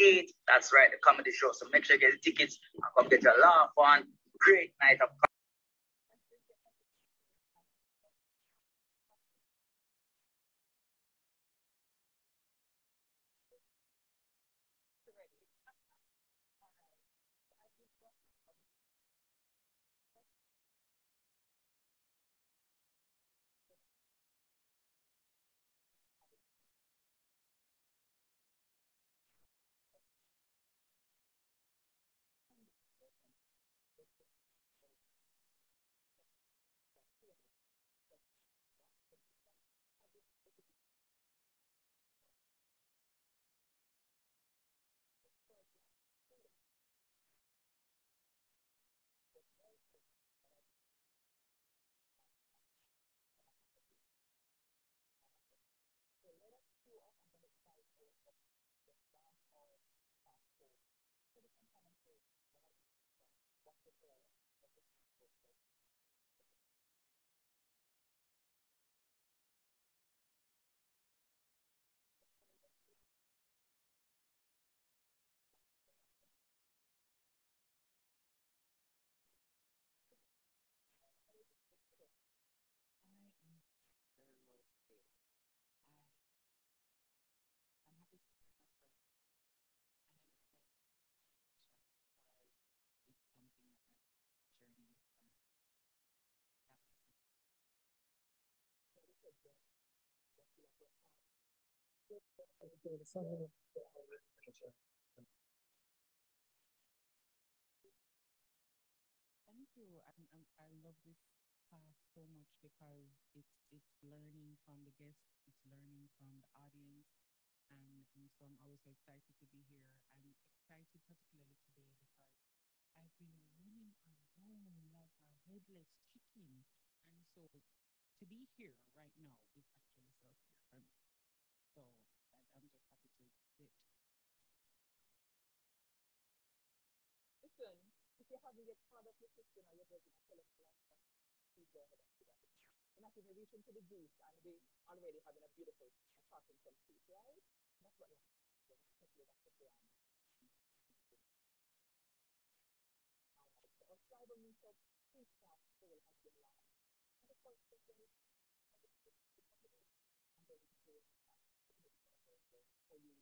13th. That's right, the comedy show. So make sure you get the tickets and come get a laugh on. Great night of Thank you. I love this class so much because it's learning from the guests, it's learning from the audience, and so I'm always so excited to be here. I'm excited particularly today because I've been running around like a headless chicken, and so to be here right now is actually self-care for me. So I'm just happy to sit. Listen, if you haven't yet found out your sister or your brother, please go ahead and do that. We're not even reaching to the juice, and we already having a beautiful talking from juice, right? That's what you're subscribe on YouTube, please start, so will have your life. And of course, and then for you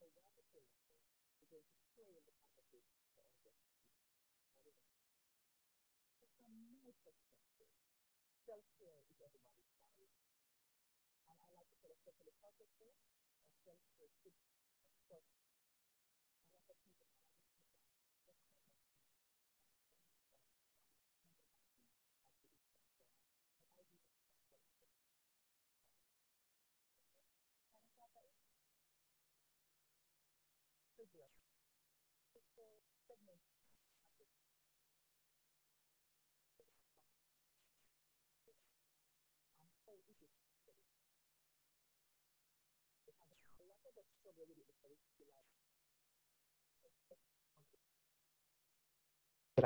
so wonderful. We're going to pray in the conversation for our guests. So from my perspective, self-care is everybody's value. And I like to put especially purposeful and self-care should first. I want to people segment a lot of us struggle with it because we feel like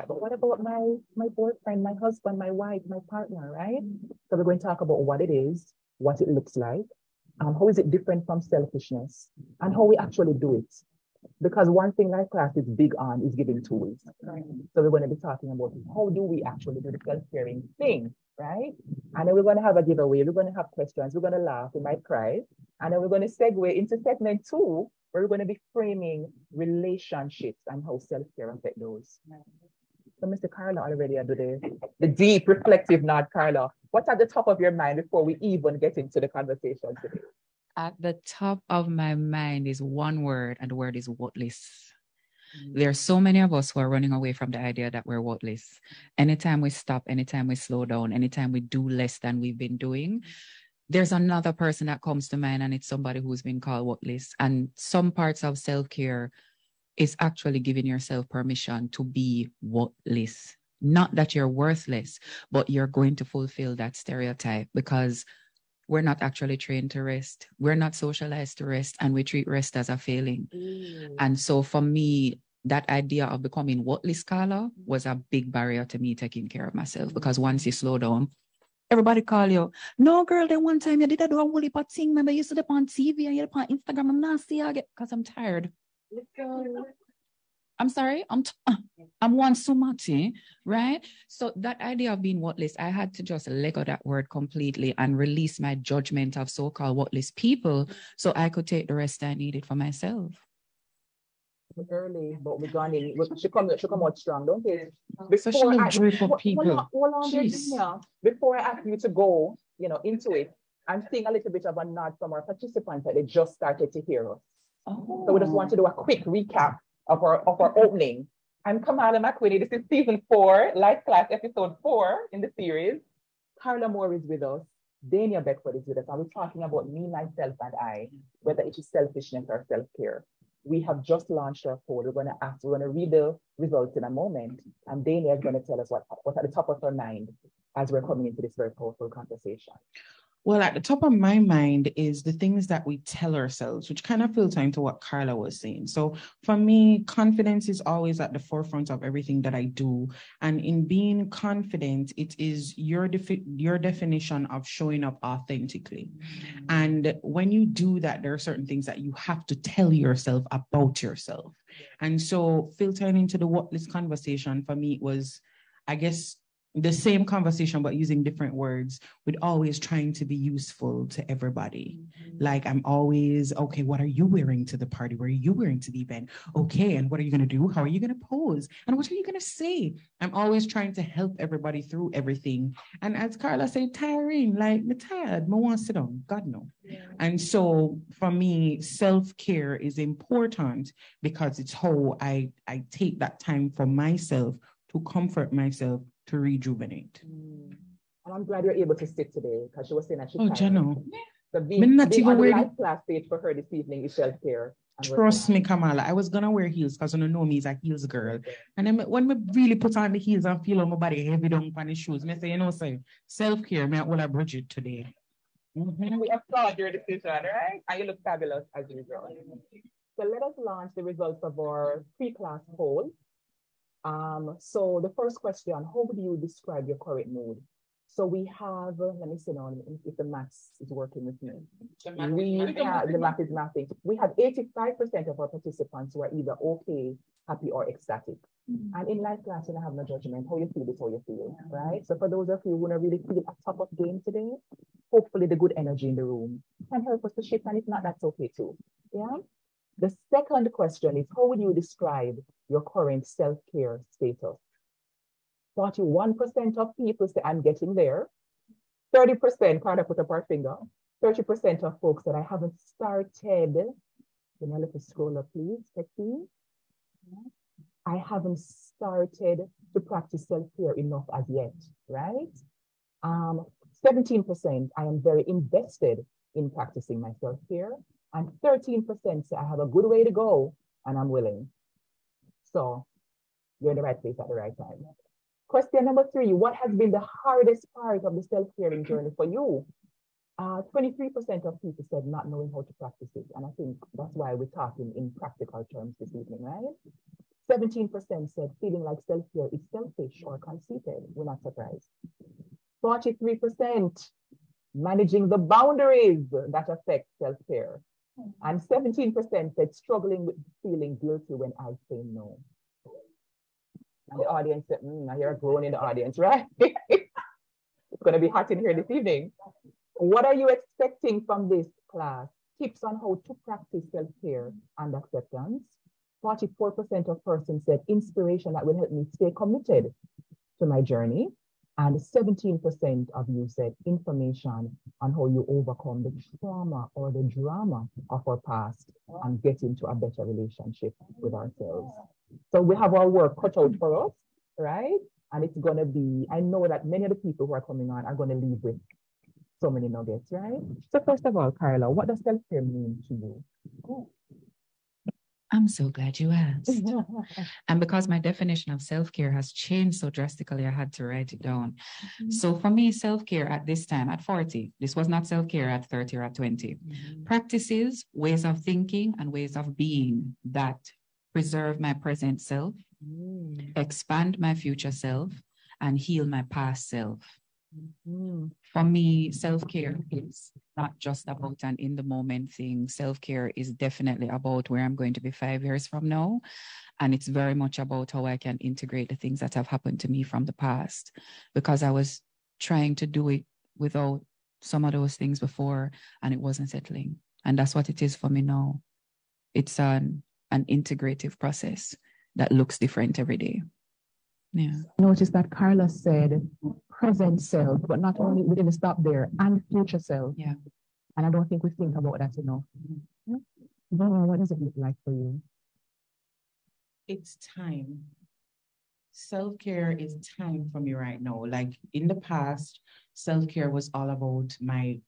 but what about my boyfriend, my husband, my wife, my partner, right? So we're going to talk about what it is, what it looks like, how is it different from selfishness, and how we actually do it. Because one thing that class is big on is giving tools. Right? So we're going to be talking about how do we actually do the self-caring thing, right? And then we're going to have a giveaway. We're going to have questions. We're going to laugh. We might cry. And then we're going to segue into segment 2, where we're going to be framing relationships and how self-care affect those. So Mr. Carla already do the deep reflective nod, Carla. What's at the top of your mind before we even get into the conversation today? At the top of my mind is one word, and the word is worthless. There are so many of us who are running away from the idea that we're worthless. Anytime we stop, anytime we slow down, anytime we do less than we've been doing, there's another person that comes to mind, and it's somebody who's been called worthless. And some parts of self-care is actually giving yourself permission to be worthless. Not that you're worthless, but you're going to fulfill that stereotype because we're not actually trained to rest. We're not socialized to rest, and we treat rest as a failing. And so for me, that idea of becoming worthless, Carla, was a big barrier to me taking care of myself because once you slow down, Everybody call you. No, girl, then one time you did a do a whole heap of thing. Remember, you stood up on TV and you're on Instagram. I'm not seeing again because I'm tired. I'm sorry. I'm one sumati, right? So that idea of being worthless, I had to just let go that word completely and release my judgment of so-called worthless people so I could take the rest I needed for myself. Early, but we're going in. She come out strong, don't you? So she look joyful people. Before I ask you to go, into it, I'm seeing a little bit of a nod from our participants that they just started to hear us. Oh. So we just want to do a quick recap of our opening. I'm Kamala McWhinney. This is season 4, Life Class episode 4 in the series. Carla Moore is with us. Dania Beckford is with us. And we're talking about me, myself, and I, whether it is selfishness or self-care. We have just launched our poll. We're going to read the results in a moment. And Dania is going to tell us what's at the top of her mind as we're coming into this very powerful conversation. Well, at the top of my mind is the things that we tell ourselves, which kind of filter into what Carla was saying. So for me, confidence is always at the forefront of everything that I do. And in being confident, it is your definition of showing up authentically. And when you do that, there are certain things that you have to tell yourself about yourself. And so filtering into the worthless conversation for me, it was, I guess, the same conversation, but using different words, with always trying to be useful to everybody. Like I'm always, okay, what are you wearing to the party? What are you wearing to the event? Okay, and what are you going to do? How are you going to pose? And what are you going to say? I'm always trying to help everybody through everything. And as Carla said, tiring, like, I'm tired, I want to sit down, God no. Yeah. And so for me, self-care is important because it's how I take that time for myself to comfort myself, to rejuvenate. And I'm glad you're able to sit today because she was saying that she's tired. Jano. The life class stage for her this evening is self-care. Trust me, Kamala, I was gonna wear heels because you know me is a heels girl. And then when we really put on the heels and feel on my body heavy down on the shoes, I say, say, self-care, me will have Bridget today. We applaud your decision, right? And you look fabulous as usual. So let us launch the results of our pre-class poll. So the first question, how would you describe your current mood? So we have, let me see now if the maths is working with me. The math is mathing. We have 85% of our participants who are either okay, happy, or ecstatic. And in life class, you don't have no judgment. How you feel is how you feel, right? So for those of you who don't really feel at top of game today, hopefully the good energy in the room can help us to shift, and if not, that's okay too. Yeah. The second question is, how would you describe your current self-care status? 41% of people say, I'm getting there. 30%, Carla put up our finger. 30% of folks said, I haven't started. Can I let me scroll up, please? I haven't started to practice self-care enough as yet, right? 17%, I am very invested in practicing my self-care. And 13% say, I have a good way to go and I'm willing. So you're in the right place at the right time. Question number 3, what has been the hardest part of the self-caring journey for you? 23% of people said not knowing how to practice it. And I think that's why we're talking in practical terms this evening, right? 17% said feeling like self-care is selfish or conceited. We're not surprised. 43% managing the boundaries that affect self-care. And 17% said struggling with feeling guilty when I say no. And the audience said, I hear a groan in the audience, right? It's going to be hot in here this evening. What are you expecting from this class? Tips on how to practice self-care and acceptance. 44% of persons said inspiration that will help me stay committed to my journey. And 17% of you said information on how you overcome the trauma or the drama of our past and get into a better relationship with ourselves. So we have our work cut out for us, right? And it's going to be, I know that many of the people who are coming on are going to leave with so many nuggets, right? So first of all, Carla, what does self-care mean to you? I'm so glad you asked. And because my definition of self-care has changed so drastically, I had to write it down. So for me, self-care at this time, at 40, this was not self-care at 30 or at 20. Practices, ways of thinking, and ways of being that preserve my present self, expand my future self, and heal my past self. For me, self-care is not just about an in-the-moment thing. Self-care is definitely about where I'm going to be 5 years from now. And it's very much about how I can integrate the things that have happened to me from the past, because I was trying to do it without some of those things before, and it wasn't settling. And that's what it is for me now. It's an integrative process that looks different every day. Yeah. Notice that Carla said present self, but not only, we didn't stop there, and future self. Yeah. And I don't think we think about that enough. Dania, what does it look like for you? It's time. Self-care is time for me right now. Like in the past, self-care was all about my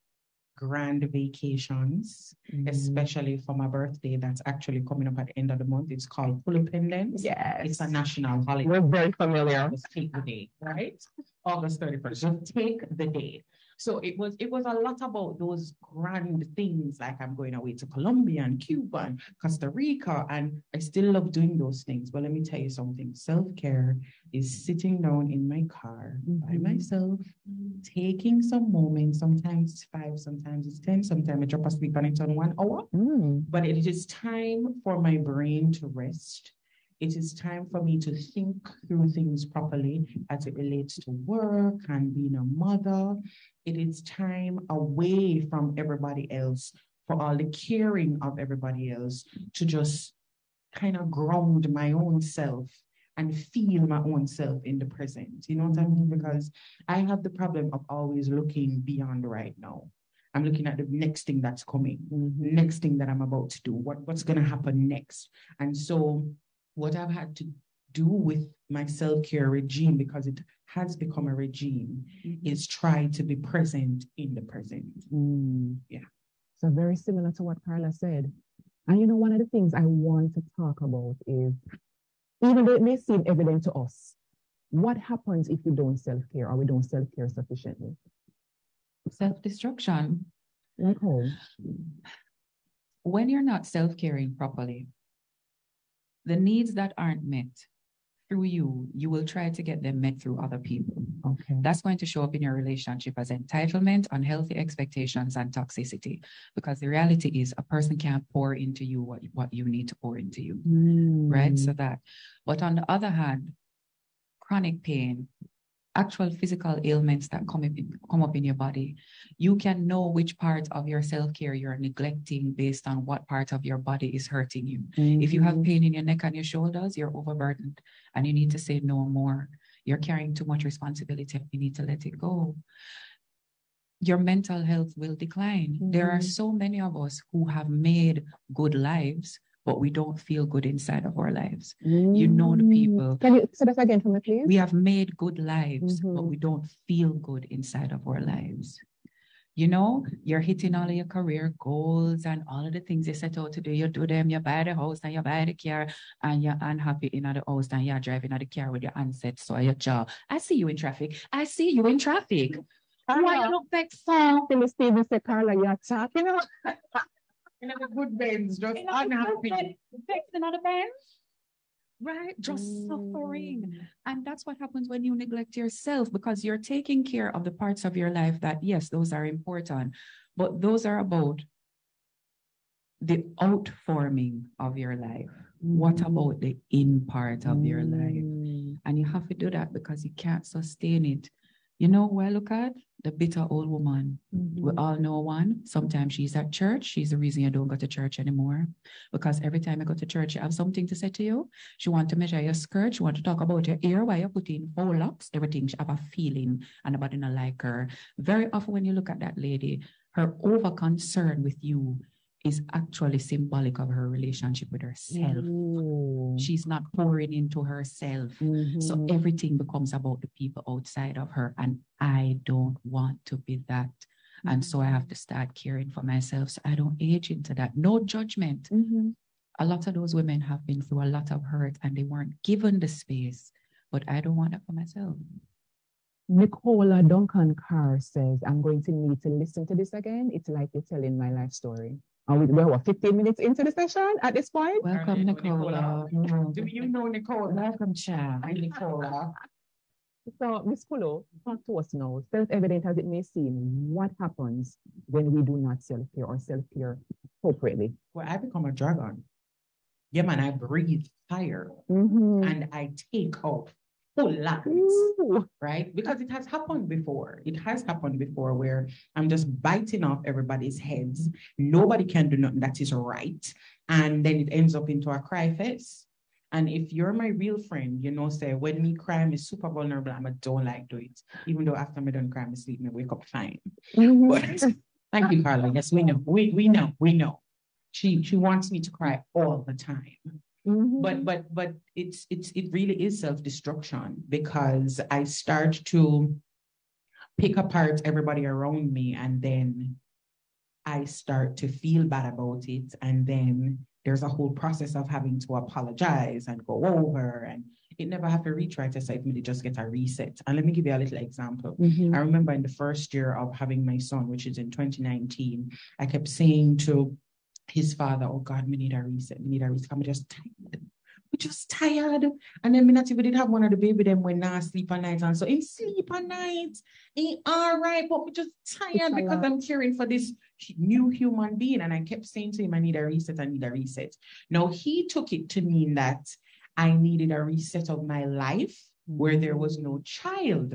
grand vacations, especially for my birthday that's actually coming up at the end of the month. It's called Independence. Yes. It's a national holiday. We're very familiar. Just take the day, right? August 31st. Just take the day. So it was a lot about those grand things, like I'm going away to Colombia and Cuba and Costa Rica, and I still love doing those things. But let me tell you something. Self-care is sitting down in my car by myself, taking some moments. Sometimes it's 5, sometimes it's 10, sometimes I drop asleep and it's on 1 hour. But it is time for my brain to rest. It is time for me to think through things properly as it relates to work and being a mother. It is time away from everybody else, for all the caring of everybody else, to just kind of ground my own self and feel my own self in the present. You know what I mean? Because I have the problem of always looking beyond right now. I'm looking at the next thing that's coming, next thing that I'm about to do, what's going to happen next. And so what I've had to do with my self-care regime, because it has become a regime, is try to be present in the present. Yeah. So very similar to what Carla said. And you know, one of the things I want to talk about is, even though it may seem evident to us, what happens if we don't self-care or we don't self-care sufficiently? Self-destruction. Like how? When you're not self-caring properly, the needs that aren't met through you will try to get them met through other people. Okay. That's going to show up in your relationship as entitlement, unhealthy expectations, and toxicity. Because the reality is, a person can't pour into you what you need to pour into you. Right? So that. But on the other hand, chronic pain, actual physical ailments that come up in your body, you can know which part of your self-care you're neglecting based on what part of your body is hurting you. If you have pain in your neck and your shoulders, you're overburdened and you need to say no more. You're carrying too much responsibility. You need to let it go. Your mental health will decline. There are so many of us who have made good lives, but we don't feel good inside of our lives. You know the people. Can you say that again for me, please? We have made good lives, but we don't feel good inside of our lives. You know, you're hitting all of your career goals and all of the things you set out to do. You do them, you buy the house and you buy the car, and you're unhappy in the house and you're driving the car with your handset, so your jaw. I see you in traffic. I see you in traffic. Why you look back so? Stephen said, Carla, you're talking about. In a good Benz, just unhappy. Another Benz, right? Just suffering. And that's what happens when you neglect yourself, because you're taking care of the parts of your life that, yes, those are important, but those are about the outforming of your life. What about the in part of your life? And you have to do that because you can't sustain it. You know who I look at? The bitter old woman. We all know one. Sometimes she's at church. She's the reason you don't go to church anymore. Because every time you go to church, you have something to say to you. She wants to measure your skirt. She wants to talk about your ear, why you put in faux locks, everything. She have a feeling and nobody not like her. Very often when you look at that lady, her over concern with you is actually symbolic of her relationship with herself. She's not pouring into herself. So everything becomes about the people outside of her. And I don't want to be that. And so I have to start caring for myself so I don't age into that. No judgment. A lot of those women have been through a lot of hurt and they weren't given the space. But I don't want that for myself. Nicola Duncan Carr says, I'm going to need to listen to this again. It's like you're telling my life story. We're 15 minutes into the session at this point? Welcome, Nicola. Do you know Nicola? Welcome, Cha. Hi, Nicola. So, Miss Polo, talk to us now. Self-evident as it may seem, what happens when we do not self-care or self-care appropriately? Well, I become a dragon. Yeah, man, I breathe fire and I take out full lungs, right? Because it has happened before. It has happened before where I'm just biting off everybody's heads. Nobody can do nothing that is right. And then it ends up into a cry fest. And if you're my real friend, you know, say, when me cry, I'm super vulnerable, I don't like do it. Even though after me done cry, I sleep, me wake up fine. But thank you, Carla. Yes, we know. We know. She wants me to cry all the time. But it really is self-destruction, because I start to pick apart everybody around me, and then I start to feel bad about it, and then there's a whole process of having to apologize and go over, and it never have to retry to say if me just get a reset. And let me give you a little example. I remember in the first year of having my son, which is in 2019, I kept saying to his father, oh God, we need a reset. I'm just tired. We're just tired. And then me not even did have one of the baby them when I sleep at night. And so in sleep at night, ain't all right, but we're just tired because I'm caring for this new human being. And I kept saying to him, I need a reset. Now he took it to mean that I needed a reset of my life where there was no child.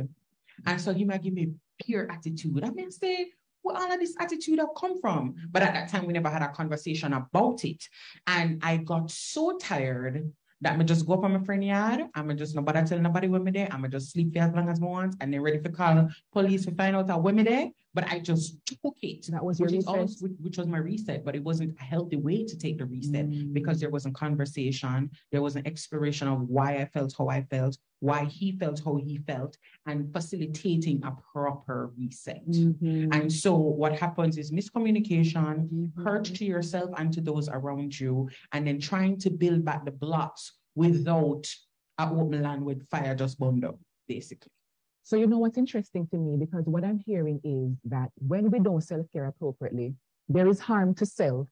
And so he might give me pure attitude. I mean, say, where all of this attitude have come from? But at that time, we never had a conversation about it. And I got so tired that I just go up on my friend yard. I'm just nobody tell nobody where me there. I'm just sleep for as long as I want, and then ready to call police to find out where me there. But I just took it. That was your reset? Which was my reset, but it wasn't a healthy way to take the reset because there wasn't conversation. There was an exploration of why I felt how I felt, why he felt how he felt, and facilitating a proper reset. And so what happens is miscommunication, hurt to yourself and to those around you, and then trying to build back the blocks without an open land with fire just burned up, basically. So you know what's interesting to me, because what I'm hearing is that when we don't self-care appropriately, there is harm to self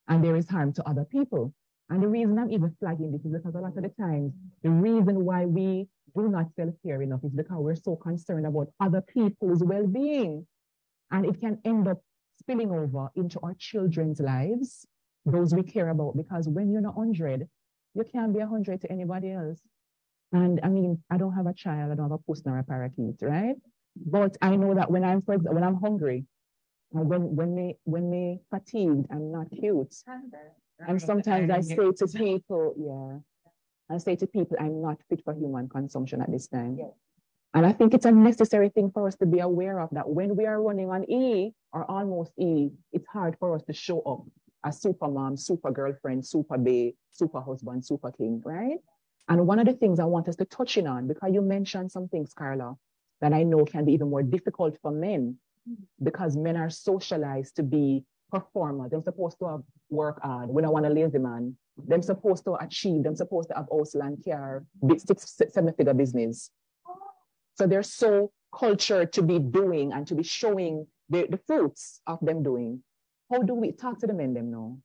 and there is harm to other people. And the reason I'm even flagging this is because a lot of the times, the reason why we do not self-care enough is because we're so concerned about other people's well-being. And it can end up spilling over into our children's lives, those we care about, because when you're not 100, you can't be 100 to anybody else. And I mean, I don't have a child, I don't have a puss nor a parakeet, right? But I know that when I'm hungry, when me fatigued, I'm not cute. And sometimes I say to people, I'm not fit for human consumption at this time. Yeah. And I think it's a necessary thing for us to be aware of, that when we are running on E or almost E, it's hard for us to show up as super mom, super girlfriend, super bae, super husband, super king, right? And one of the things I want us to touch in on, because you mentioned some things, Carla, that I know can be even more difficult for men, because men are socialized to be performers. They're supposed to work hard. We don't want a lazy man. They're supposed to achieve. They're supposed to have house, land, car, big 6-7-figure business. So they're so cultured to be doing and to be showing the fruits of them doing. How do we talk to the men them now?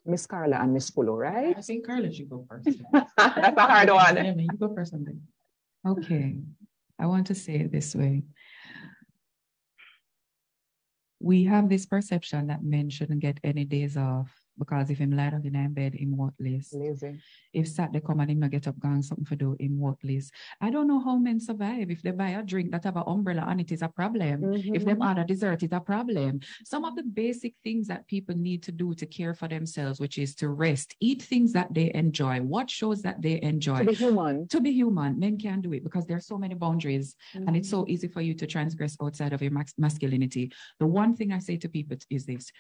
Miss Carla and Miss Polo, right? I think Carla should go first. That's a hard one. Yeah, you go first. Okay. I want to say it this way. We have this perception that men shouldn't get any days off, because if him lie down in bed, him worthless. Lazy. If Saturday come and him not get up, gang something for do, him worthless. I don't know how men survive. If they buy a drink that have an umbrella on it, is a problem. If they order dessert, it's a problem. Some of the basic things that people need to do to care for themselves, which is to rest, eat things that they enjoy, watch shows that they enjoy. To be human. To be human. Men can't do it because there's so many boundaries and it's so easy for you to transgress outside of your masculinity. The one thing I say to people is this: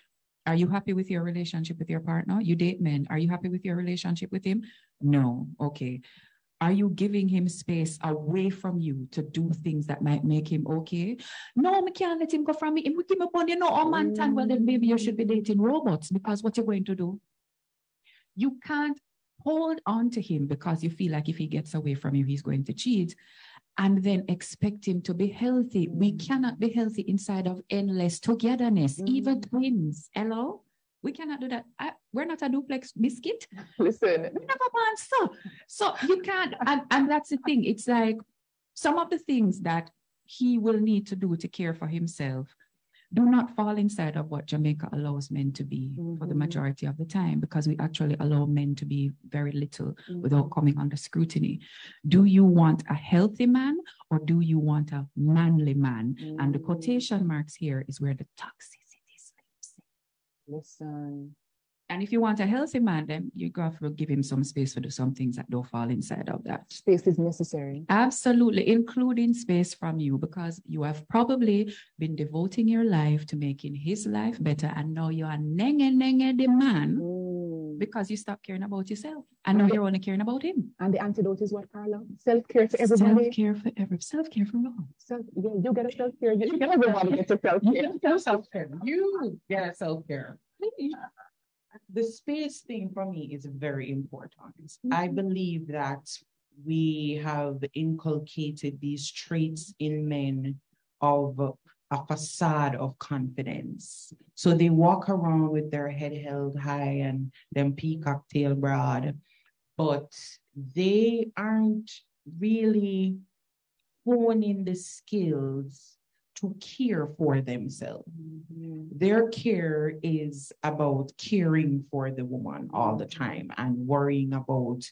are you happy with your relationship with your partner? You date men. Are you happy with your relationship with him? No. Okay. Are you giving him space away from you to do things that might make him okay? No, I can't let him go from me. If we keep upon you, no, oh man, well then maybe you should be dating robots, because what you're going to do? You can't hold on to him because you feel like if he gets away from you, he's going to cheat, and then expect him to be healthy. We cannot be healthy inside of endless togetherness, even twins. Hello? We cannot do that. We're not a duplex biscuit. Listen. We never want so you can't, and that's the thing. It's like, some of the things that he will need to do to care for himself do not fall inside of what Jamaica allows men to be for the majority of the time, because we actually allow men to be very little without coming under scrutiny. Do you want a healthy man or do you want a manly man? And the quotation marks here is where the toxicity sleeps. Listen. And if you want a healthy man, then you have to give him some space to do some things that don't fall inside of that. Space is necessary. Absolutely, including space from you, because you have probably been devoting your life to making his life better, and now you are nenge the man because you stopped caring about yourself, and now you're only caring about him. And the antidote is what, Carla? Self-care for everybody. Self-care for all. Yeah, you get a self-care. You get everybody get a self-care. You get a self-care. You get a self-care. The space thing for me is very important. I believe that we have inculcated these traits in men of a facade of confidence. So they walk around with their head held high and them peacock tail broad, but they aren't really honing the skills to care for themselves. Their care is about caring for the woman all the time and worrying about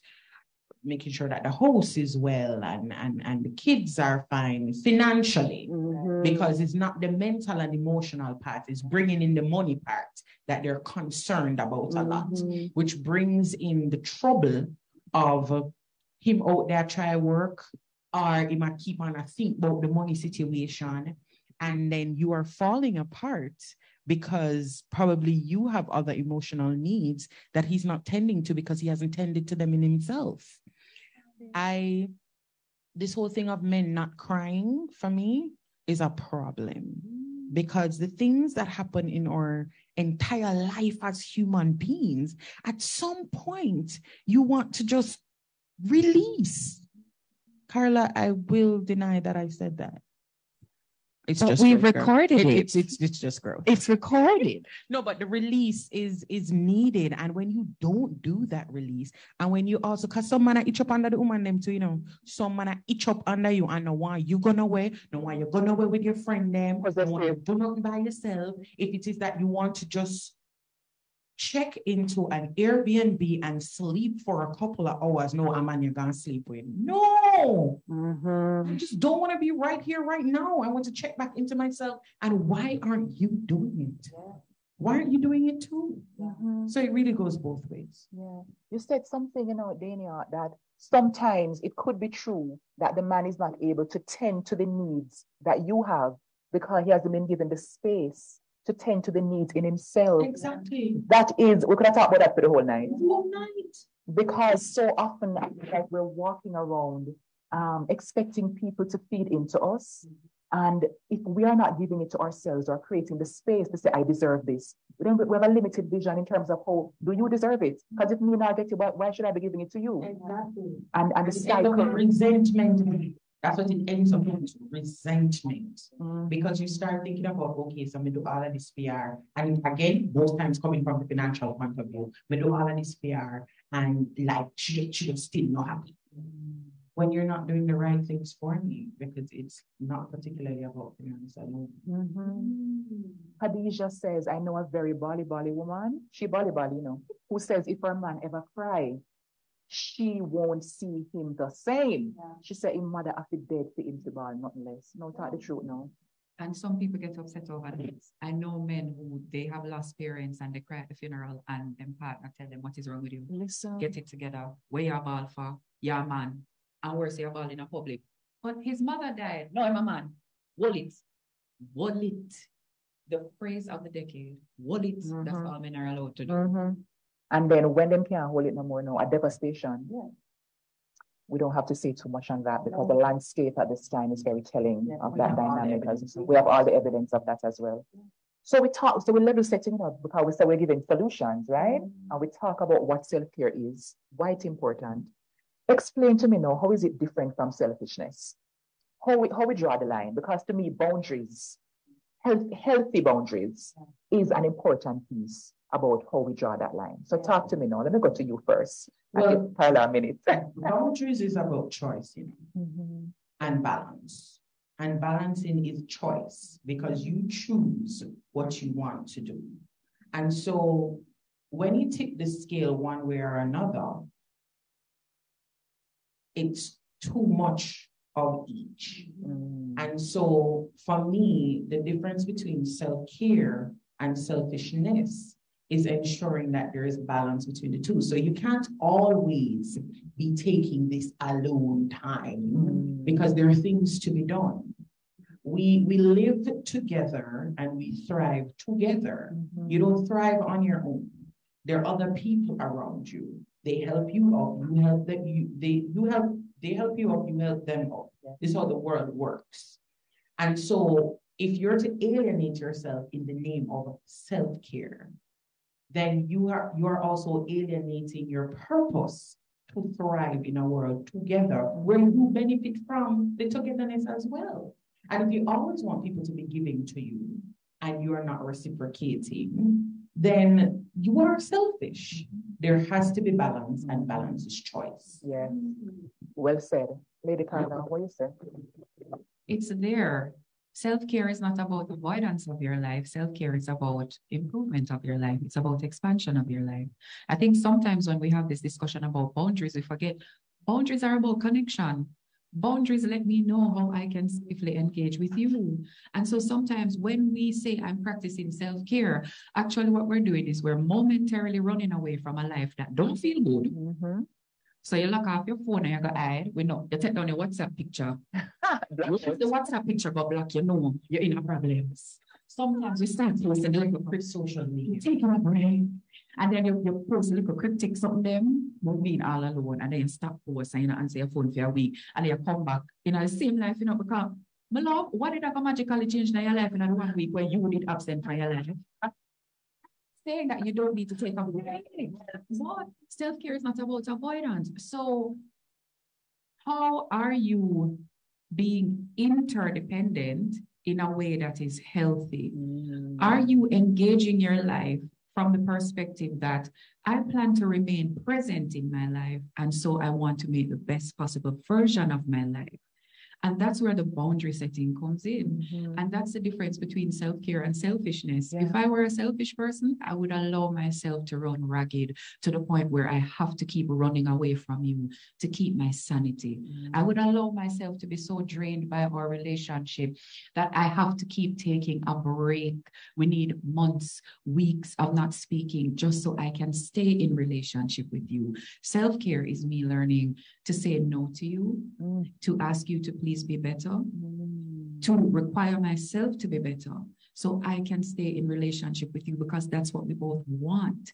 making sure that the house is well and the kids are fine financially, because it's not the mental and emotional part, it's bringing in the money part that they're concerned about a lot, which brings in the trouble of him out there try work, or he might keep on a think about the money situation. And then you are falling apart because probably you have other emotional needs that he's not tending to because he hasn't tended to them in himself. This whole thing of men not crying for me is a problem, because the things that happen in our entire life as human beings, at some point you want to just release. Carla, I will deny that I said that. It's but just we've recorded it. It's just growth. It's recorded. No, but the release is needed. And when you don't do that release, and when you also, because some man itch up under the woman them too, you know, some man itch up under you and no why you gonna away, no why you're gonna away with your friend them, no why you do nothing by yourself. If it is that you want to just check into an Airbnb and sleep for a couple of hours. No, a man you're gonna sleep with. No, I just don't want to be right here, right now. I want to check back into myself. And why aren't you doing it? Why aren't you doing it too? So it really goes both ways. Yeah, you said something, Dania, that sometimes it could be true that the man is not able to tend to the needs that you have because he hasn't been given the space to tend to the needs in himself. Exactly. That is, we could have talked about that for the whole night. Because so often, like, we're walking around expecting people to feed into us. And if we are not giving it to ourselves or creating the space to say, I deserve this, then we have a limited vision in terms of how do you deserve it? Because if me not get it, why should I be giving it to you? Exactly. And the cycle. Resentment. That's what it ends up into, resentment. Because you start thinking about, okay, so I do all of this PR. And again, most times coming from the financial point of view, I do all of this PR and like, she still not happy. When you're not doing the right things for me, because it's not particularly about finance alone. Khadija says, I know a very bally woman, she bally, who says if her man ever cry, she won't see him the same. Yeah. She said, his mother after dead for him to ball, nothing less. No, talk the truth now. And some people get upset over this. I know men who they have lost parents and they cry at the funeral and them partner tell them what is wrong with you. Listen. Get it together. Where you ball for? Yeah, man. And worse, you're ball in a public. But his mother died. No, I'm a man. Wallet. The phrase of the decade. Wallet. That's all men are allowed to do. And then when them can't hold it no more now, a devastation. Yeah. We don't have to say too much on that because the landscape at this time is very telling of that dynamic. We have all the evidence of that as well. So we're level setting it up because we say we're giving solutions, right? And we talk about what self-care is, why it's important. Explain to me now, how is it different from selfishness? How we draw the line? Because to me, boundaries, healthy boundaries is an important piece about how we draw that line. So talk to me now. Let me go to you first. Well, give Carla a minute. Boundaries is about choice, and balance. And balancing is choice because you choose what you want to do. And so when you tip the scale one way or another, it's too much of each. And so for me, the difference between self-care and selfishness is ensuring that there is balance between the two. So you can't always be taking this alone time because there are things to be done. We live together and we thrive together. You don't thrive on your own. There are other people around you. They help you up. You help them. They help you up. You help them up. This is how the world works. And so if you're to alienate yourself in the name of self-care, then you are also alienating your purpose to thrive in a world together where you benefit from the togetherness as well. And if you always want people to be giving to you and you are not reciprocating, then you are selfish. There has to be balance, and balance is choice. Yeah. Well said. Lady Carla, what you say? It's there. Self-care is not about avoidance of your life. Self-care is about improvement of your life. It's about expansion of your life. I think sometimes when we have this discussion about boundaries, we forget boundaries are about connection. Boundaries let me know how I can safely engage with you. And so sometimes when we say I'm practicing self-care, actually what we're doing is we're momentarily running away from a life that don't feel good. So you lock off your phone and you go, you take down your WhatsApp picture. The WhatsApp picture go black, you know you're in a problems. Sometimes we start posting a little quick social media. Take a break. And then you post a little critique something them, but being all alone, and then you stop posting, you know, answer your phone for a week, and then you come back in the same life, you know, because my love, what did I magically change in your life in 1 week where you did absent from your life? Saying that you don't need to take a break. But self-care is not about avoidance. So how are you being interdependent in a way that is healthy? Are you engaging your life from the perspective that I plan to remain present in my life, and so I want to make the best possible version of my life? And that's where the boundary setting comes in. And that's the difference between self-care and selfishness. If I were a selfish person, I would allow myself to run ragged to the point where I have to keep running away from you to keep my sanity. I would allow myself to be so drained by our relationship that I have to keep taking a break. We need months, weeks of not speaking just so I can stay in relationship with you. Self-care is me learning to say no to you, to ask you to please be better, to require myself to be better so I can stay in relationship with you, because that's what we both want.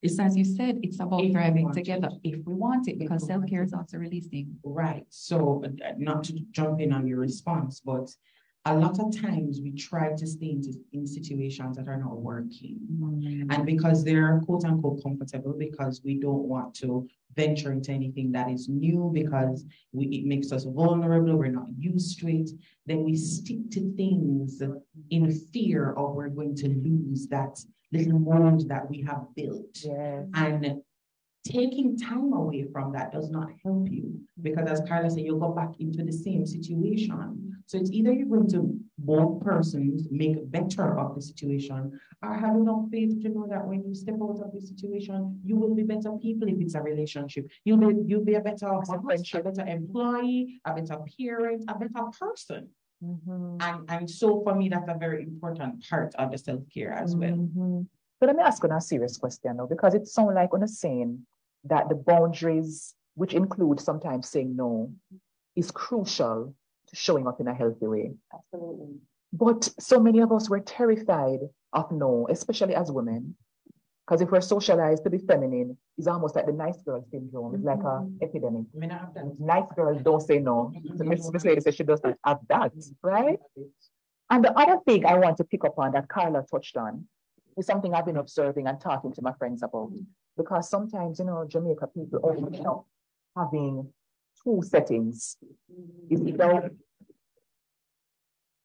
It's as you said, it's about thriving together if we want it, because self-care is also releasing. Right. So not to jump in on your response, but a lot of times we try to stay in situations that are not working. And because they're quote unquote comfortable, because we don't want to venture into anything that is new, because it makes us vulnerable, we're not used to it, then we stick to things in fear of we're going to lose that little mold that we have built. And taking time away from that does not help you, because as Carla said, you'll go back into the same situation. So it's either you're going to, both persons, make better of the situation, or have enough faith to know that when you step out of the situation, you will be better people if it's a relationship. You'll be a better husband, a better employee, a better parent, a better person. And so for me, that's a very important part of the self-care as well. So let me ask you a serious question now, because it sounds like on a saying that the boundaries, which include sometimes saying no, is crucial to showing up in a healthy way. Absolutely. But so many of us were terrified of no, especially as women, because if we're socialized to be feminine, it's almost like the nice girl syndrome. It's like an epidemic. Nice girls don't say no. So Miss Lady says she doesn't have that, right? And the other thing I want to pick up on that Carla touched on is something I've been observing and talking to my friends about. Because sometimes, you know, Jamaica people only end up having two settings. Is either,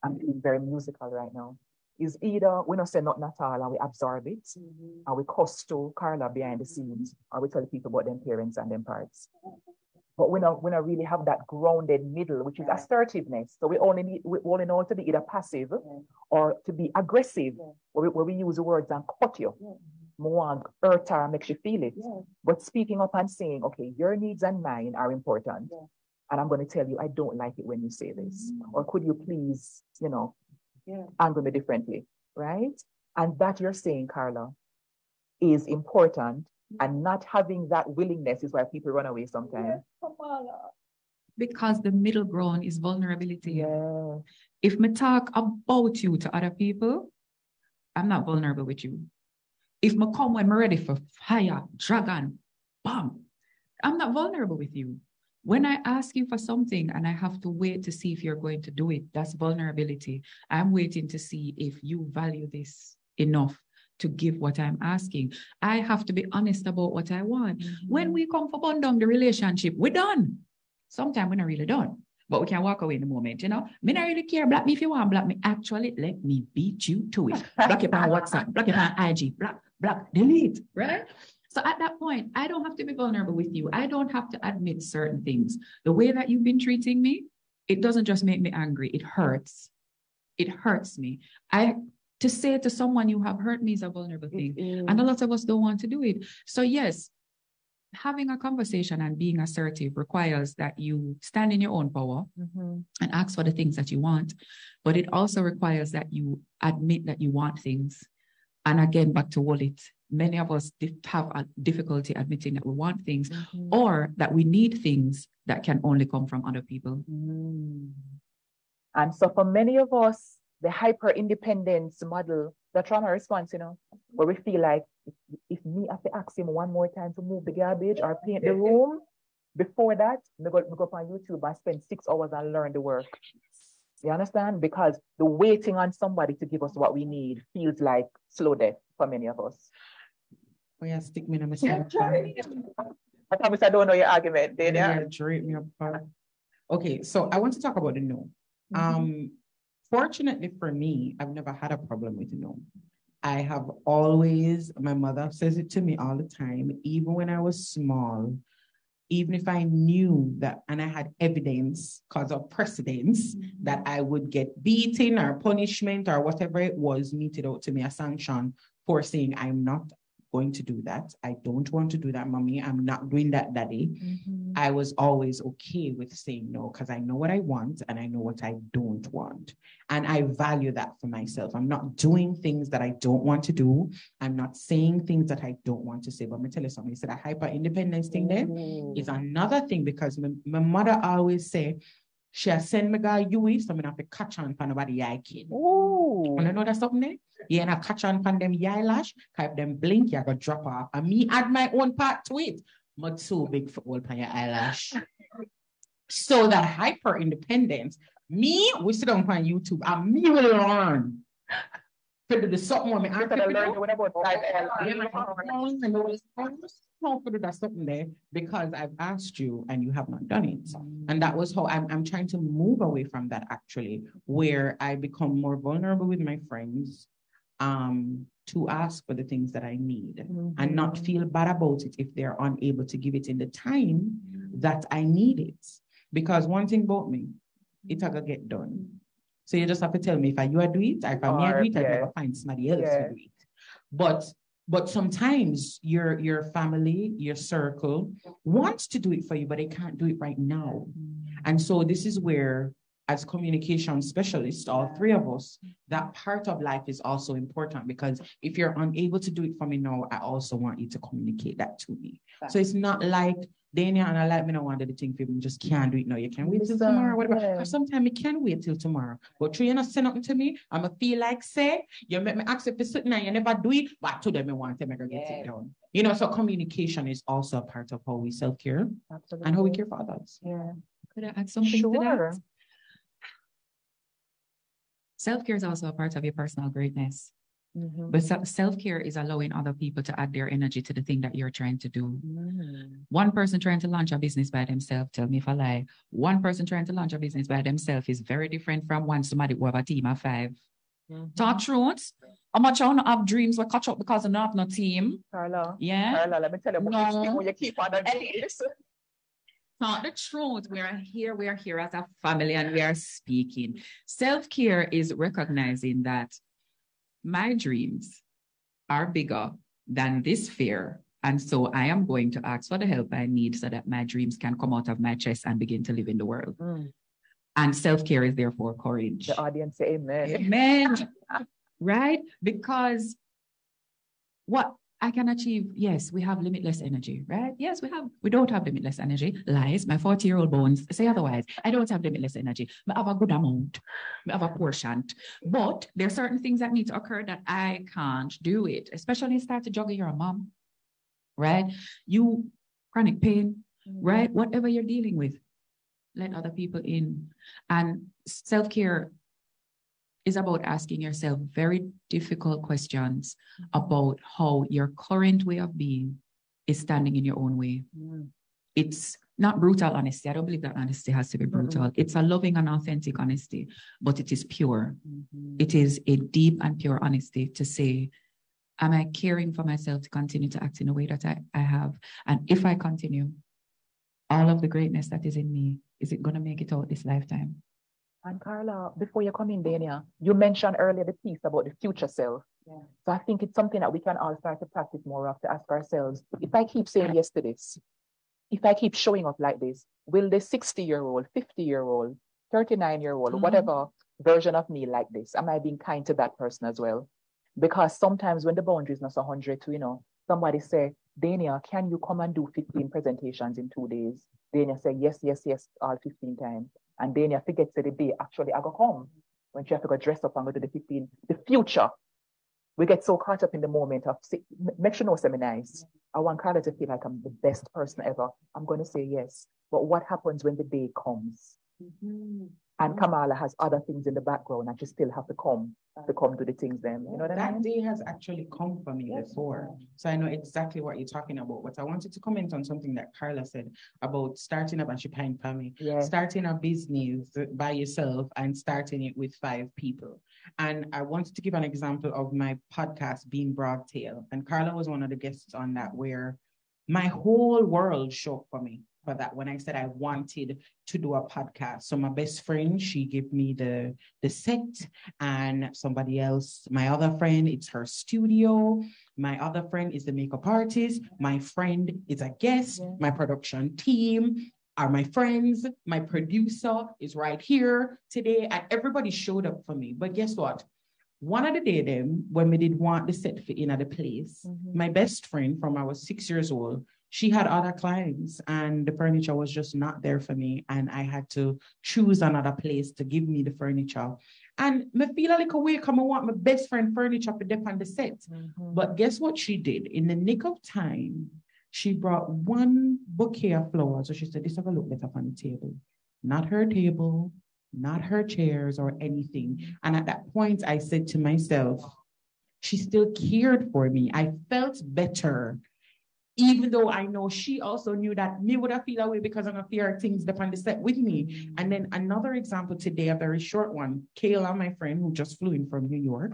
I'm being very musical right now, is either we don't say nothing at all and we absorb it, and we cuss to Carla behind the scenes, or we tell people about them parents and them parts. but we don't really have that grounded middle, which is assertiveness. So we only know to be either passive or to be aggressive, where we use the words and cut you. More hurt her makes you feel it. But speaking up and saying, okay, your needs and mine are important. And I'm going to tell you, I don't like it when you say this. Or could you please, handle me differently, right? And that you're saying, Carla, is important. And not having that willingness is why people run away sometimes. Because the middle ground is vulnerability. If me talk about you to other people, I'm not vulnerable with you. If me come when I'm ready for fire, dragon, bam, I'm not vulnerable with you. When I ask you for something and I have to wait to see if you're going to do it, that's vulnerability. I'm waiting to see if you value this enough to give what I'm asking. I have to be honest about what I want. When we come for bond down the relationship, we're done. Sometimes we're not really done, but we can walk away in the moment, Me not really care. Block me if you want, block me. Actually, let me beat you to it. Block it on WhatsApp, block it on IG, block, delete, right? So at that point, I don't have to be vulnerable with you. I don't have to admit certain things. The way that you've been treating me, it doesn't just make me angry. It hurts. It hurts me. To say to someone you have hurt me is a vulnerable thing. And a lot of us don't want to do it. So yes, having a conversation and being assertive requires that you stand in your own power and ask for the things that you want. But it also requires that you admit that you want things. And again, back to wallet. Many of us have a difficulty admitting that we want things or that we need things that can only come from other people. And so for many of us, the hyper-independence model, the trauma response, where we feel like if me have to ask him one more time to move the garbage or paint the room, before that, we go on YouTube and spend 6 hours and learn the work. You understand? Because the waiting on somebody to give us what we need feels like slow death for many of us. Oh yeah, stick me in a mistake. I promise I don't know your argument, Dania. Yeah, drape me apart. Okay, so I want to talk about the no. Fortunately for me, I've never had a problem with no. I have always, my mother says it to me all the time, even when I was small, even if I knew that, and I had evidence because of precedence that I would get beaten or punishment or whatever it was meted out to me, a sanction for saying I'm not going to do that. I don't want to do that, mommy. I'm not doing that, daddy. I was always okay with saying no because I know what I want and I know what I don't want. And I value that for myself. I'm not doing things that I don't want to do. I'm not saying things that I don't want to say. But let me tell you something. You said a hyper-independence thing there is another thing because my mother always say, she'll send me guy you so I'm going to have to catch on for nobody eye kid. And you know that's something there? Yeah, and I catch on for them eyelash, if them blink, you're going to drop off. And me add my own part to it. Not so big for all your eyelash. So that hyper-independence, me, we sit down on YouTube and me will learn. For the something when I that's something there because I've asked you and you have not done it. And that was how I'm trying to move away from that actually, where I become more vulnerable with my friends to ask for the things that I need and not feel bad about it if they're unable to give it in the time that I need it. Because one thing about me, it's gonna get done. So you just have to tell me if you do it, if I do it, I never find somebody else to do it. But sometimes your family, your circle wants to do it for you, but they can't do it right now. And so this is where, as communication specialists, all three of us, that part of life is also important because if you're unable to do it for me now, I also want you to communicate that to me. So it's not like Dania and I like me not want to do the thing for you, just can't do it now. You can wait till tomorrow, whatever. Because sometimes you can wait till tomorrow. But you not say nothing to me, I'ma feel like say you make me accept this and you never do it, but to them I want to make her get it done. So communication is also a part of how we self-care and how we care for others. Yeah. Could I add something to that? Self-care is also a part of your personal greatness. But self-care is allowing other people to add their energy to the thing that you're trying to do. One person trying to launch a business by themselves, tell me if I lie, one person trying to launch a business by themselves is very different from somebody who have a team of 5. Talk truth. How much I want to have dreams will catch up because I don't have no team. Carla. Yeah. Carla, let me tell you about this thing when you keep on doing this. talk the truth. We are here as a family and we are speaking. Self-care is recognizing that my dreams are bigger than this fear. And so I am going to ask for the help I need so that my dreams can come out of my chest and begin to live in the world. And self-care is therefore courage. The audience say amen. Amen. Right? Because what I can achieve, yes, we have limitless energy, right? Yes, we don't have limitless energy. Lies. My 40-year-old bones say otherwise. I don't have limitless energy. I have a good amount. I have a portion. But there are certain things that need to occur that I can't do it, especially when you start to juggle your mom, right? You chronic pain, right? Whatever you're dealing with, let other people in. And self-care is about asking yourself very difficult questions about how your current way of being is standing in your own way. It's not brutal honesty. I don't believe that honesty has to be brutal. It's a loving and authentic honesty, but it is pure. It is a deep and pure honesty to say, am I caring for myself to continue to act in the way that I have? And if I continue, all of the greatness that is in me, is it going to make it out this lifetime? And Carla, before you come in, Dania, you mentioned earlier the piece about the future self. So I think it's something that we can all start to practice more of, to ask ourselves, if I keep saying yes to this, if I keep showing up like this, will the 60-year-old, 50-year-old, 39-year-old, whatever version of me like this, am I being kind to that person as well? Because sometimes when the boundary is not 100 to, somebody say, Dania, can you come and do 15 presentations in 2 days? Dania say, yes, yes, yes, all 15 times. And Dania forgets the day, actually, I go home. When she have to go dress up and go to the 15, the future. We get so caught up in the moment of, make sure no semi nice. I want Carla to feel like I'm the best person ever. I'm going to say yes. But what happens when the day comes? And Kamala has other things in the background and she still have to come do the things then. You know what I mean? That day has actually come for me before. So I know exactly what you're talking about. But I wanted to comment on something that Carla said about starting up, and she pine for me, starting a business by yourself and starting it with 5 people. And I wanted to give an example of my podcast being Broadtail. And Carla was one of the guests on that, where my whole world shook for me. For that, when I said I wanted to do a podcast. So my best friend, she gave me the set, and somebody else, my other friend, it's her studio. My other friend is the makeup artist. My friend is a guest. My production team are my friends. My producer is right here today, and everybody showed up for me. But guess what? One of the day then, when we did want the set fit in at the place, my best friend from I was 6 years old, she had other clients and the furniture was just not there for me. And I had to choose another place to give me the furniture. And I feel like a way come I want my best friend furniture to dip on the set. But guess what she did? In the nick of time, she brought 1 bouquet of flowers. So she said, this have a look better on the table. Not her table, not her chairs or anything. And at that point, I said to myself, she still cared for me. I felt better. Even though I know she also knew that me would have feel away because I'm going to fear things up on the set with me. And then another example today, a very short one. Kayla, my friend who just flew in from New York.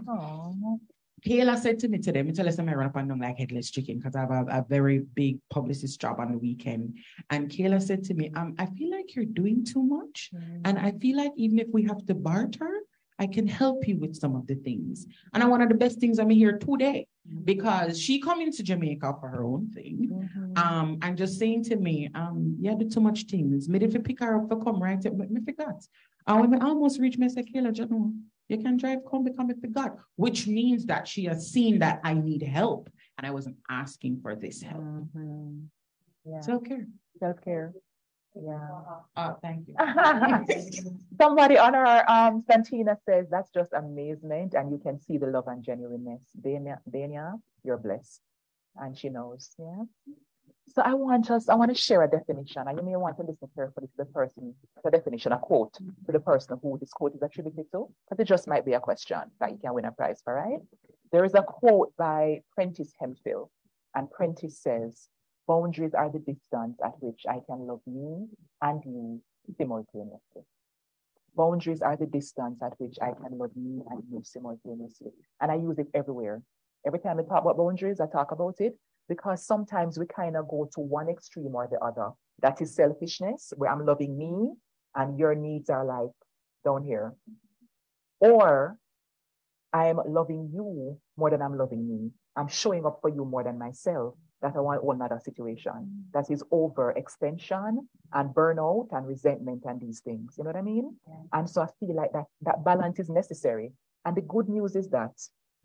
Kayla said to me today, me tell us I run up and down like headless chicken because I have a very big publicist job on the weekend. And Kayla said to me, I feel like you're doing too much. And I feel like even if we have to barter, I can help you with some of the things. And one of the best things I'm here today, because she coming to Jamaica for her own thing. And just saying to me, you do too much things. Maybe if you pick her up for come, right? But me forgot. When I almost reached me, I said, Kayla, you can drive, come, I forgot. Which means that she has seen that I need help. And I wasn't asking for this help. Self-care. Self-care. Yeah. Thank you. Somebody on our Santina says that's just amazement, and you can see the love and genuineness. Dania, you're blessed, and she knows. Yeah. So I want to share a definition, and you may want to listen carefully to the definition, a quote to the person who this quote is attributed to, because it just might be a question that you can win a prize for, right? There is a quote by Prentice Hemphill, and Prentice says, "Boundaries are the distance at which I can love you and you simultaneously." Boundaries are the distance at which I can love you and you simultaneously. And I use it everywhere. Every time I talk about boundaries, I talk about it because sometimes we kind of go to one extreme or the other. That is selfishness, where I'm loving me and your needs are like down here. Or I'm loving you more than I'm loving me. I'm showing up for you more than myself. That I want another situation. That is overextension and burnout and resentment and these things. You know what I mean? Yeah. And so I feel like that balance is necessary. And the good news is that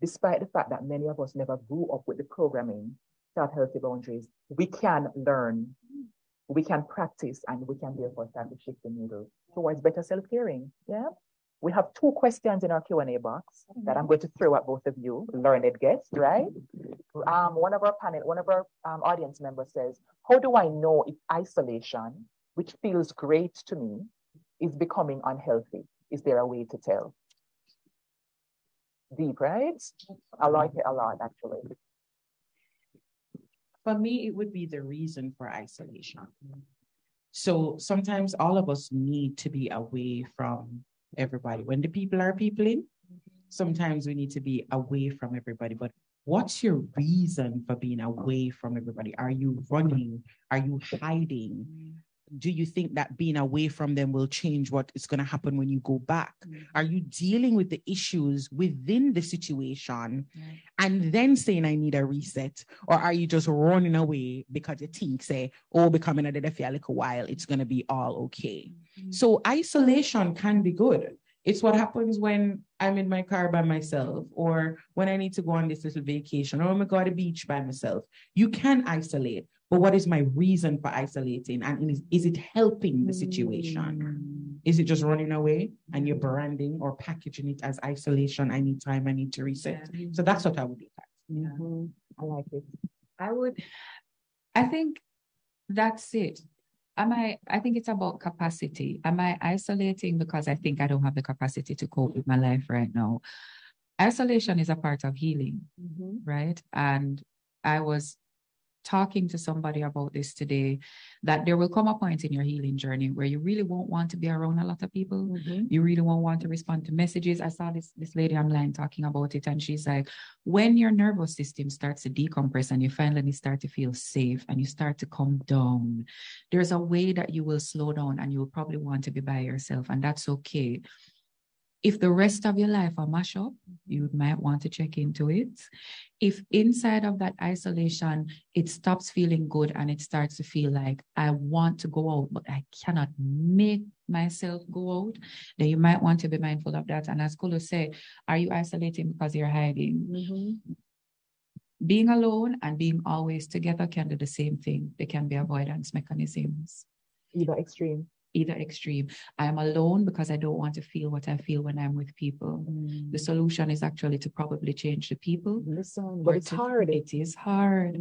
despite the fact that many of us never grew up with the programming to have healthy boundaries, we can learn, we can practice, and we can therefore start to shift the needle towards better self-caring. Yeah. We have 2 questions in our Q&A box that I'm going to throw at both of you, learned guests, right? One of our audience members says, how do I know if isolation, which feels great to me, is becoming unhealthy? Is there a way to tell? Deep, right? I like it a lot, actually. For me, it would be the reason for isolation. So sometimes all of us need to be away from everybody. When the people are peopling, sometimes we need to be away from everybody. But what's your reason for being away from everybody? Are you running? Are you hiding? Do you think that being away from them will change what is going to happen when you go back? Are you dealing with the issues within the situation and then saying, I need a reset? Or are you just running away because you think, say, oh, becoming a dead for a little while, it's going to be all okay. So isolation can be good. It's what happens when I'm in my car by myself, or when I need to go on this little vacation, or when I go to the beach by myself. You can isolate, but what is my reason for isolating? And is it helping the situation? Is it just running away and you're branding or packaging it as isolation? I need time, I need to reset. So that's what I would do. I like it. I think that's it. I think it's about capacity. Am I isolating because I think I don't have the capacity to cope with my life right now? Isolation is a part of healing, right? And I was talking to somebody about this today, that there will come a point in your healing journey where you really won't want to be around a lot of people. You really won't want to respond to messages. I saw this lady online talking about it, and she's like, when your nervous system starts to decompress and you finally start to feel safe and you start to calm down, there's a way that you will slow down and you will probably want to be by yourself, and that's okay. If the rest of your life are mash up, you might want to check into it. If inside of that isolation, it stops feeling good and it starts to feel like I want to go out, but I cannot make myself go out, then you might want to be mindful of that. And as Kulu said, are you isolating because you're hiding? Being alone and being always together can do the same thing. They can be avoidance mechanisms. Either extreme. I am alone because I don't want to feel what I feel when I'm with people. The solution is actually to probably change the people. But it's hard. It is hard.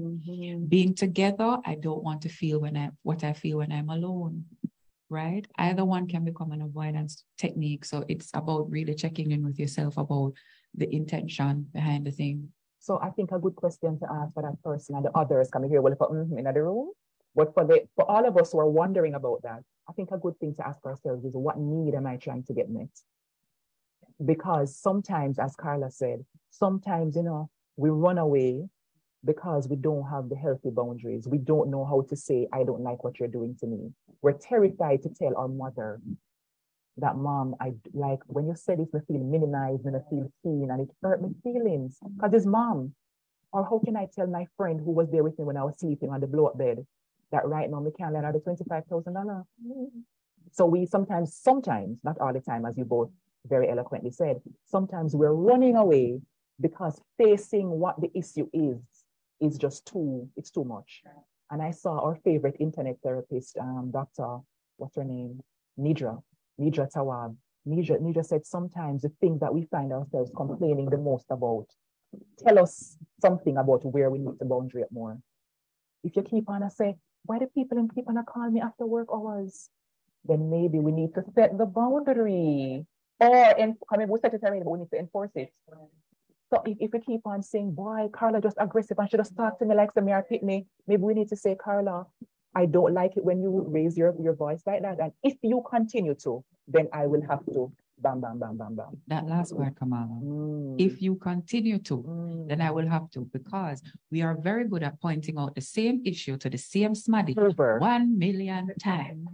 Being together, I don't want to feel what I feel when I'm alone. Right? Either one can become an avoidance technique. So it's about really checking in with yourself about the intention behind the thing. So I think a good question to ask for that person and the others coming here, well, in the room. But for all of us who are wondering about that, I think a good thing to ask ourselves is, what need am I trying to get met? Because sometimes, as Carla said, sometimes, we run away because we don't have the healthy boundaries. We don't know how to say, I don't like what you're doing to me. We're terrified to tell our mother that, Mom, I like when you said it, I feel minimized and I feel seen, and it hurt my feelings because it's Mom. Or how can I tell my friend who was there with me when I was sleeping on the blow-up bed that right now we can't let out the $25,000? So we sometimes, not all the time, as you both very eloquently said, sometimes we're running away because facing what the issue is just too much. And I saw our favorite internet therapist, Dr. what's her name? Nidra Tawab. Nidra said sometimes the things that we find ourselves complaining the most about tell us something about where we need to boundary up more. If you keep on and say, why do people call me after work hours? Then maybe we need to set the boundary. Or we set it already, but we need to enforce it. So if we keep on saying, boy, Carla just aggressive and she just talk to me like some mere pitney, maybe we need to say, Carla, I don't like it when you raise your voice like that. And if you continue to, then I will have to Bam, bam, bam, bam, bam. That last part, Kamala. If you continue to, then I will have to, because we are very good at pointing out the same issue to the same smaddy 1 million times.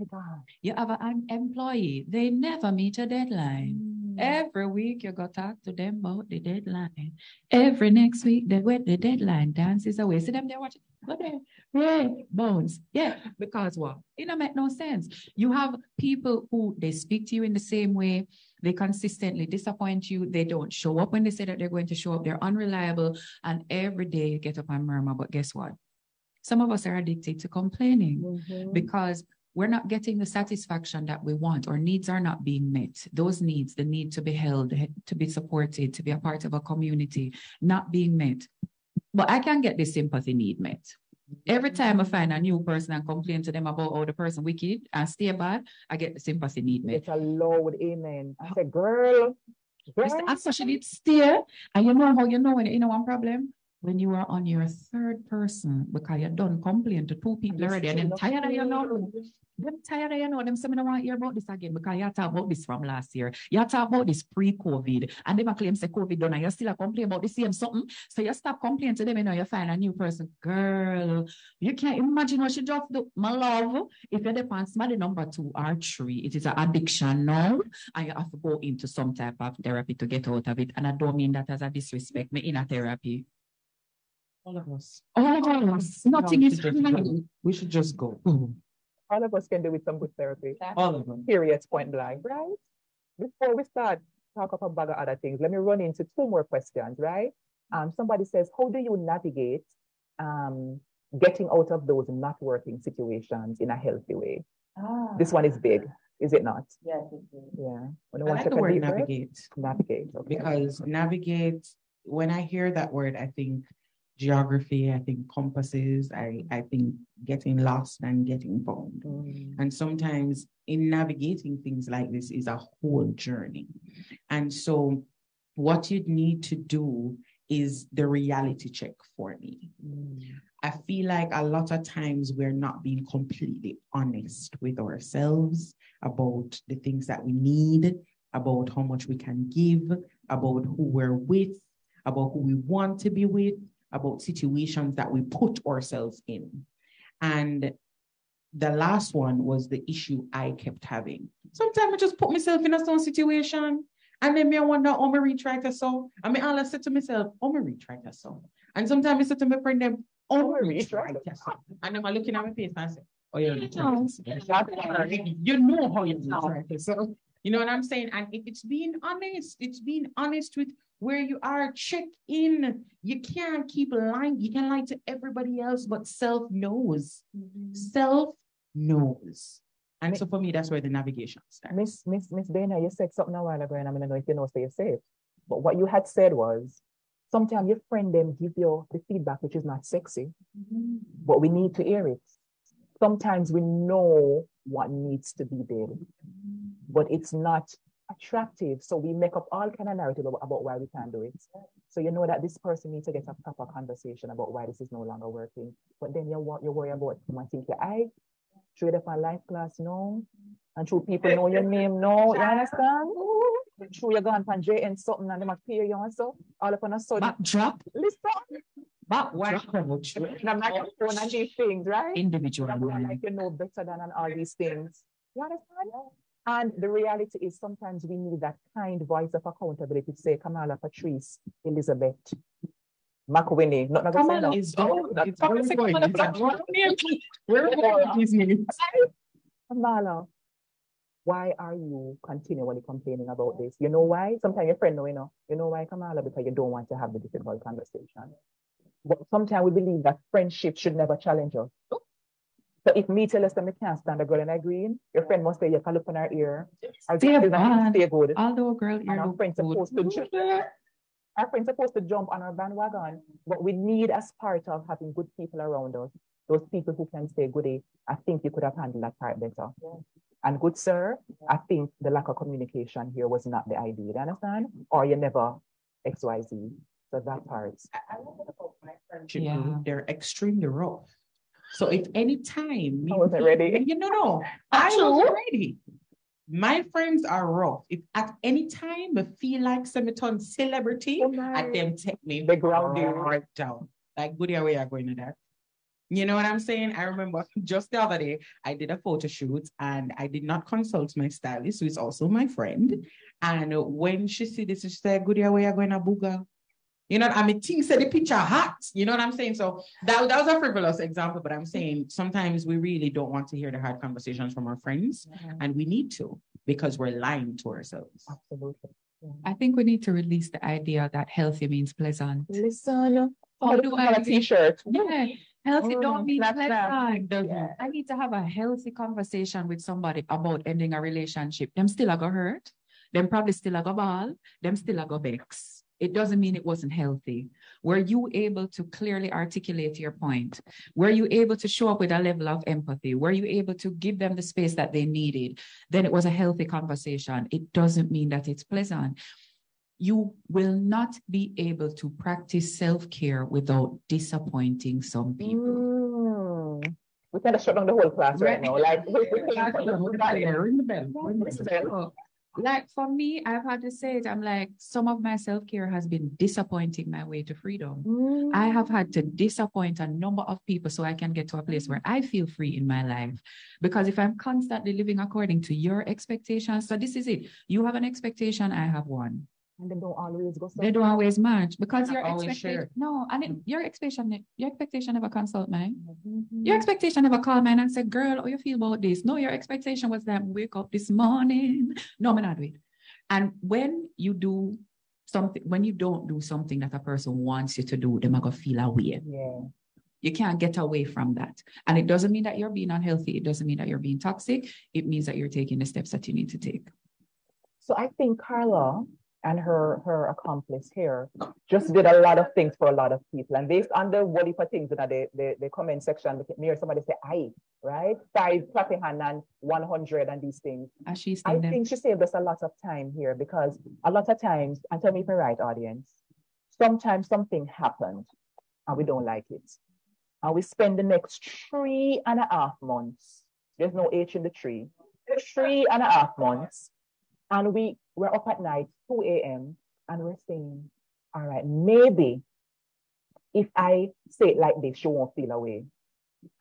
You have an employee, they never meet a deadline. Every week you go talk to them about the deadline. Every next week, they wait the deadline, dances away. See them there watching. But they bones. Yeah, because what? It don't make no sense. You have people who they speak to you in the same way. They consistently disappoint you. They don't show up when they say that they're going to show up. They're unreliable. And every day you get up and murmur. But guess what? Some of us are addicted to complaining because we're not getting the satisfaction that we want. Our needs are not being met. Those needs, the need to be held, to be supported, to be a part of a community, not being met. But I can get the sympathy need met. Every time I find a new person and complain to them about how the person wicked and stay bad, I get the sympathy need met. It's a loud amen. I say, girl. I saw she did stay. And you know how you know when you know one problem? When you are on your third person, because you done complain to two people already, and then tired of you know. Them tired of you know, them say, I don't want to hear about this again because you talk about this from last year. You talk about this pre-COVID, and them claim say COVID done, and you still complain about the same something. So you stop complaining to them, you know, you find a new person. Girl, you can't imagine what she just do. My love, if you're the somebody number 2 or 3, it is an addiction now, and you have to go into some type of therapy to get out of it. And I don't mean that as a disrespect. Me in a therapy. All of us. All of us. Nothing is happening. We should just go. All of us can do with some good therapy. All of them. Period, point blank, right? Before we start talk about a bag of other things, let me run into 2 more questions, right? Somebody says, how do you navigate getting out of those not working situations in a healthy way? This one is big, is it not? Yes, it is. Yeah. I like the word navigate. Navigate, okay. Because navigate, when I hear that word, I think geography, I think compasses, I think getting lost and getting found. And sometimes in navigating things like this is a whole journey. And so what you'd need to do is the reality check for me. I feel like a lot of times we're not being completely honest with ourselves about the things that we need, about how much we can give, about who we're with, about who we want to be with, about situations that we put ourselves in. And the last one was the issue I kept having. Sometimes I just put myself in a certain situation, and then I wonder, oh, I retry to so. I mean, all I said to myself, oh, I retry to so. And sometimes I said to my friend, them, oh, I retry to so. And then I'm looking at my face and I say, oh, yeah, you know how you retry to so. You know what I'm saying? And if it's being honest with where you are, check in. You can't keep lying. You can lie to everybody else, but self knows. Self knows. And so for me, that's where the navigation starts. Miss Dania, you said something a while ago, and I'm gonna know if you know, so you say it. But what you had said was, sometimes your friend them give you the feedback which is not sexy, but we need to hear it. Sometimes we know what needs to be there, but it's not attractive. So we make up all kind of narrative about why we can't do it. So you know that this person needs to get a proper conversation about why this is no longer working. But then you worry about someone think your eye, through it up on life class, no. And through people know your name, no. You understand? Through you gone from J and something and they might pay you and so all up on a sudden. Backdrop. Listen. Backdrop. And I'm like phone and these things, right? Individual. Like you know better than all these things. You understand? And the reality is sometimes we need that kind voice of accountability to say, Kamala, Patrice, Elizabeth, McWhinney. Not Kamala is Kamala, why are you continually complaining about this? You know why? Sometimes your friend know, you know why, Kamala? Because you don't want to have the difficult conversation. But sometimes we believe that friendship should never challenge us. So if me tell us that we can't stand a girl in a green, your friend must say you can look on her ear. Stay good. Although girl ear our friend's supposed to jump on our bandwagon. But we need, as part of having good people around us, those people who can say, goody, I think you could have handled that part better. Yeah. And good sir, I think the lack of communication here was not the idea. You understand? Or you never XYZ. So that part. I love it about my friendship group. They're extremely rough. So if any time I wasn't ready. I wasn't ready. My friends are rough. If at any time I feel like semi-ton celebrity, at them take me the ground right down. Like, good way you're going to that. You know what I'm saying? I remember just the other day, I did a photo shoot and I did not consult my stylist, who is also my friend. And when she see this, she said, good way you're going to booger. You know, I mean, things said the picture hot. You know what I'm saying? So that was a frivolous example, but I'm saying sometimes we really don't want to hear the hard conversations from our friends, and we need to, because we're lying to ourselves. Absolutely. I think we need to release the idea that healthy means pleasant. Listen, How do I a t-shirt? Yeah, healthy don't mean Snap, snap. pleasant. Yeah. I need to have a healthy conversation with somebody about ending a relationship. Them still a go hurt. Them probably still a go ball. Them still a go vex. It doesn't mean it wasn't healthy. Were you able to clearly articulate your point? Were you able to show up with a level of empathy? Were you able to give them the space that they needed? Then it was a healthy conversation. It doesn't mean that it's pleasant. You will not be able to practice self-care without disappointing some people. We kind of shut down the whole class right now. Like, ring the bell. Like for me, I've had to say it. I'm like, some of my self-care has been disappointing my way to freedom. I have had to disappoint a number of people so I can get to a place where I feel free in my life. Because if I'm constantly living according to your expectations, so this is it. You have an expectation, I have one. And they don't always go. They don't always match because your expectation. No, and your expectation never consult mine. Your expectation never call mine and say, "Girl, how you feel about this?" No, your expectation was that wake up this morning. No, I'm not doing. And when you do something, when you don't do something that a person wants you to do, they're gonna feel away. Yeah. You can't get away from that. And it doesn't mean that you're being unhealthy. It doesn't mean that you're being toxic. It means that you're taking the steps that you need to take. So I think Carla and her accomplice here just did a lot of things for a lot of people. And based on the what if things in the comment section, near somebody say, "I," right? 5 clapping hand and 100 and these things. I think she saved us a lot of time here, because a lot of times, and tell me if I'm right, audience, sometimes something happened and we don't like it. And we spend the next 3.5 months, there's no H in the tree, 3.5 months, and we're up at night, 2 a.m., and we're saying, all right, maybe if I say it like this, she won't feel away.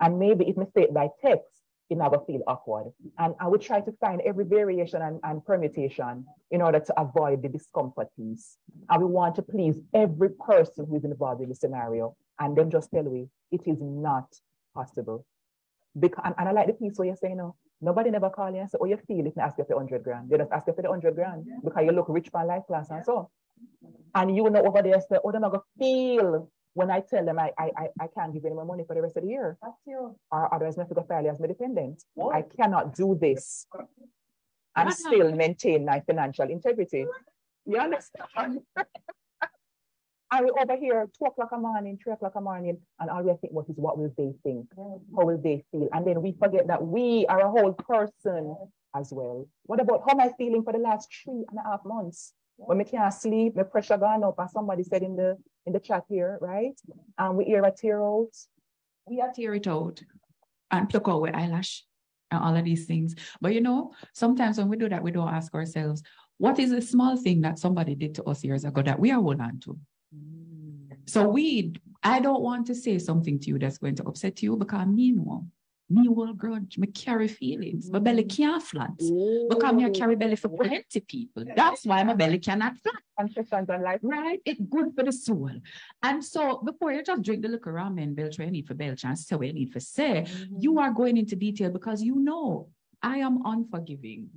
And maybe if I say it by text, it never feel awkward. And I would try to find every variation and permutation in order to avoid the discomfort piece. And we want to please every person who's involved in the scenario. And then just tell me, it is not possible. Because, and I like the piece where you're saying, no, nobody never call you and say, "Oh, you feel if I ask you for 100 grand." They just ask you for the 100 grand because you look rich for life class and so. And you know over there say, "Oh, they're not gonna feel when I tell them I can't give any more money for the rest of the year. Or otherwise I have to go file as my dependent. I cannot do this and still maintain my financial integrity." You understand? And we're over here 2 o'clock in the morning, 3 o'clock in the morning, and all we think about is what will they think? How will they feel? And then we forget that we are a whole person as well. What about how am I feeling for the last 3.5 months? When I can't sleep, my pressure gone up, as somebody said in the chat here, right? And we hear a tear out. We are tear it out and pluck out with eyelash and all of these things. But you know, sometimes when we do that, we don't ask ourselves, what is a small thing that somebody did to us years ago that we are holding on to? So I don't want to say something to you that's going to upset you, because me will grudge, me carry feelings. My belly can't flat because me carry belly for plenty people. That's why my belly cannot flat. Confessions on life, right? It's good for the soul. And so before you just drink the liquor ramen, belch where you need for belch and say what you need for say, you are going into detail because you know I am unforgiving.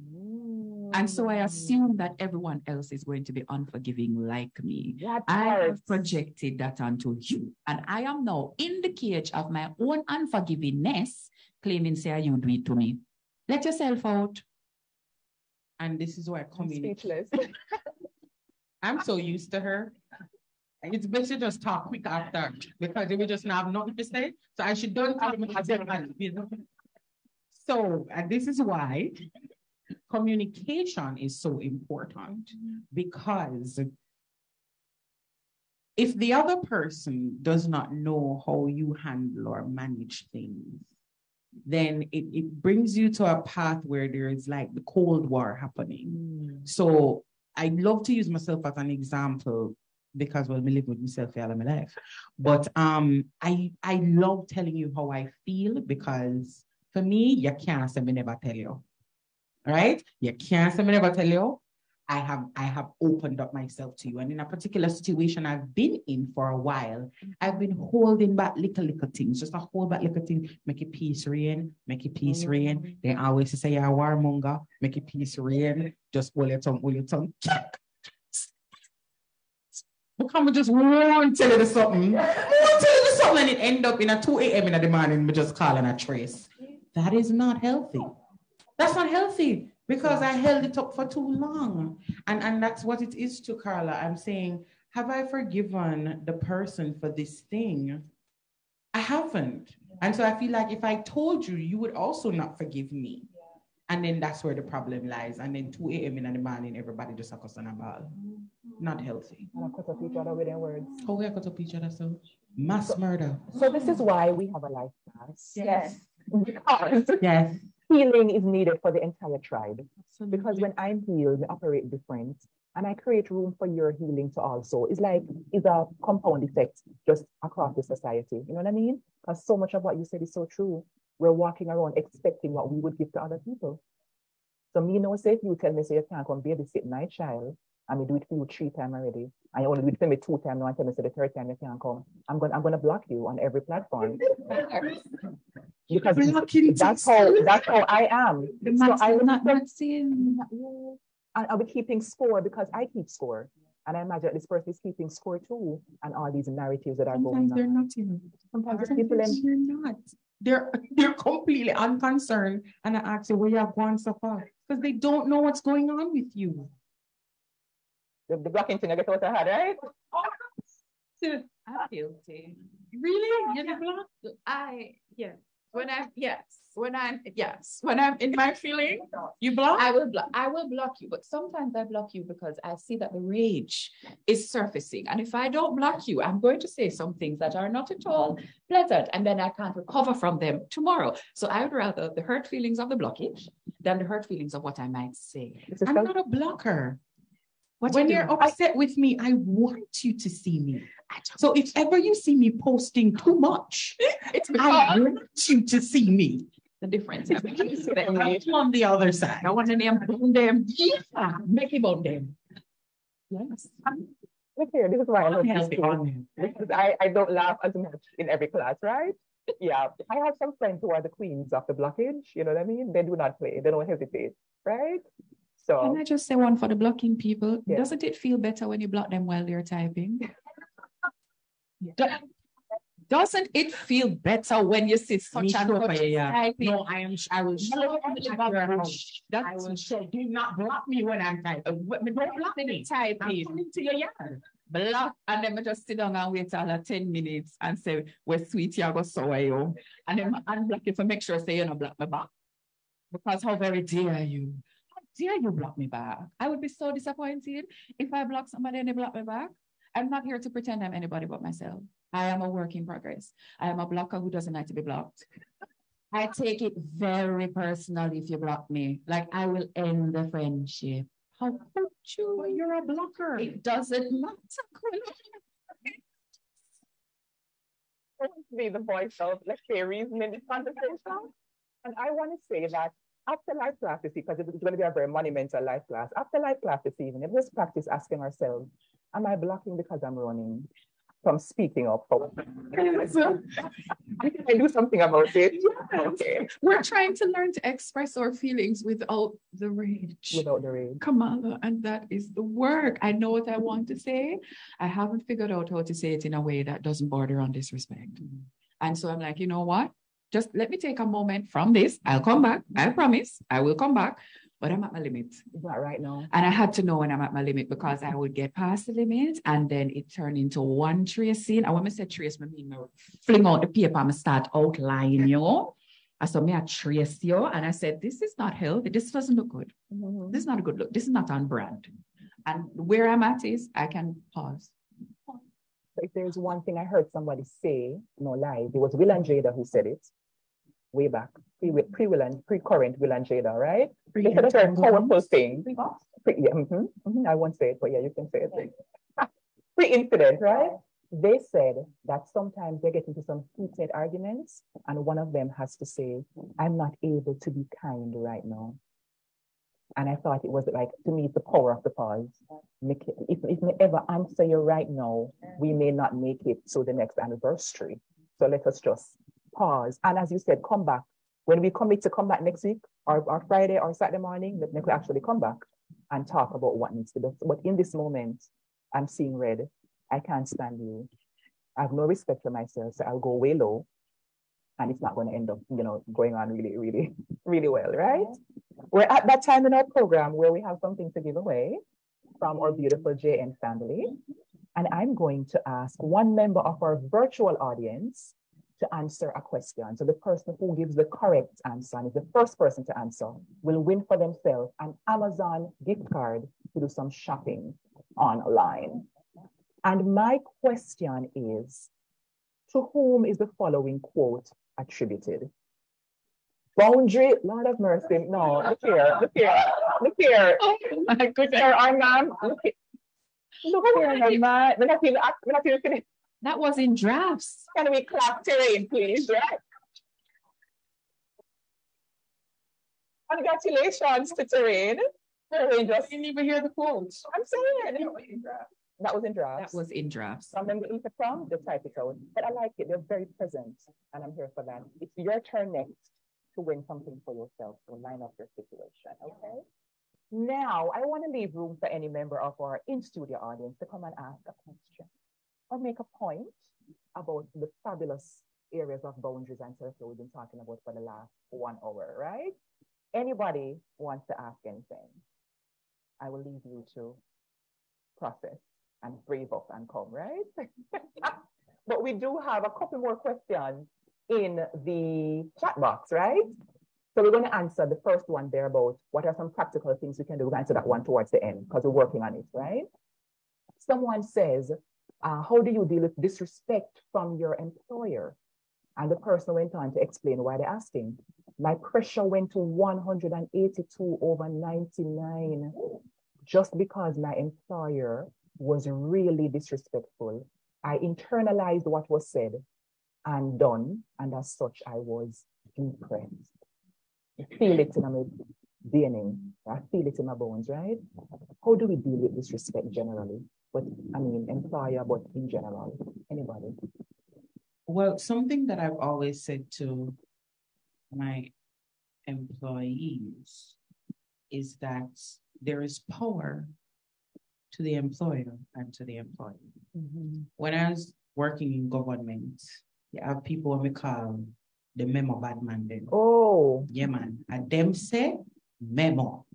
And so I assume that everyone else is going to be unforgiving like me. I have projected that onto you. And I am now in the cage of my own unforgivingness, claiming, say, you do it to me. Let yourself out. And this is why speechless. I'm so used to her. It's best to just talk quick after, because they will just not have nothing to say. So I should don't tell them. So, and this is why communication is so important, because if the other person does not know how you handle or manage things, then it brings you to a path where there is like the Cold War happening. So I love to use myself as an example because, well, I live with myself all of my life. But I love telling you how I feel because for me, you can't say me never tell you. Right? You can't say me never tell you. I have opened up myself to you. And in a particular situation I've been in for a while, I've been holding back little things, just a hold back little thing, make it peace reign, make it peace reign. They always say you're a warmonger, make it peace reign, just hold your tongue. But can we just won't tell you something? And it end up in a 2 a.m. in the morning, we just calling a trace. That is not healthy. That's not healthy. Because I held it up for too long. And that's what it is to Carla. I'm saying, have I forgiven the person for this thing? I haven't. And so I feel like if I told you, you would also not forgive me. And then that's where the problem lies. And then 2 a.m. in the morning, everybody just a cuss on a ball. Not healthy. And I cut up each other with their words. How we cut up each other, so? Mass murder. So this is why we have a life class. Yes. Because yes. Healing is needed for the entire tribe. Because when I'm healed, I operate different. And I create room for your healing to also. It's a compound effect just across the society. You know what I mean? Because so much of what you said is so true. We're walking around expecting what we would give to other people. So me know, say if you tell me, say you can't come babysit my child, and we do it for you 3 times already, and you only do it for me 2 times now, and tell me, say the 3rd time you can't come, I'm gonna block you on every platform. Because that's how I am. So I will not seeing. I'll be keeping score because I keep score. And I imagine this person is keeping score too. And all these narratives that are going on. Sometimes they're not, you know. Sometimes people they're not. They're completely unconcerned. And I ask you, where you have gone so far? Because they don't know what's going on with you. The blocking thing I get out of head, right? I'm guilty. Really? You're the block? When I'm in my feeling, you block? I will block you. But sometimes I block you because I see that the rage is surfacing. And if I don't block you, I'm going to say some things that are not at all pleasant. And then I can't recover from them tomorrow. So I would rather the hurt feelings of the blockage than the hurt feelings of what I might say. I'm not a blocker. When you're upset with me, I want you to see me. So if ever you see me posting too much, I want you to see me. The difference. I'm on the other side. I want to name them. Yeah, make him on them. Yes. Look here, this is why I love this thing. Because I don't laugh as much in every class, right? Yeah. I have some friends who are the queens of the blockage. You know what I mean? They do not play. They don't hesitate, right? So, can I just say one for the blocking people? Yeah. Doesn't it feel better when you block them while they're typing? Doesn't it feel better when you see such a typing? No, I will show you. Do not block me when I'm typing. Don't block me typing. I'm coming to your yard. Block, and then I just sit down and wait all 10 minutes and say, we're sweet, you go so are you. And then I unblock you to make sure say you don't block me back. Because how very dare you? Dare you block me back? I would be so disappointed if I block somebody and they block me back. I'm not here to pretend I'm anybody but myself. I am a work in progress. I am a blocker who doesn't like to be blocked. I take it very personally if you block me. Like I will end the friendship. How could you? You're a blocker. It doesn't matter. I want to be the voice of, let's say, reason in this conversation. And I want to say that after life class this because it's going to be a very monumental life class. After life class this evening, let's practice asking ourselves, am I blocking because I'm running from speaking up? I do something about it. Yeah. Okay. We're trying to learn to express our feelings without the rage. Without the rage. Kamala, and that is the work. I know what I want to say. I haven't figured out how to say it in a way that doesn't border on disrespect. And so I'm like, you know what? Just let me take a moment from this. I'll come back. I promise. I will come back. But I'm at my limit. Not right now. And I had to know when I'm at my limit because I would get past the limit and then it turned into one tracing. And when I say trace, I mean I fling out the paper and I start outlining you. And so I trace you. And I said, this is not healthy. This doesn't look good. Mm-hmm. This is not a good look. This is not on brand. And where I'm at is I can pause. So if there's one thing I heard somebody say, no lie, it was Will and Jada who said it. way back, pre-Will and pre-current Will and Jada, right? They said a very powerful thing. I won't say it, but yeah, you can say it. Pre-incident, right? They said that sometimes they get into some heated arguments, and one of them has to say, I'm not able to be kind right now. And I thought it was like, to me, it's the power of the pause. If we ever answer you right now, we may not make it to the next anniversary. So let us just pause. And as you said, come back. When we commit to come back next week, or Friday or Saturday morning, let me actually come back and talk about what needs to be done. But in this moment, I'm seeing red. I can't stand you. I have no respect for myself, so I'll go way low. And it's not going to end up, going on really, really, really well, right? We're at that time in our program where we have something to give away from our beautiful JN family. And I'm going to ask one member of our virtual audience to answer a question. So the person who gives the correct answer, and is the first person to answer, will win for themselves an Amazon gift card to do some shopping online. And my question is, to whom is the following quote attributed? Boundary, Lord of mercy. No, look here. Oh my goodness. Sir Armand, look here, man. We're not even finished. That was in drafts. Can we clap Terrain, please? Right? Congratulations to Terrain. Terrain just didn't even hear the quotes. I'm saying. That was in drafts. That was in drafts. Some of them get from, they type it out. But I like it. They're very present. And I'm here for that. It's your turn next to win something for yourself. So line up your situation. Okay? Now, I want to leave room for any member of our in-studio audience to come and ask a question or make a point about the fabulous areas of boundaries and self-care we've been talking about for the last 1 hour, right? Anybody wants to ask anything? I will leave you to process and brave up and come, right? But we do have a couple more questions in the chat box, right? So we're going to answer the first one there about what are some practical things we can do. We're going to answer that one towards the end because we're working on it, right? Someone says, how do you deal with disrespect from your employer? And the person went on to explain why they're asking. My pressure went to 182 over 99 just because my employer was really disrespectful. I internalized what was said and done, and as such, I was impressed. I feel it in my DNA. I feel it in my bones, right? How do we deal with disrespect generally? But I mean, employer, but in general, anybody? Well, something that I've always said to my employees is that there is power to the employer and to the employee. Mm-hmm. When I was working in government, you have people we call the memo bad man then. Oh. Yeah, man. And them say memo,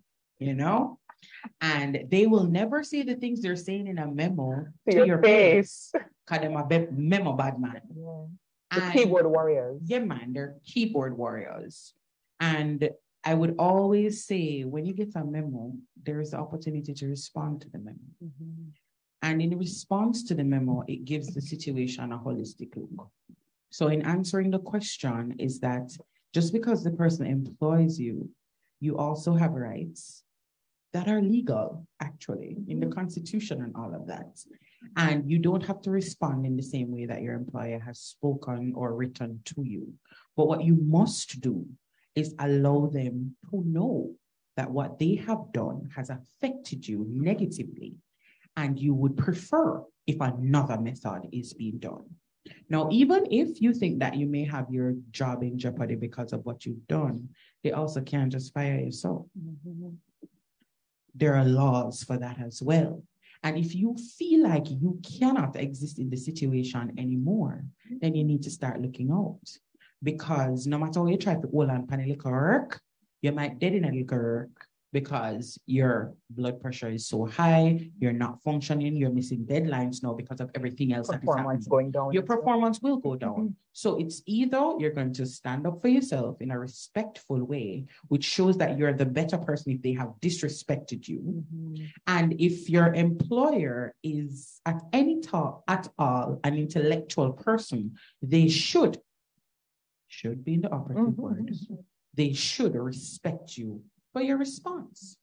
and they will never say the things they're saying in a memo to your face. Because them a memo bad man. Yeah. The keyboard warriors. Yeah, man. They're keyboard warriors. And I would always say, when you get a memo, there is the opportunity to respond to the memo. Mm-hmm. And in response to the memo, it gives the situation a holistic look. So in answering the question is that just because the person employs you, you also have rights that are legal, actually, in the Constitution and all of that. And you don't have to respond in the same way that your employer has spoken or written to you. But what you must do is allow them to know that what they have done has affected you negatively, and you would prefer if another method is being done. Now, even if you think that you may have your job in jeopardy because of what you've done, they also can't just fire you. So there are laws for that as well. And if you feel like you cannot exist in the situation anymore, then you need to start looking out. Because no matter how you try to hold on to a little work, you might dead in a little work because your blood pressure is so high, you're not functioning, you're missing deadlines now because of everything else that is happening. Going down. Your performance will go down. So it's either you're going to stand up for yourself in a respectful way, which shows that you're the better person if they have disrespected you. And if your employer is at any at all an intellectual person, they should should be in the operative word. They should respect you for your response.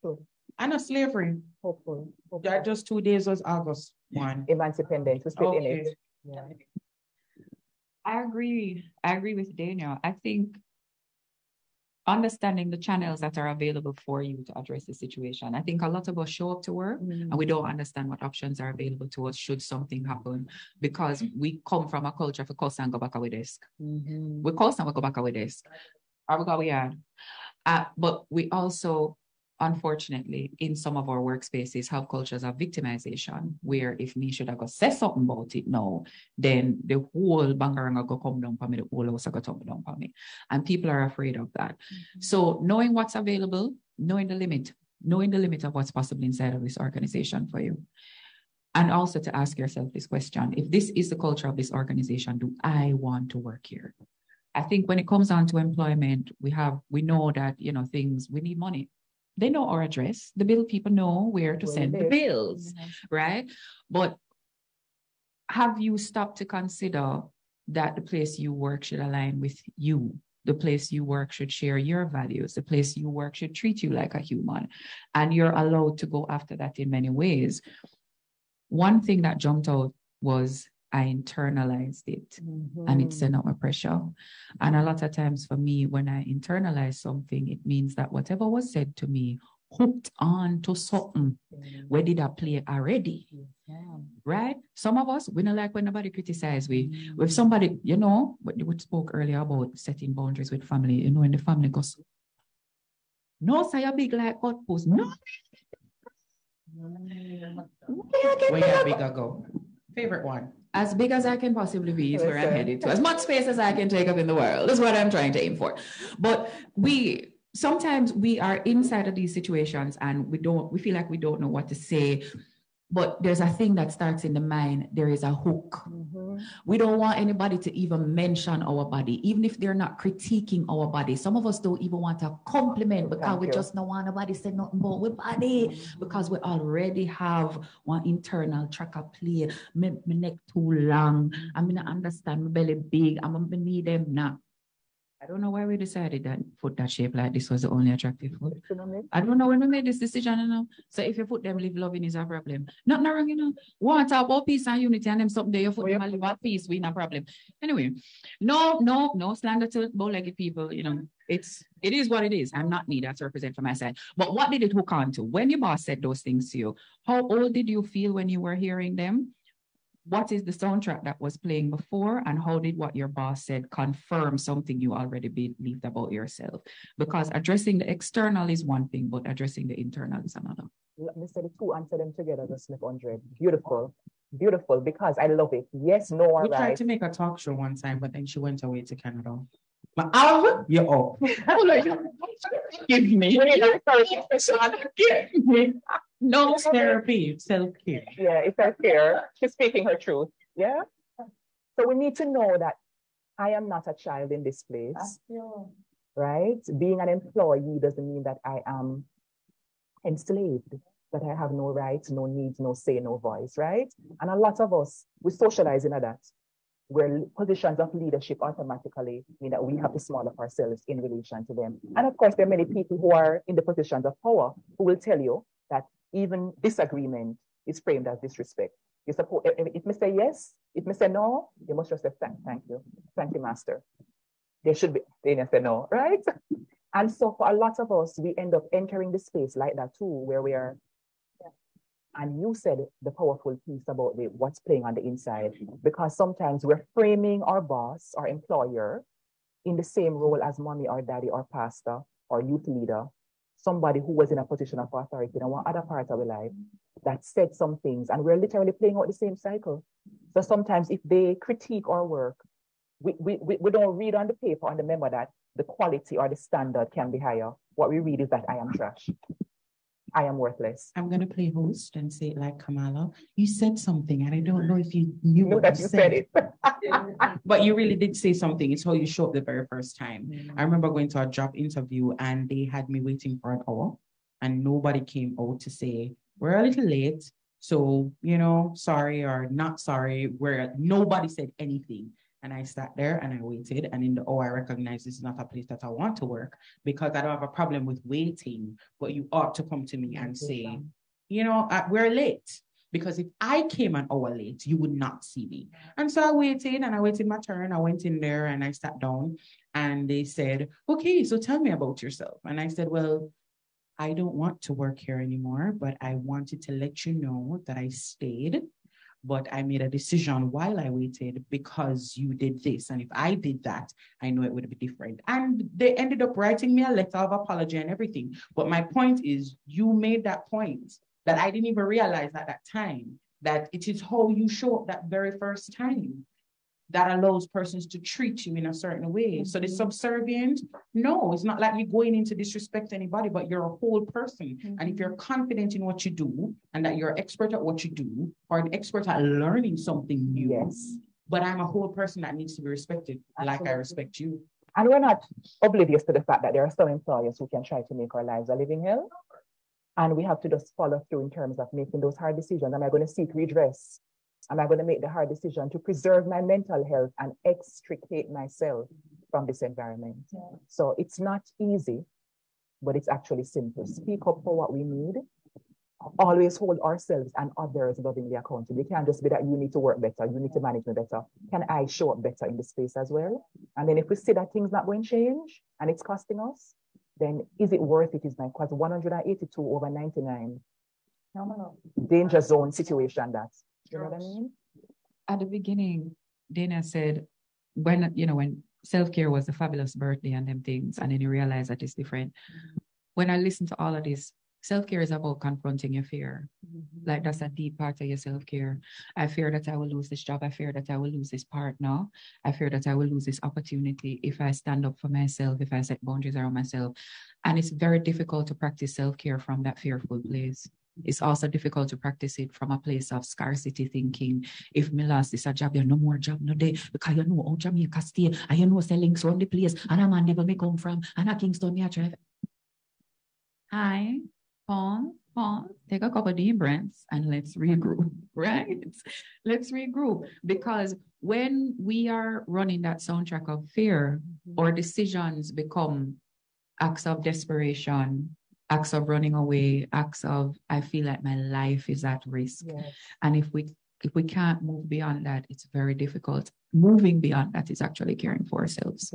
Sure. And a slavery. Hopefully. That just 2 days was August 1. Emancipation, we split in Okay. it. Yeah. I agree with Dania. I think understanding the channels that are available for you to address the situation. I think a lot of us show up to work and we don't understand what options are available to us should something happen, because we come from a culture for cuss and go back our desk. We cuss and we go back our desk. But we also, unfortunately, in some of our workspaces have cultures of victimization, where if me should have go say something about it now, then the whole bangaranga go come down for me, the whole house go come down for me. And people are afraid of that. So knowing what's available, knowing the limit of what's possible inside of this organization for you. And also to ask yourself this question: if this is the culture of this organization, do I want to work here? I think when it comes down to employment, we know that, things, we need money. They know our address. The bill people know where to send the bills, right? But have you stopped to consider that the place you work should align with you? The place you work should share your values. The place you work should treat you like a human. And you're allowed to go after that in many ways. One thing that jumped out was I internalized it, and it sent out my pressure. And a lot of times for me, when I internalize something, it means that whatever was said to me hooked on to something. Where did I play already? Right? Some of us, we don't like when nobody criticize we. With somebody, we spoke earlier about setting boundaries with family, when the family goes, no, say a big like hot post. No. Where you bigger go? Favorite one? As big as I can possibly be is where I'm headed to. As much space as I can take up in the world is what I'm trying to aim for. But sometimes we are inside of these situations and we feel like we don't know what to say. But there's a thing that starts in the mind. There is a hook. We don't want anybody to even mention our body, even if they're not critiquing our body. Some of us don't even want to compliment because we just don't want nobody say nothing about our body, because we already have one internal tracker play. My neck too long. I'm going to understand my belly big. I'm going to need them now. I don't know why we decided that foot that shape like this was the only attractive foot. I don't know when we made this decision. So if your foot them live loving is a problem. Nothing wrong, Want to talk about peace and unity and them something there, your foot them live at peace, we no problem. Anyway, no slander to bow-legged people, it is what it is. I'm not needed to represent for my side. But what did it hook on to? When your boss said those things to you, how old did you feel when you were hearing them? What is the soundtrack that was playing before, and how did what your boss said confirm something you already believed about yourself? Because addressing the external is one thing, but addressing the internal is another. Let me say the two, answer them together, just flip 100. Beautiful, because I love it. Yes, no, all right. We tried to make a talk show one time, but then she went away to Canada. But you're up. Give me. Give me. No therapy, self-care. Yeah, it's self-care. She's speaking her truth. Yeah. So we need to know that I am not a child in this place. Right? Being an employee doesn't mean that I am enslaved, that I have no rights, no needs, no say, no voice, right? And a lot of us, we socialize in that, where positions of leadership automatically mean that we have to small up ourselves in relation to them. And of course, there are many people who are in the positions of power who will tell you that even disagreement is framed as disrespect. You suppose if me say yes, if me say no, you must just say thank you, master. There should be, then say no, right? And so for a lot of us, we end up entering the space like that too, where we are. And you said the powerful piece about what's playing on the inside, because sometimes we're framing our boss, our employer, in the same role as mommy or daddy or pastor or youth leader, somebody who was in a position of authority in one other part of our life that said some things, and we're literally playing out the same cycle. So sometimes if they critique our work, we don't read on the paper, on the memo, that the quality or the standard can be higher. What we read is that I am trash. I am worthless. I'm going to play host and say it like Kamala. You said something, and I don't know if you knew what you said. It. But you really did say something. It's how you show up the very first time. I remember going to a job interview, and they had me waiting for an hour, and nobody came out to say, we're a little late, so, sorry or not sorry, where nobody said anything. And I sat there and I waited. And in the I recognized this is not a place that I want to work, because I don't have a problem with waiting, but you ought to come to me and say, we're late. Because if I came an hour late, you would not see me. And so I waited my turn. I went in there and I sat down and they said, okay, so tell me about yourself. And I said, well, I don't want to work here anymore, but I wanted to let you know that I stayed, but I made a decision while I waited because you did this. And if I did that, I know it would be different. And they ended up writing me a letter of apology and everything. But my point is, you made that point that I didn't even realize at that time, that it is how you show up that very first time that allows persons to treat you in a certain way. So the subservient, no, it's not like you're going in to disrespect anybody, but you're a whole person. And if you're confident in what you do and that you're an expert at what you do, or an expert at learning something new, Yes. But I'm a whole person that needs to be respected. Absolutely. Like I respect you. And we're not oblivious to the fact that there are some employers who can try to make our lives a living hell. And we have to just follow through in terms of making those hard decisions. Am I going to seek redress? Am I going to make the hard decision to preserve my mental health and extricate myself from this environment? Yeah. So it's not easy, but it's actually simple. Speak up for what we need. Always hold ourselves and others lovingly accountable. It can't just be that you need to work better, you need to manage me better. Can I show up better in the space as well? And then if we see that things not going to change and it's costing us, then is it worth it? Is my because 182 over 99. Danger zone situation that. You know what I mean? At the beginning, Dania said when self-care was a fabulous birthday and them things, and then you realize that it's different. When I listen to all of this, self-care is about confronting your fear. Like that's a deep part of your self-care. I fear that I will lose this job. I fear that I will lose this partner. I fear that I will lose this opportunity if I stand up for myself, if I set boundaries around myself. And it's very difficult to practice self-care from that fearful place. It's also difficult to practice it from a place of scarcity thinking. If me lost this a job, you no more job no day, because you know how Jamaica stay, and you know links around the place, and a man never me come from, and a Kingston me a drive. Hi, pause, take a couple of deep breaths and let's regroup, right? Let's regroup, because when we are running that soundtrack of fear, our decisions become acts of desperation, acts of running away, acts of, I feel like my life is at risk. Yes. And if we can't move beyond that, it's very difficult. Moving beyond that is actually caring for ourselves.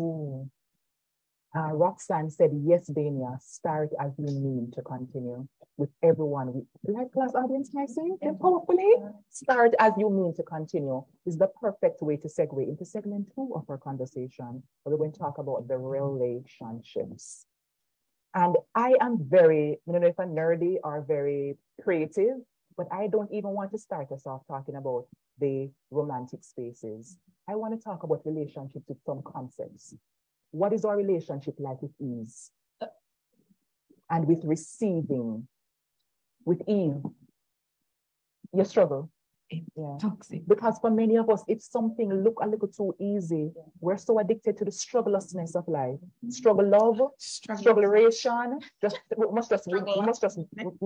Roxanne said, yes, Dania, start as you mean to continue with everyone. Like class audience, can I say it powerfully? Start as you mean to continue is the perfect way to segue into segment 2 of our conversation, where we're going to talk about the relationships. And I am very, if I'm nerdy or very creative, but I don't even want to start us off talking about the romantic spaces. I want to talk about relationships with some concepts. What is our relationship like with ease and with receiving, with Eve? You struggle. Yeah. Toxic. Because for many of us, if something look a little too easy, we're so addicted to the struggleousness of life. Struggle love, strugglation. We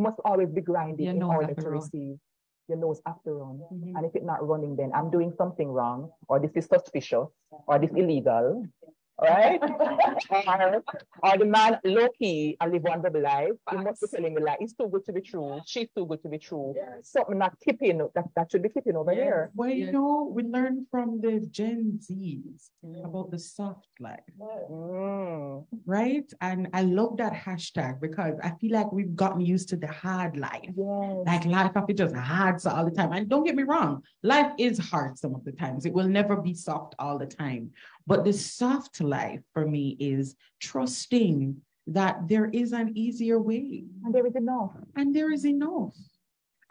must always be grinding in order to receive. Your nose after run. And if it's not running, then I'm doing something wrong, or this is suspicious, or this illegal. Right? or the man low-key and live one double life. You must be telling me like it's too good to be true. She's too good to be true. Yes. Something not tipping that should be tipping over here. Well, we learned from the Gen Zs about the soft life. Right? And I love that hashtag because I feel like we've gotten used to the hard life. Yes. Like life is just hard all the time. And don't get me wrong, life is hard some of the times. It will never be soft all the time. But the soft life for me is trusting that there is an easier way. And there is enough. And there is enough.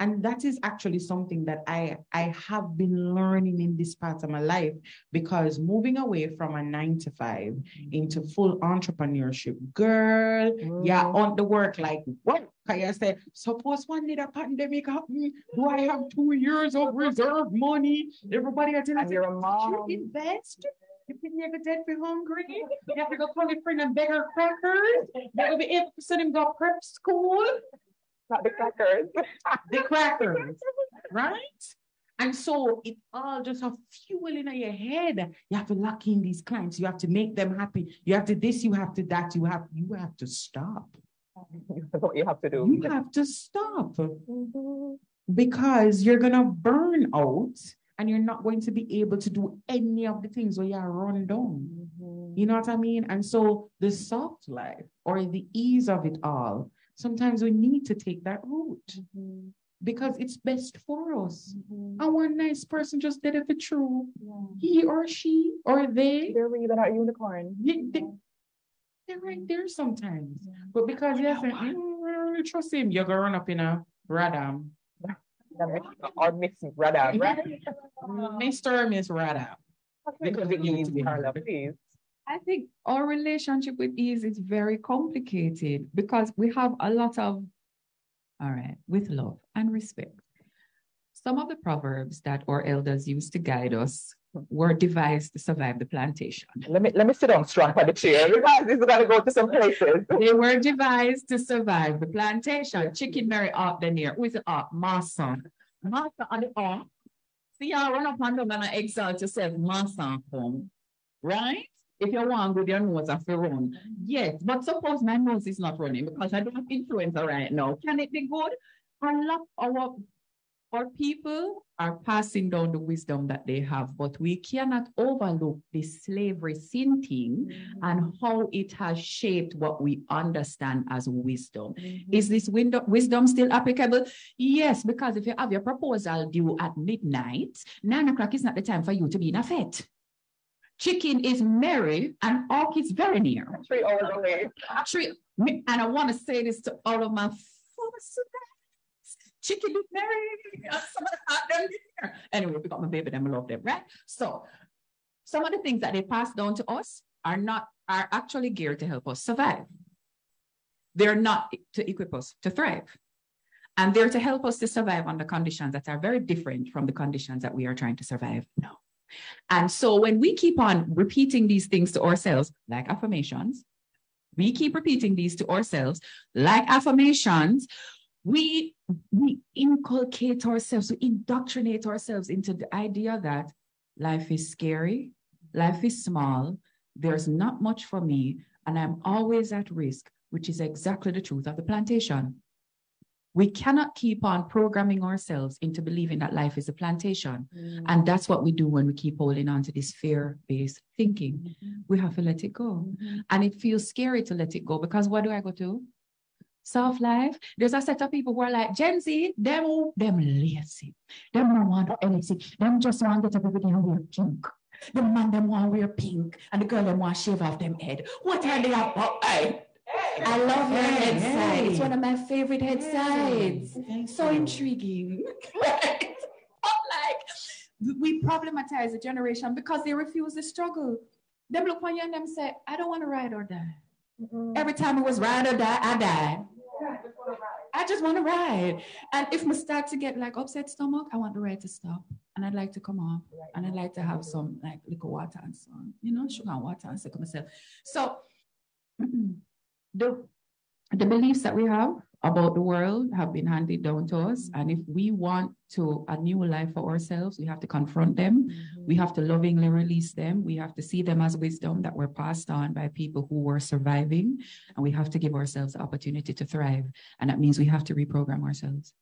And that is actually something that I have been learning in this part of my life, because moving away from a 9-to-5 into full entrepreneurship, girl, on the work, like, what? Can you say, suppose one day a pandemic happen, do I have 2 years of reserve money? Everybody are telling you're a mom. You invest? You think you're dead for hungry? You have to go call your friend and beg her crackers? That will be 8% him go prep school. Not the crackers. The crackers, right? And so it all just have fuel in your head. You have to lock in these clients. You have to make them happy. You have to this, you have to that. You have to stop. That's what you have to do. You have to stop. Because you're gonna burn out and you're not going to be able to do any of the things where you're run down. You know what I mean? And so the soft life or the ease of it all, sometimes we need to take that route because it's best for us. And one nice person just did it for true. He or she or they. They're really not unicorn. They're right there sometimes. But because you're saying, I don't really trust him, you're gonna run up in a radam. Or Miss Radam, right? Mr. or Miss Radam. Because it needs Carla, please. I think our relationship with ease is very complicated because we have a lot of, all right, with love and respect. Some of the proverbs that our elders used to guide us were devised to survive the plantation. Let me sit down strong for the chair because this is gonna go to some places. They were devised to survive the plantation. Chicken Mary up the near. Who is it up? Master. Master on the up. See, y'all run up on them and exalt yourself, master home. Right? If you want with your nose off your run. Yes, but suppose my nose is not running because I don't have influenza right now. Can it be good? A lot of our people are passing down the wisdom that they have, but we cannot overlook the slavery sin thing and how it has shaped what we understand as wisdom. Is this wisdom still applicable? Yes, because if you have your proposal due at midnight, 9 o'clock is not the time for you to be in a fete. Chicken is merry and hawk is very near. 3 hours away. And I want to say this to all of my chicken is merry. Anyway, we got my baby, them, I love them, right? So some of the things that they pass down to us are actually geared to help us survive. They're not to equip us to thrive. And they're to help us to survive under conditions that are very different from the conditions that we are trying to survive now. And so when we keep on repeating these things to ourselves, like affirmations, we keep repeating these to ourselves, like affirmations, we inculcate ourselves, we indoctrinate ourselves into the idea that life is scary, life is small, there's not much for me, and I'm always at risk, which is exactly the truth of the plantation. We cannot keep on programming ourselves into believing that life is a plantation. And that's what we do when we keep holding on to this fear-based thinking. We have to let it go. And it feels scary to let it go because what do I go to? Soft life. There's a set of people who are like, Gen Z, them lazy. Them don't want anything. Them just want to get everybody and wear pink. The man them want to wear pink. And the girl them want to shave off them head. What are they about? I love your head side. It's one of my favorite head sides. So intriguing. Right? Like, we problematize the generation because they refuse to struggle. Them look on you and them say, I don't want to ride or die. Every time it was ride or die, I died. I just want to ride. And if I start to get like upset stomach, I want the ride to stop. And I'd like to come off. And I'd like to have some like liquor water and so on. You know, sugar and water and sick of myself. So the beliefs that we have about the world have been handed down to us. And if we want a new life for ourselves, we have to confront them. We have to lovingly release them. We have to see them as wisdom that were passed on by people who were surviving. And we have to give ourselves the opportunity to thrive. And that means we have to reprogram ourselves.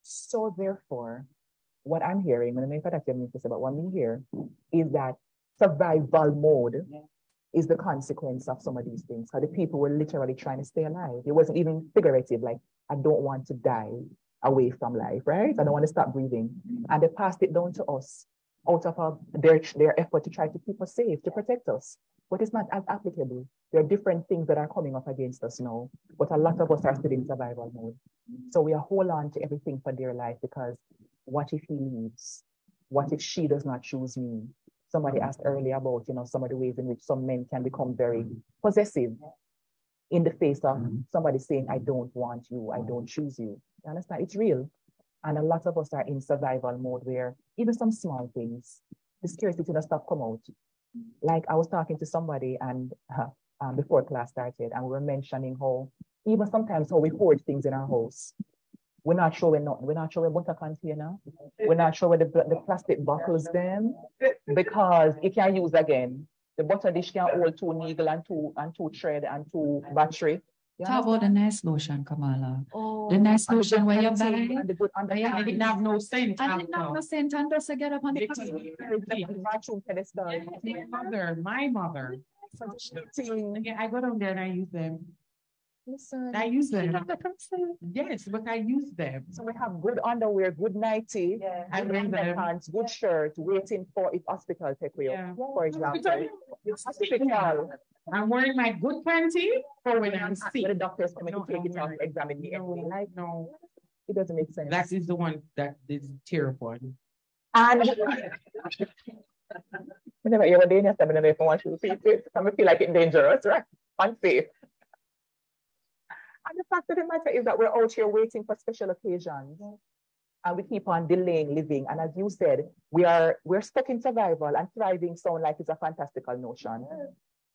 So therefore, what I'm hearing, and I know that you mean to say, but what we hear is that survival mode is the consequence of some of these things. So the people were literally trying to stay alive. It wasn't even figurative, like, I don't want to die away from life, right? I don't want to stop breathing. And they passed it down to us out of their effort to try to keep us safe, to protect us. But it's not as applicable. There are different things that are coming up against us now, but a lot of us are still in survival mode. So we are hold on to everything for dear life because what if he leaves? What if she does not choose me? Somebody asked earlier about, some of the ways in which some men can become very possessive in the face of somebody saying, I don't want you, I don't choose you. You understand? It's real. And a lot of us are in survival mode where even some small things, the scarcity doesn't stop come out. Like I was talking to somebody and before class started, and we were mentioning how even sometimes how we hoard things in our house. We're not showing nothing. We're not showing butter container. We're not showing the plastic bottles them because it can use again. The butter dish can hold 2 needle and two thread and 2 battery. Talk about the nice lotion, Kamala. Oh, the nice and the lotion good where you panty buy. and the good I didn't have no scent. I didn't have no scent and just to get up on the bathroom pedestal. My mother. Yeah, I go down there and I use them. Listen, I use them. Yes, but I use them. so we have good underwear, good nightie, and wear them. pants, good shirt, waiting for if hospital take you. Yeah. For example, hospital. I'm wearing my good panty for when I'm sick. When the doctors come to take it off, examine me. Like, no, it doesn't make sense. That is the one that is terrifying. And whenever you're Dania, I don't want to repeat it. I feel like it's dangerous, right? Unsafe. And the fact of the matter is that we're out here waiting for special occasions. And we keep on delaying living. And as you said, we're stuck in survival, and thriving sound like it's a fantastical notion.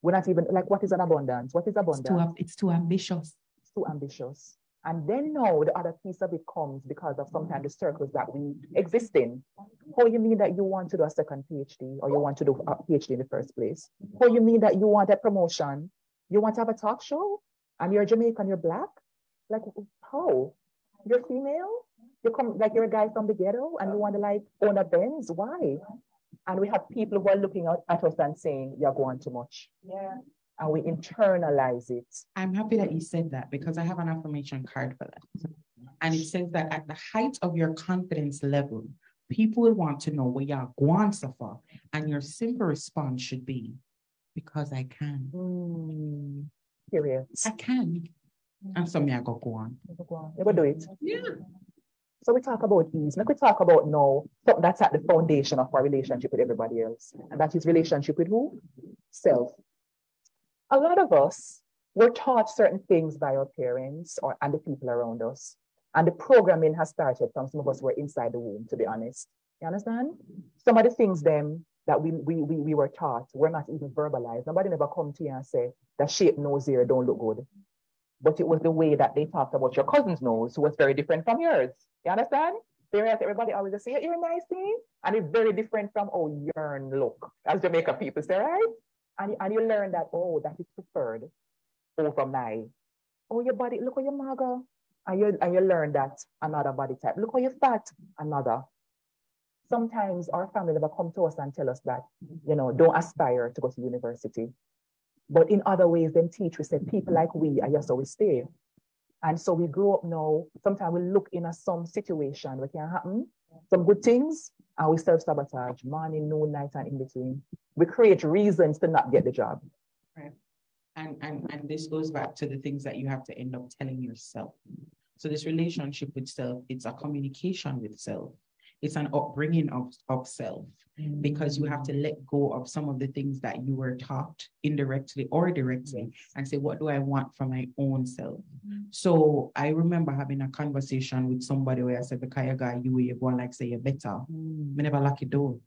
We're not even like, what is an abundance? What is abundance? It's too ambitious. It's too ambitious. And then now the other piece of it comes because of sometimes the circles that we exist in. How you mean that you want to do a second PhD, or you want to do a PhD in the first place? How you mean that you want a promotion? You want to have a talk show? And you're Jamaican, you're Black? Like, how? You're female? You come like you're a guy from the ghetto and you want to like own a Benz? Why? And we have people who are looking at us and saying, you're going too much. Yeah. And we internalize it. I'm happy that you said that because I have an affirmation card for that. And it says that at the height of your confidence level, people will want to know where you're going so far. And your simple response should be, because I can. Period. I can. And so me, I go on. You go do it. Yeah. So we talk about ease. Like we talk about now, something that's at the foundation of our relationship with everybody else. And that is relationship with who? Self. A lot of us were taught certain things by our parents and the people around us. And the programming has started from some of us who were inside the womb, to be honest. You understand? Some of the things them that we were taught were not even verbalized. Nobody never come to you and say, that shape nose here don't look good. But it was the way that they talked about your cousin's nose, who was very different from yours. You understand? Everybody always say, you're a nice thing. And it's very different from, oh, yearn look, as Jamaican people say, right? And you learn that, oh, that is preferred over my, oh, your body, look how you're mager. And you learn that another body type. Look how you're fat, another. Sometimes our family never come to us and tell us that, don't aspire to go to university. But in other ways, then teach, we say, people like we are just how we stay. And so we grow up now, sometimes we look in some situation where it can happen, some good things, and we self-sabotage, morning, noon, night, and in between. We create reasons to not get the job. Right. And this goes back to the things that you have to end up telling yourself. So this relationship with self, it's a communication with self. It's an upbringing of self, because you have to let go of some of the things that you were taught indirectly or directly, and say, what do I want from my own self? So I remember having a conversation with somebody where I said, because you got you're going like say you're better. Me never lock your door.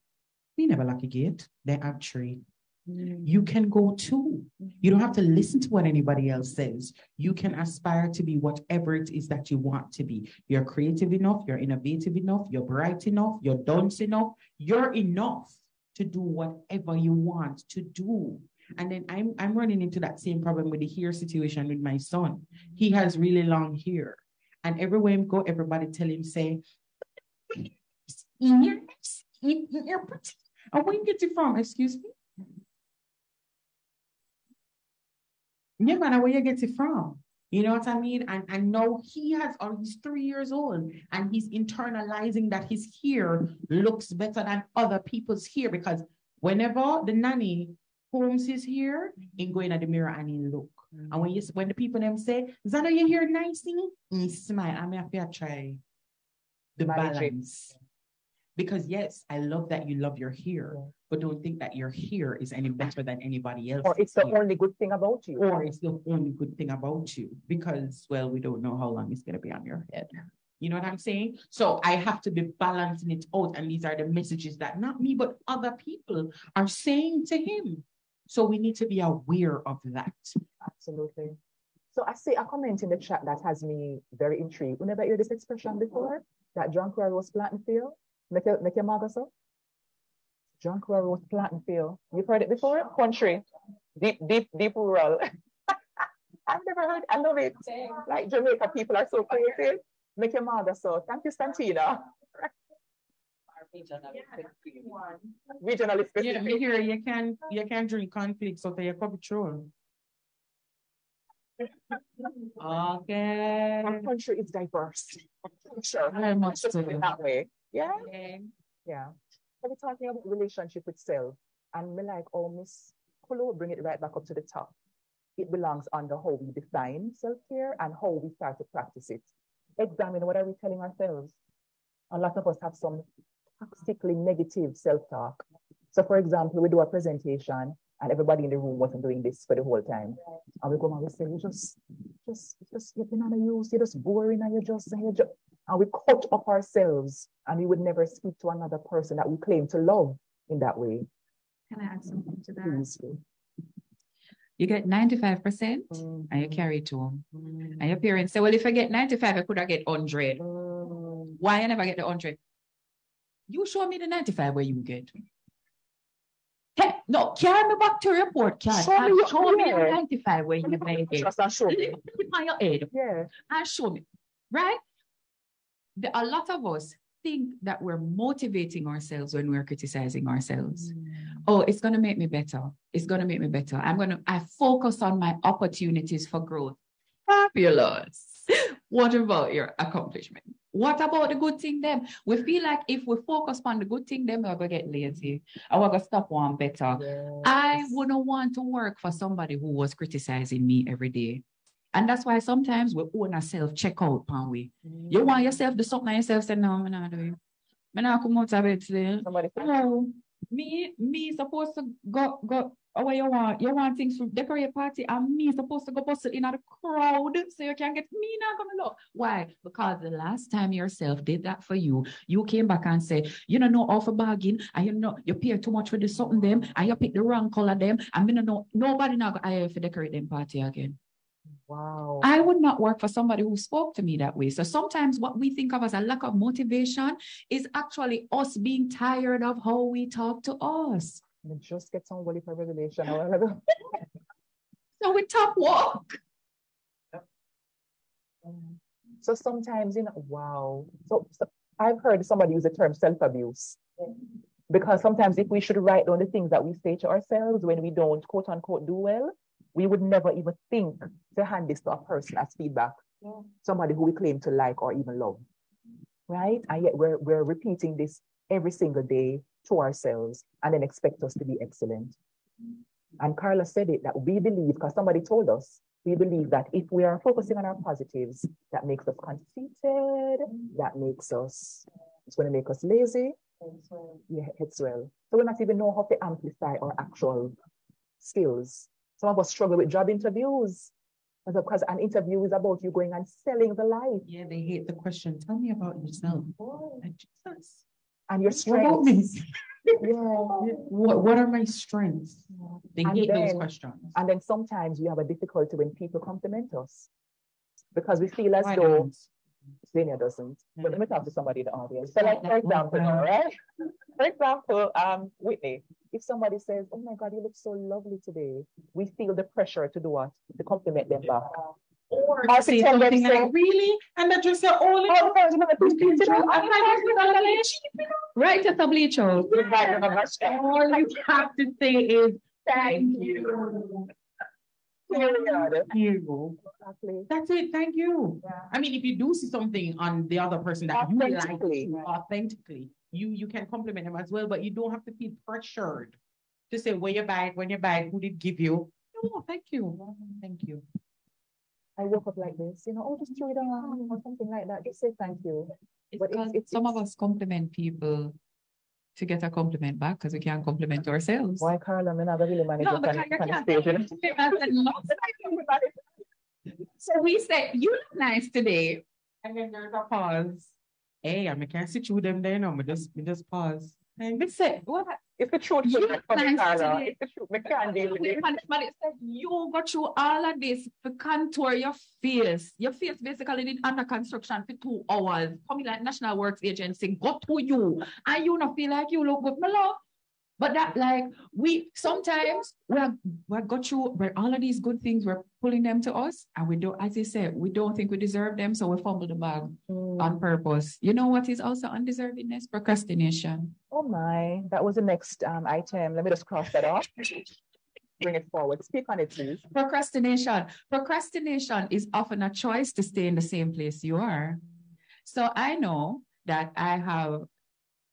We never lock your gate. They have tree. You can go too. You don't have to listen to what anybody else says. You can aspire to be whatever it is that you want to be. You're creative enough, you're innovative enough, you're bright enough, you're dunce enough, you're enough to do whatever you want to do. And then I'm running into that same problem with the hair situation with my son. He has really long hair. And everywhere I go, everybody tell him, say, and where you get it from? Excuse me? Yeah, man, where you get it from? You know what I mean? And now he's 3 years old, and he's internalizing that his hair looks better than other people's hair, because whenever the nanny combs his hair, he go in at the mirror and he look. And when the people them say, Zana, your hair nice, he smile. I have to try the balance. Because yes, I love that you love your hair, but don't think that your hair is any better than anybody else. Or it's the only good thing about you. Or it's the only good thing about you. Because, well, we don't know how long it's going to be on your head. You know what I'm saying? So I have to be balancing it out. And these are the messages that not me, but other people are saying to him. So we need to be aware of that. Absolutely. So I see a comment in the chat that has me very intrigued. You never heard this expression before? That John Crow was planting field? Make your mother so? John Crow was planting field. You've heard it before? Country. Deep rural. I've never heard. I love it. Like Jamaica people are so creative. Make your mother so. Thank you, Santina. Regionally specific. Yeah, me here you can drink conflict so that you can control. Okay. Our country is diverse. Sure. Very much so. In that way. Yeah. Okay. Yeah. So we're talking about relationship with self. And me like, oh, Miss Kulu, bring it right back up to the top. It belongs under how we define self-care and how we start to practice it. Examine what are we telling ourselves. A lot of us have some toxically negative self-talk. So for example, we do a presentation and everybody in the room wasn't doing this for the whole time. And we go and we say, you're banana use, you're just boring and and we cut up ourselves and we would never speak to another person that we claim to love in that way. Can I add something to that? Please. You get 95% and you carry it home. And your parents say, well, if I get 95, I could have get 100. Why I never get the 100? You show me the 95 where you get. Hey, no, carry me back to your report card. Show me the 95 where you get. Just show me. Put it on your head. Yeah. And show me. Right? A lot of us think that we're motivating ourselves when we're criticizing ourselves. Oh, it's going to make me better. It's going to make me better. I focus on my opportunities for growth. Fabulous. What about your accomplishment? What about the good thing then? We feel like if we focus on the good thing, then we're going to get lazy. And we're going to stop one better. Yes. I wouldn't want to work for somebody who was criticizing me every day. And that's why sometimes we own ourselves, check out, pan we. You want yourself to something yourself, say, no, I'm not doing it. I'm not come out of it today. No, me supposed to go where you want things to decorate party, and me supposed to go bustle in the crowd so you can get me not gonna look. Why? Because the last time yourself did that for you, you came back and said, you don't know off a bargain, and you pay too much for the something them, and you pick the wrong color them, and me no nobody now go hire for decorate them party again. Wow. I would not work for somebody who spoke to me that way. So sometimes what we think of as a lack of motivation is actually us being tired of how we talk to us. And just get some wally for revelation. So we top walk. So sometimes, wow. So I've heard somebody use the term self-abuse. Because sometimes if we should write down the things that we say to ourselves when we don't, quote unquote, do well, we would never even think to hand this to a person as feedback. Somebody who we claim to like or even love. Right? And yet we're repeating this every single day to ourselves and then expect us to be excellent. And Carla said it, that we believe, because somebody told us, we believe that if we are focusing on our positives, that makes us conceited, that makes us, it's going to make us lazy. Yeah, it's well. So we not even know how to amplify our actual skills. Some of us struggle with job interviews because an interview is about you going and selling the life. Yeah, they hate the question. Tell me about yourself. Jesus. And your strengths. What are my strengths? They hate those questions. And then sometimes we have a difficulty when people compliment us because we feel as though Dania doesn't. But let me talk to somebody in the audience. So like, for example, right? For example, Whitney, if somebody says, oh my God, you look so lovely today, we feel the pressure to do what? To compliment them back. Or to say something like, really? And that just say, oh, right at the bleach out. All you have to say is, thank you. Exactly. That's it. Thank you. Yeah. I mean, if you do see something on the other person that you like authentically, you can compliment them as well, but you don't have to feel pressured to say where you buy it, when you buy it, who did give you. No, thank you. Thank you. I woke up like this, just throw it on or something like that. Just say thank you. It's some of us compliment people to get a compliment back because we can't compliment ourselves. Why, Carla? I'm not really managing the station. So we say, you look nice today. And then there's a pause. Hey, I can't sit with them there now. We just pause. It said, what? If the truth You was not coming, thanks to Carla, the- if the truth, we can't deal with it. But it said you go through all of this to contour your face. Your face basically did under construction for 2 hours. Coming like National Works Agency, go to you. And you not feel like you look good, my love. But that, like, we sometimes we got through where all of these good things, we're pulling them to us, and we don't, as you said, we don't think we deserve them, so we fumble the bag on purpose. You know what is also undeservingness? Procrastination. Oh my, that was the next item. Let me just cross that off. Bring it forward. Speak on it, please. Procrastination. Procrastination is often a choice to stay in the same place you are. So I know that I have,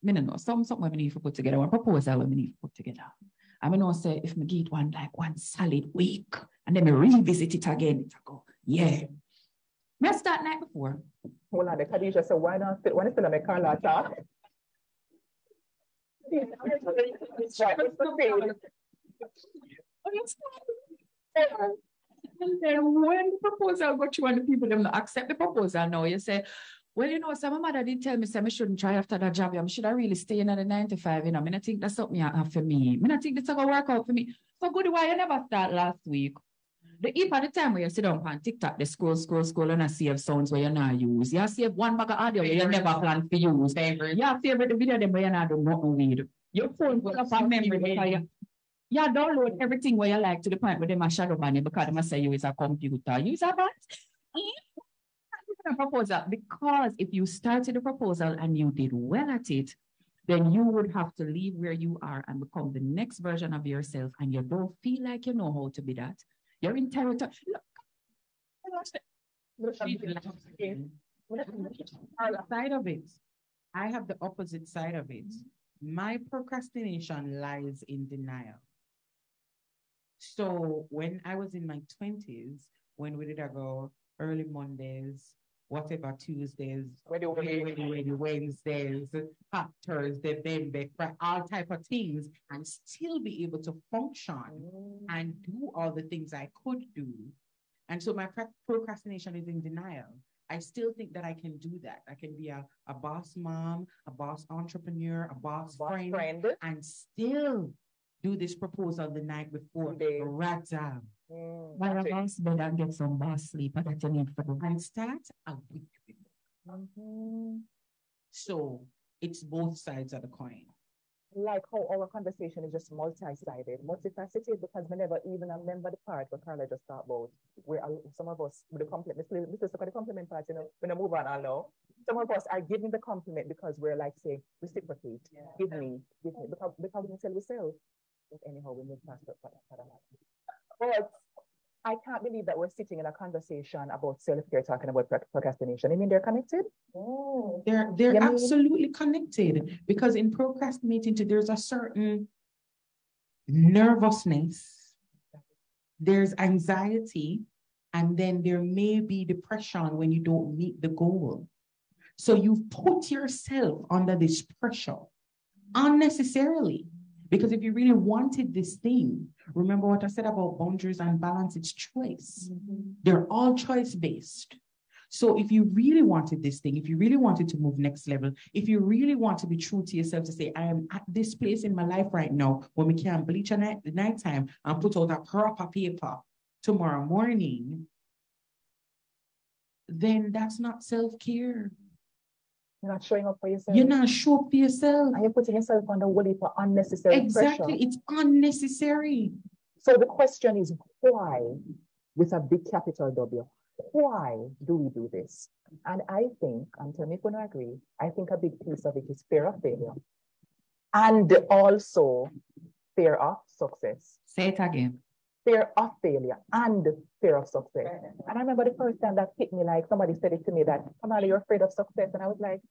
I don't know, something we need to put together, one proposal we need to put together. I know say if I get one solid week and then I revisit it again, it's go, yeah. I start night before. Hold on, the Khadija said, why not fit? When it's gonna make Carla talk? And then when the proposal got you and the people them accept the proposal now, you say, well, you know, some of my mother did tell me say I shouldn't try after that job. I should have really stay in at the 9 to 5, you know. I think that's something for me. I think that's gonna work out for me. So good why you never start last week. If at the time where you sit down on TikTok, they scroll and I save sounds where you not use. You save one bag of audio you never plan to use. Yeah, favorite the video them where you not do nothing with. Your phone full of memory because you download everything where you like to the point where they must shadow ban it because they must say you is a computer. Use a bot. A proposal, because if you started a proposal and you did well at it, then you would have to leave where you are and become the next version of yourself, and you don't feel like you know how to be that. You're in territory. Side of it, I have the opposite side of it. My procrastination lies in denial. So when I was in my 20s, when we did go early Mondays, whatever Tuesdays, Wednesdays, hot Thursday, then for all type of things, and still be able to function and do all the things I could do. And so my procrastination is in denial. I still think that I can do that. I can be a boss mom, a boss entrepreneur, a boss friend, and still do this proposal the night before. Rata. But I guess better get some boss sleep that you need for the and start a week before. So it's both sides of the coin. Like how our conversation is just multi-sided, multifaceted, because we never even remember the part where Carla just talked about where some of us with the compliment, this is the compliment part, you know, when I move on, I know. Some of us are giving the compliment because we're like, say, reciprocate, give me, because we tell ourselves. But anyhow, we move past that. But I can't believe that we're sitting in a conversation about self-care, talking about procrastination. I mean, they're connected? They're absolutely connected, because in procrastinating, there's a certain nervousness, there's anxiety, and then there may be depression when you don't meet the goal. So you've put yourself under this pressure unnecessarily. Because if you really wanted this thing, remember what I said about boundaries and balance, it's choice. They're all choice-based. So if you really wanted this thing, if you really wanted to move next level, if you really want to be true to yourself to say, I am at this place in my life right now when we can bleach at nighttime and put out a proper paper tomorrow morning, then that's not self-care. You're not showing up for yourself. You're not showing up for yourself. And you're putting yourself under wholly for unnecessary pressure. Exactly, it's unnecessary. So the question is, why, with a big capital W, why do we do this? And I think, and tell me if you don't agree, I think a big piece of it is fear of failure. And also fear of success. Say it again. Fear of failure and fear of success. And I remember the first time that hit me, like somebody said it to me that, Kamala, you're afraid of success. And I was like,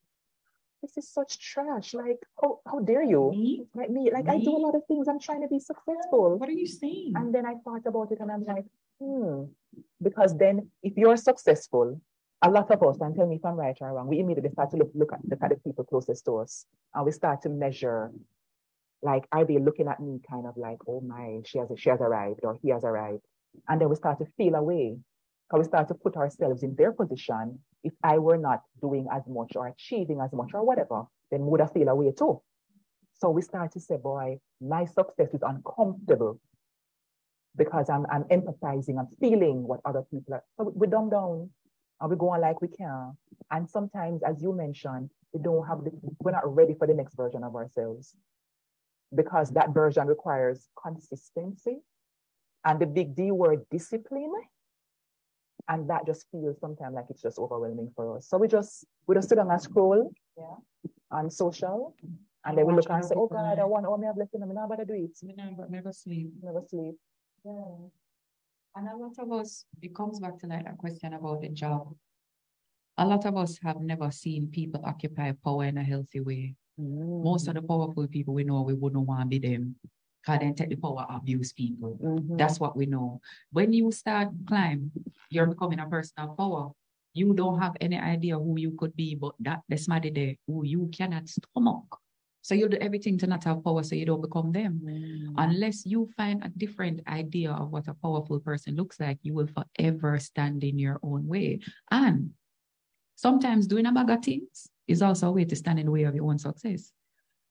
this is such trash. Like, how dare you? Me? Like me, like me? I do a lot of things. I'm trying to be successful. What are you saying? And then I thought about it and I'm like, because then if you're successful, a lot of us, and tell me if I'm right or wrong, we immediately start to look at the people closest to us. And we start to measure, like, are they looking at me kind of like, oh my, she has arrived or he has arrived. And then we start to feel away because we start to put ourselves in their position. If I were not doing as much or achieving as much or whatever, then would I feel away too? So we start to say, boy, my success is uncomfortable because I'm empathizing, I'm feeling what other people are. So we dumb down and we go on like we can. And sometimes, as you mentioned, we're not ready for the next version of ourselves because that version requires consistency and the big D word, discipline. And that just feels sometimes like it's just overwhelming for us. So we just sit down and scroll on social. And then we look and say, oh God, I want all me have left in them. I'm not about to do it. Never sleep. Never sleep. Yeah. And a lot of us, it comes back to like a question about the job. A lot of us have never seen people occupy power in a healthy way. Most of the powerful people we know, we wouldn't want to be them. Because they take the power, abuse people. That's what we know. When you start climb, you're becoming a person of power. You don't have any idea who you could be, but that's matter there, who you cannot stomach. So you do everything to not have power so you don't become them. Unless you find a different idea of what a powerful person looks like, you will forever stand in your own way. And sometimes doing a bag of things is also a way to stand in the way of your own success,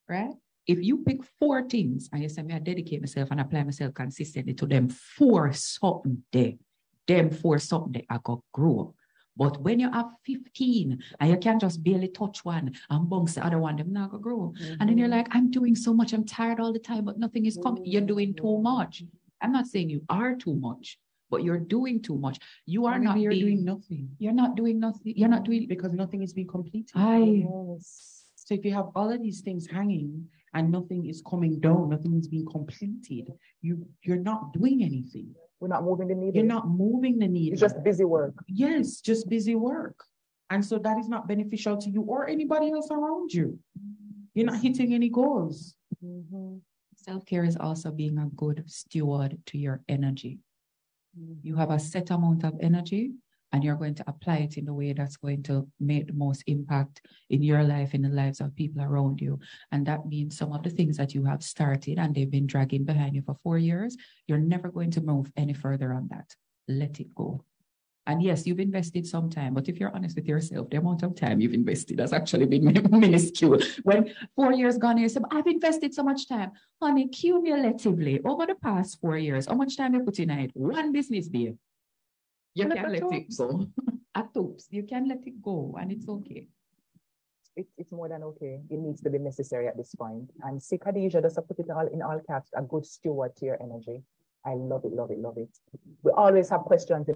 right? If you pick 4 things and you say, I dedicate myself and apply myself consistently to them 4 something there, them 4 something there, I got grow. But when you have 15 and you can't just barely touch one and bounce the other one, them not gonna grow. And then you're like, I'm doing so much, I'm tired all the time, but nothing is coming. You're doing too much. I'm not saying you are too much, but you're doing too much. You are not doing nothing. You're not doing nothing. You're not doing because nothing is being completed. So if you have all of these things hanging and nothing is coming down, nothing is being completed, you're not doing anything. We're not moving the needle. You're not moving the needle. It's just busy work. Yes, just busy work. And so that is not beneficial to you or anybody else around you. You're not hitting any goals. Self-care is also being a good steward to your energy. You have a set amount of energy and you're going to apply it in a way that's going to make the most impact in your life, in the lives of people around you. And that means some of the things that you have started and they've been dragging behind you for 4 years, you're never going to move any further on that. Let it go. And yes, you've invested some time, but if you're honest with yourself, the amount of time you've invested has actually been minuscule. When 4 years gone, you say, I've invested so much time. Honey, cumulatively, over the past 4 years, how much time you put in it? One business day. You can let it go. At tops, you can let it go, and it's okay. It's more than okay. It needs to be necessary at this point. And see, Khadija just put it all in all caps, a good steward to your energy. I love it, love it, love it. We always have questions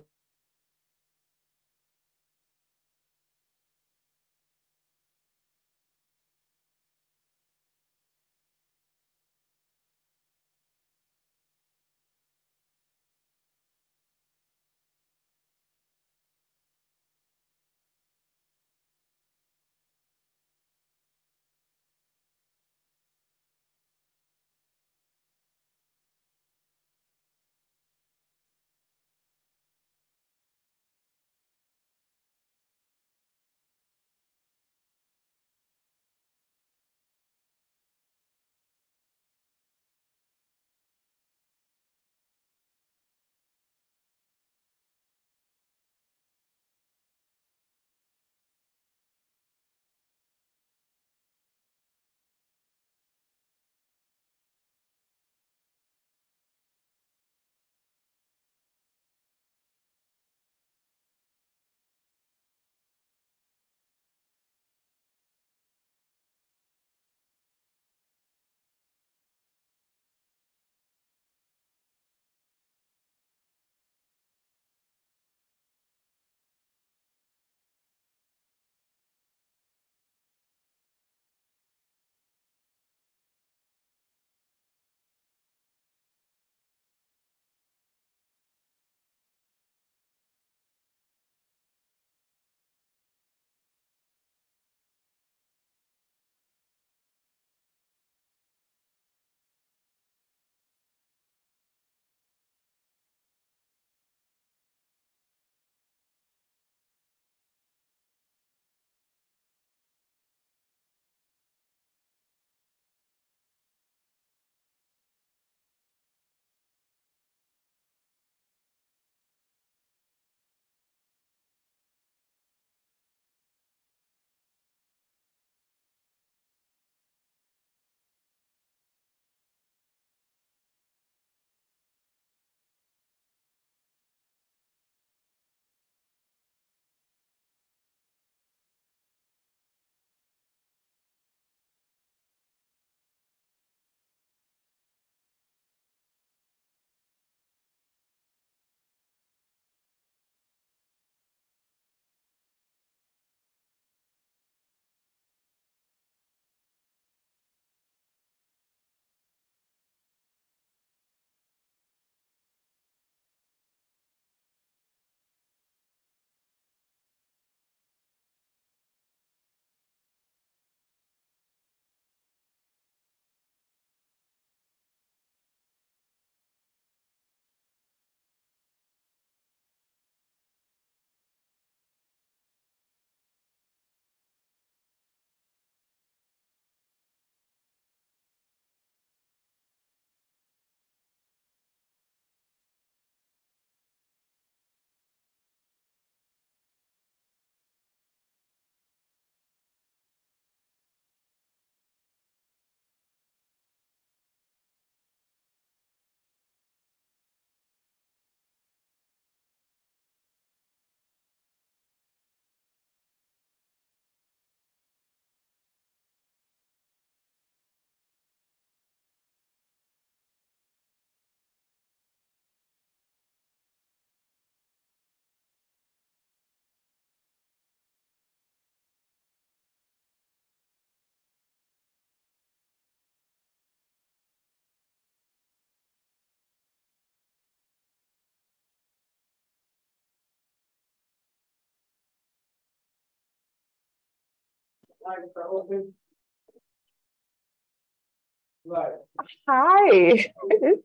Hi,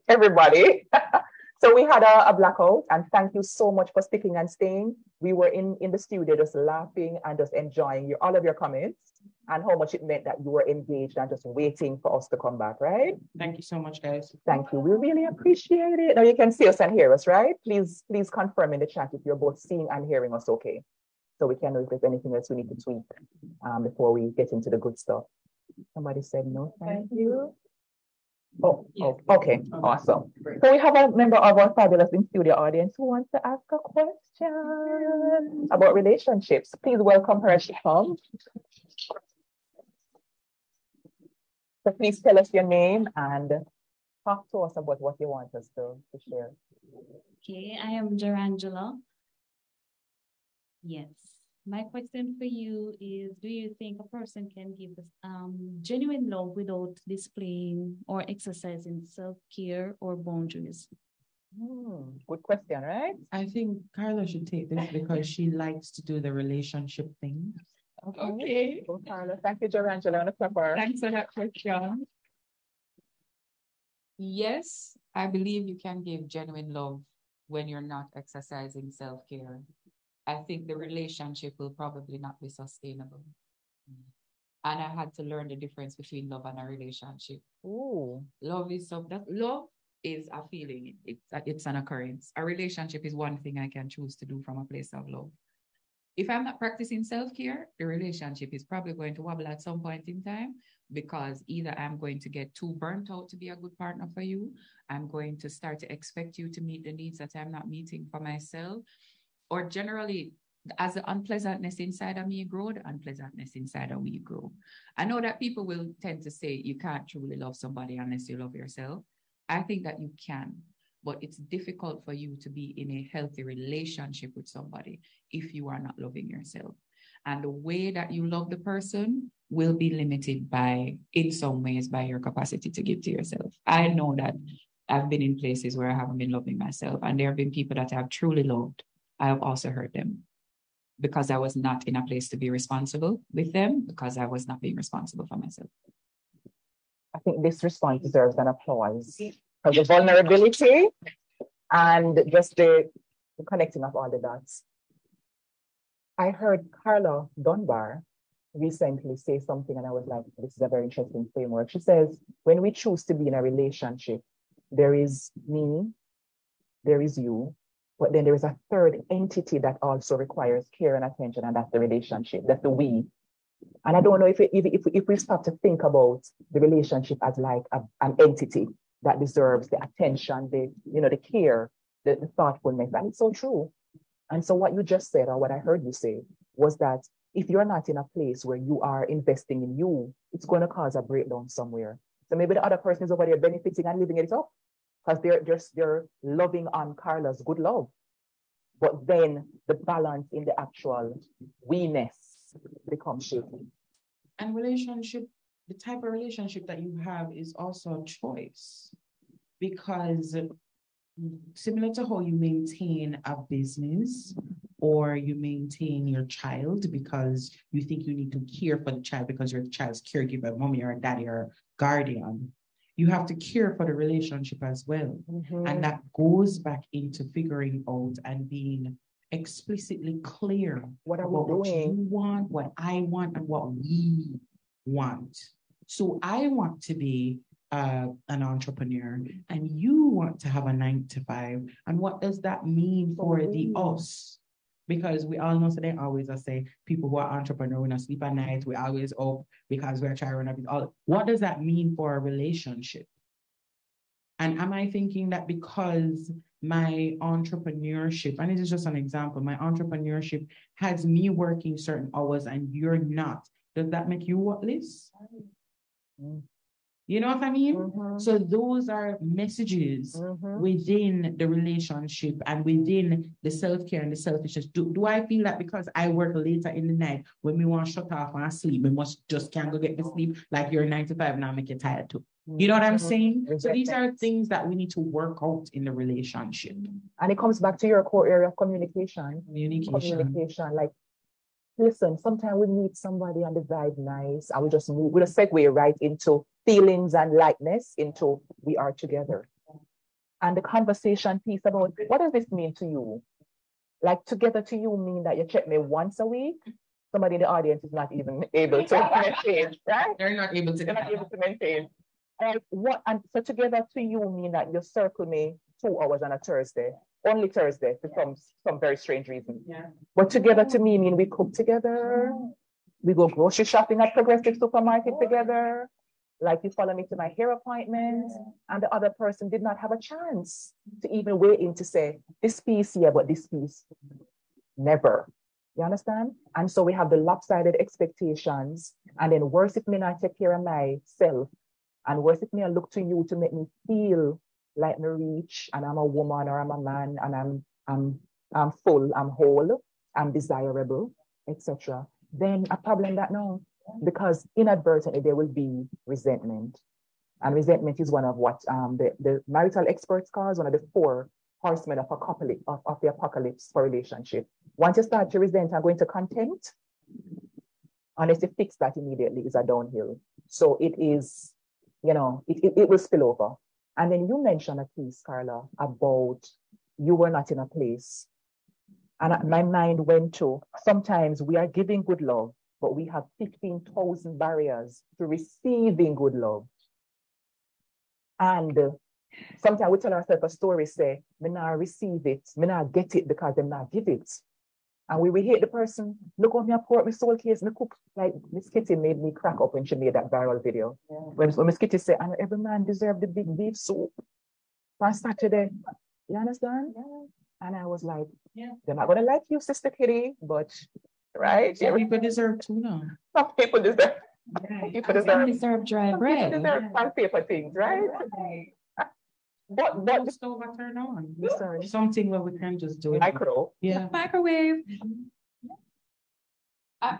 everybody. So we had a blackout, and thank you so much for sticking and staying. We were in the studio just laughing and just enjoying all of your comments and how much it meant that you were engaged and just waiting for us to come back, right? Thank you so much, guys. Thank you. We really appreciate it. Now you can see us and hear us, right? Please confirm in the chat if you're both seeing and hearing us okay. So we can know if there's anything else we need to tweak before we get into the good stuff. Somebody said no, thank you. Oh, okay, awesome. So we have a member of our fabulous in-studio audience who wants to ask a question about relationships. Please welcome her as she comes. So please tell us your name and talk to us about what you want us to share. Okay, I am Gerangela. Yes. My question for you is, do you think a person can give genuine love without displaying or exercising self-care or boundaries? Good question, right? I think Carla should take this because she likes to do the relationship thing. Okay. Go, Carla. Thank you, Gerangela. Thanks for that question. Yes, I believe you can give genuine love when you're not exercising self-care. I think the relationship will probably not be sustainable. And I had to learn the difference between love and a relationship. Ooh. Love is a feeling. It's an occurrence. A relationship is one thing I can choose to do from a place of love. If I'm not practicing self-care, the relationship is probably going to wobble at some point in time, because either I'm going to get too burnt out to be a good partner for you, I'm going to start to expect you to meet the needs that I'm not meeting for myself, or generally, as the unpleasantness inside of me grow, the unpleasantness inside of we grow. I know that people will tend to say you can't truly love somebody unless you love yourself. I think that you can, but it's difficult for you to be in a healthy relationship with somebody if you are not loving yourself. And the way that you love the person will be limited in some ways, by your capacity to give to yourself. I know that I've been in places where I haven't been loving myself, and there have been people that I've truly loved. I have also hurt them because I was not in a place to be responsible with them, because I was not being responsible for myself. I think this response deserves an applause for the vulnerability and just the connecting of all the dots. I heard Carla Dunbar recently say something, and I was like, this is a very interesting framework. She says, when we choose to be in a relationship, there is me, there is you, but then there is a third entity that also requires care and attention, and that's the relationship, that's the we. And I don't know if we start to think about the relationship as like an entity that deserves the attention, the care, the thoughtfulness, and it's so true. And so what you just said, or what I heard you say, was that if you're not in a place where you are investing in you, it's going to cause a breakdown somewhere. So maybe the other person is over there benefiting and living it up, because they're loving on Carla's good love. But then the balance in the actual we-ness becomes shaky. And the type of relationship that you have is also a choice, because similar to how you maintain a business or you maintain your child because you think you need to care for the child because you're the child's caregiver, mommy or daddy or guardian, you have to care for the relationship as well. Mm-hmm. And that goes back into figuring out and being explicitly clear about what you want, what I want, and what we want. So I want to be an entrepreneur and you want to have a 9-to-5. And what does that mean for the us? Because we all know, so they always say people who are entrepreneurs, we don't sleep at night, we always up because we're trying to run. What does that mean for a relationship? And am I thinking that because my entrepreneurship, and this is just an example, my entrepreneurship has me working certain hours and you're not, does that make you worthless? You know what I mean? Mm-hmm. So those are messages within the relationship and within the self-care and the selfishness. Do I feel that because I work later in the night, when we want to shut off and sleep, we must just can't go get the sleep, like you're 9-to-5 now, make you tired too. You know what I'm saying? So these are things that we need to work out in the relationship. And it comes back to your core area of communication. Communication. Like, Listen, sometimes we meet somebody and the vibe nice, and we just move, we just segue right into feelings and lightness into we are together. And the conversation piece about what does this mean to you? Like together to you mean that you check me once a week? Somebody in the audience is not even able to maintain, right? They're not able to maintain. What and so together to you mean that you circle me 2 hours on a Thursday, only Thursday for some very strange reason. Yeah. But together to me mean we cook together, we go grocery shopping at Progressive Supermarket together, like you follow me to my hair appointment, and the other person did not have a chance to even weigh in to say, this piece here, but this piece, never. You understand? And so we have the lopsided expectations, and then worse if me not take care of myself, and worse if me I look to you to make me feel like me reach, and I'm a woman or I'm a man, and I'm full, I'm whole, I'm desirable, etc. Then a problem that no, because inadvertently there will be resentment, and resentment is one of what the marital experts calls one of the 4 horsemen of the apocalypse for relationship. Once you start to resent and go into contempt, unless you fix that immediately, is a downhill. So it is, it will spill over. And then you mentioned a piece, Carla, about you were not in a place. And my mind went to, sometimes we are giving good love, but we have 15,000 barriers to receiving good love. And sometimes we tell ourselves a story, say, me not receive it, me not get it because they not give it. And we hate the person, look how me I pour out my soul case, me cook, like Miss Kitty made me crack up when she made that viral video. Yeah. When Miss Kitty said, every man deserves the big beef soup on Saturday. You understand? Yeah. And I was like, they're not going to like you, Sister Kitty, but, right? Some people deserve tuna. Some people deserve. Right. People deserve dry bread. People deserve some paper things, right? But the stove I turn on. Sorry. Something where we can just do it. Micro. Yeah. Microwave. I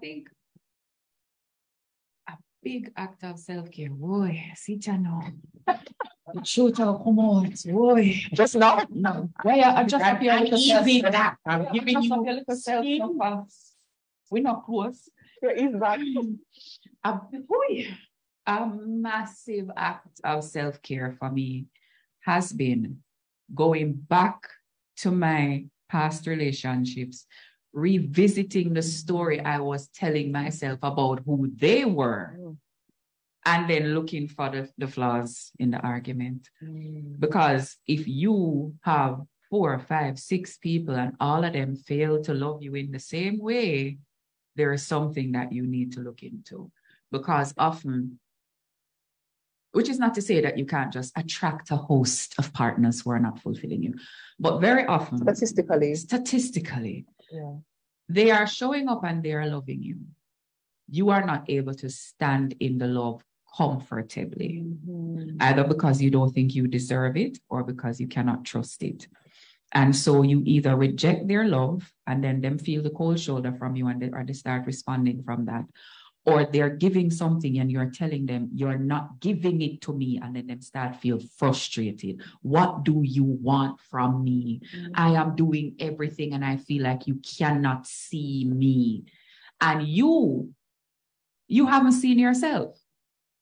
think a big act of self-care. Boy, see channel. Shoot out, come on, boy. Just now? No. Yeah, I just feel like easy that. I'm giving you a little self fast. We're not close. A massive act of self-care for me has been going back to my past relationships, revisiting the story I was telling myself about who they were, and then looking for the flaws in the argument. Because if you have 4, 5, 6 people and all of them fail to love you in the same way, there is something that you need to look into. Because often, which is not to say that you can't just attract a host of partners who are not fulfilling you, but very often, statistically, they are showing up and they are loving you. You are not able to stand in the love comfortably, either because you don't think you deserve it or because you cannot trust it. And so you either reject their love and then them feel the cold shoulder from you and they start responding from that, or they're giving something and you're telling them you're not giving it to me, and then them start feel frustrated. What do you want from me? I am doing everything and I feel like you cannot see me. And you haven't seen yourself.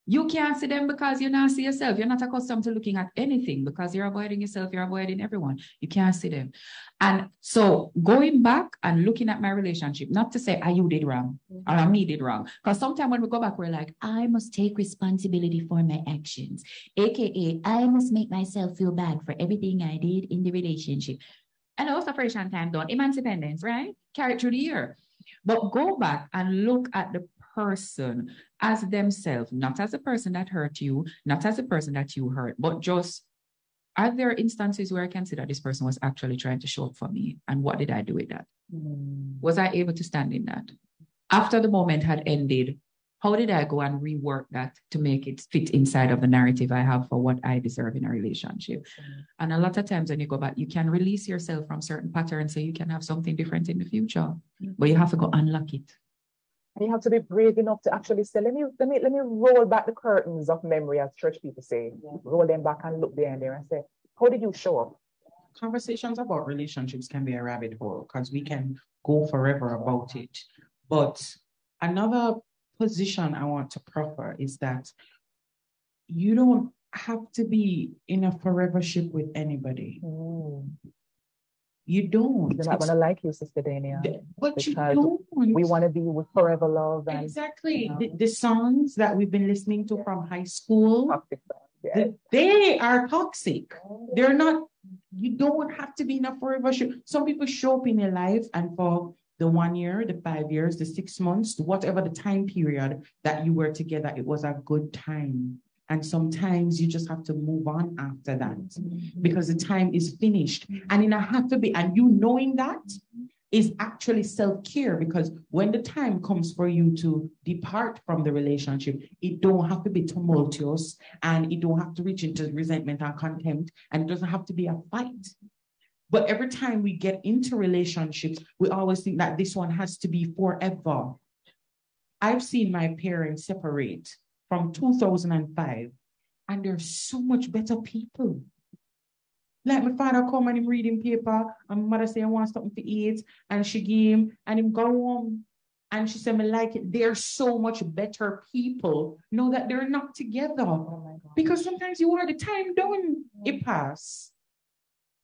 You can't see them because you not see yourself. You're not accustomed to looking at anything because you're avoiding yourself. You're avoiding everyone. You can't see them. And so going back and looking at my relationship, not to say, you did wrong or me did wrong. Because sometimes when we go back, we're like, I must take responsibility for my actions. AKA, I must make myself feel bad for everything I did in the relationship. And also separation time done. Emancipendence, right? Carry it through the year. But go back and look at the person as themselves, not as a person that hurt you, not as a person that you hurt, but just, are there instances where I can see that this person was actually trying to show up for me? And what did I do with that? Was I able to stand in that? After the moment had ended, how did I go and rework that to make it fit inside of the narrative I have for what I deserve in a relationship? And a lot of times when you go back, you can release yourself from certain patterns so you can have something different in the future, but you have to go unlock it. And you have to be brave enough to actually say, let me roll back the curtains of memory, as church people say. Roll them back and look behind there and say, how did you show up? conversations about relationships can be a rabbit hole because we can go forever about it. But another position I want to proffer is that you don't have to be in a forever ship with anybody. You don't. They're not going to like you, Sister Dania. But you because don't. we want to be with forever love. And, exactly. you know, The songs that we've been listening to from high school, toxic songs, they are toxic. They're not, you don't have to be in a forever ship. Some people show up in your life and for the 1 year, the 5 years, the 6 months, whatever the time period that you were together, it was a good time. And sometimes you just have to move on after that because the time is finished. And it have to be, and you knowing that is actually self-care, because when the time comes for you to depart from the relationship, it don't have to be tumultuous and it don't have to reach into resentment and contempt, and it doesn't have to be a fight. But every time we get into relationships, we always think that this one has to be forever. I've seen my parents separate from 2005, and they're so much better people. Like my father come and him reading paper, and my mother say I want something to eat, and she give him, and him go home. And she said, I like it. They're so much better people. Know that they're not together. Because sometimes you are the time done, it pass.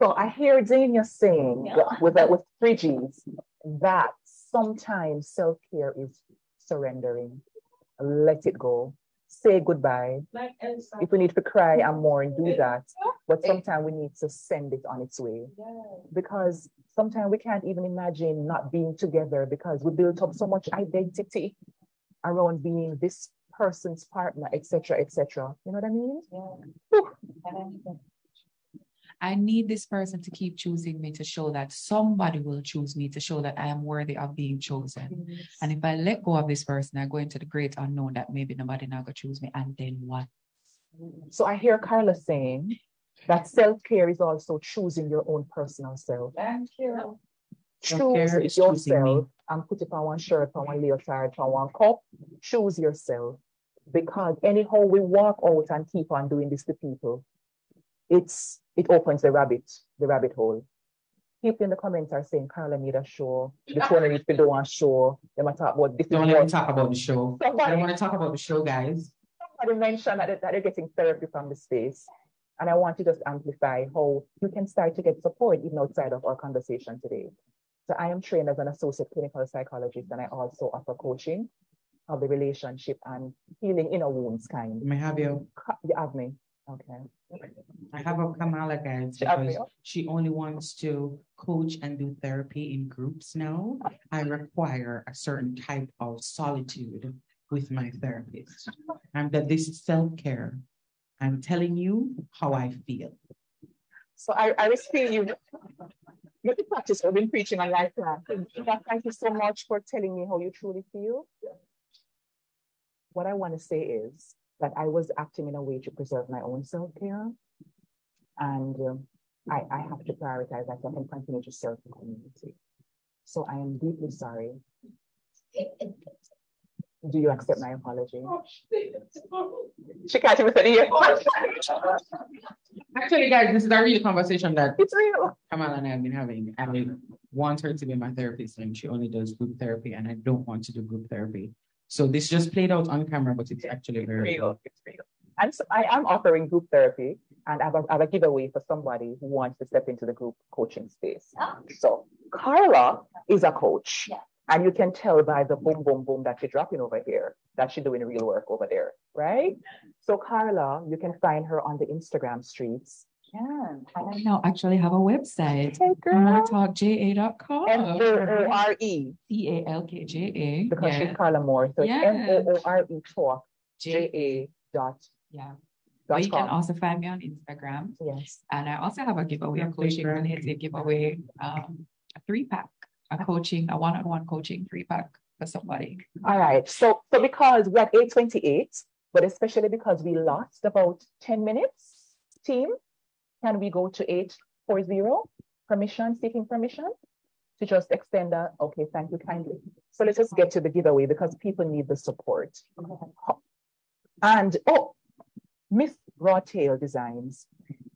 So I hear Dania saying with 3 Gs that sometimes self-care is surrendering. Let it go. Say goodbye. If we need to cry and mourn, do that. But sometimes we need to send it on its way. Because sometimes we can't even imagine not being together because we built up so much identity around being this person's partner, etc., etc. You know what I mean? Yeah. I need this person to keep choosing me to show that somebody will choose me, to show that I am worthy of being chosen. Yes. And if I let go of this person, I go into the great unknown that maybe nobody now going to choose me. And then what? So I hear Carla saying that self-care is also choosing your own personal self. Thank you. Choose yourself and put it on one shirt, on one leotard, on one cup. Choose yourself. Because anyhow we walk out and keep on doing this to people, it opens the rabbit hole. People in the comments are saying Carla need a show. The one needs to do a show. They might talk about this. Don't let me talk about the show. I don't want to talk about the show, guys. Somebody mentioned that they're getting therapy from the space. And I want to just amplify how you can start to get support even outside of our conversation today. So I am trained as an associate clinical psychologist, and I also offer coaching of the relationship and healing inner wounds kind. May I have you? You have me. Okay. I have a Kamala, guys, because she only wants to coach and do therapy in groups now. I require a certain type of solitude with my therapist. And that this is self-care. I'm telling you how I feel. So I was feeling you. With the practice, I've been preaching on life plan. Thank you so much for telling me how you truly feel. What I want to say is that I was acting in a way to preserve my own self-care. And I have to prioritize that so I can continue to serve the community. So I am deeply sorry. Do you accept my apology? She can't even say yes. Actually, guys, this is a real conversation that it's real. Kamala and I have been having. I want her to be my therapist, and she only does group therapy, and I don't want to do group therapy. So this just played out on camera, but it's actually very real. It's real. And so I am offering group therapy, and I have a giveaway for somebody who wants to step into the group coaching space. So Carla is a coach. Yeah. And you can tell by the boom, boom, boom that she's dropping over here, that she's doing real work over there, right? So Carla, you can find her on the Instagram streets. Yeah, I now actually have a website. Hey, girl. MooreTalkJA.com. MOORE. TALKJA. Because she's Carla Moore. So it's MOORE Talk JA. Yeah. But you can also find me on Instagram. Yes. And I also have a giveaway, a coaching related giveaway, a 3-pack. A one-on-one coaching 3-pack for somebody. All right. So because we're at 8:28, but especially because we lost about 10 minutes, team, can we go to 8:40? Seeking permission to just extend that. Okay, thank you kindly. So let's just get to the giveaway because people need the support. And Miss Broadtail Designs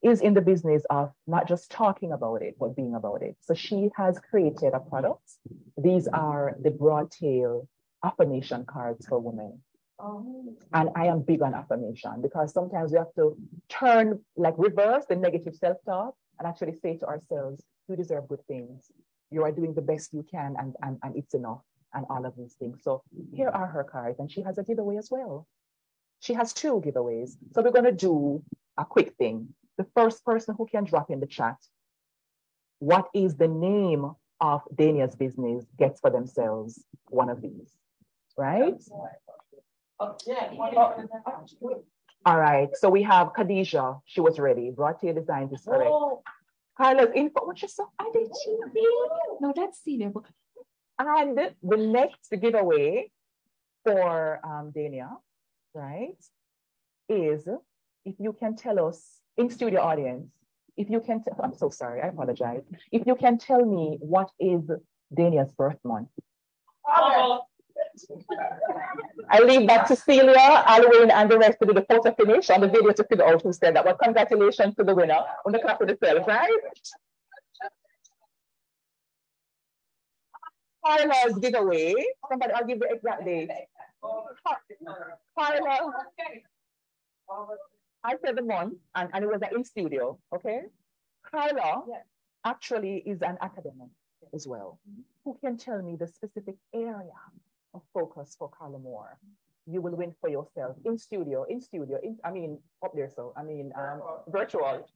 is in the business of not just talking about it, but being about it. So she has created a product. These are the Broadtail affirmation cards for women. And I am big on affirmation because sometimes we have to reverse the negative self-talk and actually say to ourselves, you deserve good things. You are doing the best you can and it's enough and all of these things. So here are her cards, and she has a giveaway as well. She has 2 giveaways. So we're going to do a quick thing. The first person who can drop in the chat, what is the name of Dania's business, gets for themselves one of these, right? All right, so we have Khadijah. She was ready. Broadtail Designs is correct. Carla's info. What you saw? I did No, that's Celia. And the next giveaway for Dania, right, is if you can tell us in studio audience, if you can, I'm so sorry, I apologize. If you can tell me what is Dania's birth month. I leave that to Celia, Alwyn, and the rest to do the photo finish on the video to figure out who said that. But congratulations to the winner on the clap for themselves, right? Carla's giveaway. Somebody, I'll give the exact date. Carla, I said the month, and it was in studio, okay? Carla actually is an academic as well. Who can tell me the specific area of focus for Carla Moore? You will win for yourself in studio, up there, so, virtual.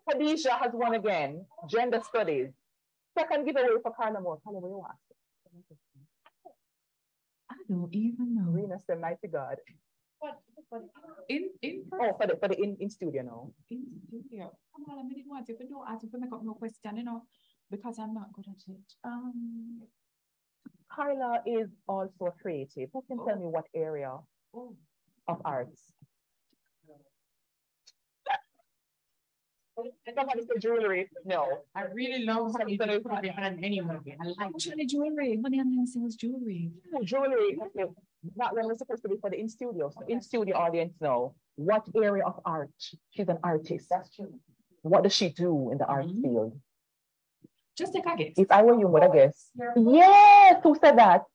Khadijah has won again, gender studies. Second giveaway for Carla Moore. Carla, what do you want? I don't even know. Rena said, mighty God. In Oh, for the in studio now. In studio. Kamala, I didn't want to do ask if I make up no question, because I'm not good at it. Carla is also creative. Who can tell me what area of arts? Somebody said jewelry. No. I really love how you put your hand anyway. I like actually jewelry. Honey, I'm saying jewelry. Jewelry. That one was supposed to be for the in studio. So in studio audience know what area of art. She's an artist. That's true. What does she do in the art field? Just take a guess. If I were you, would I guess? Yes, who said that?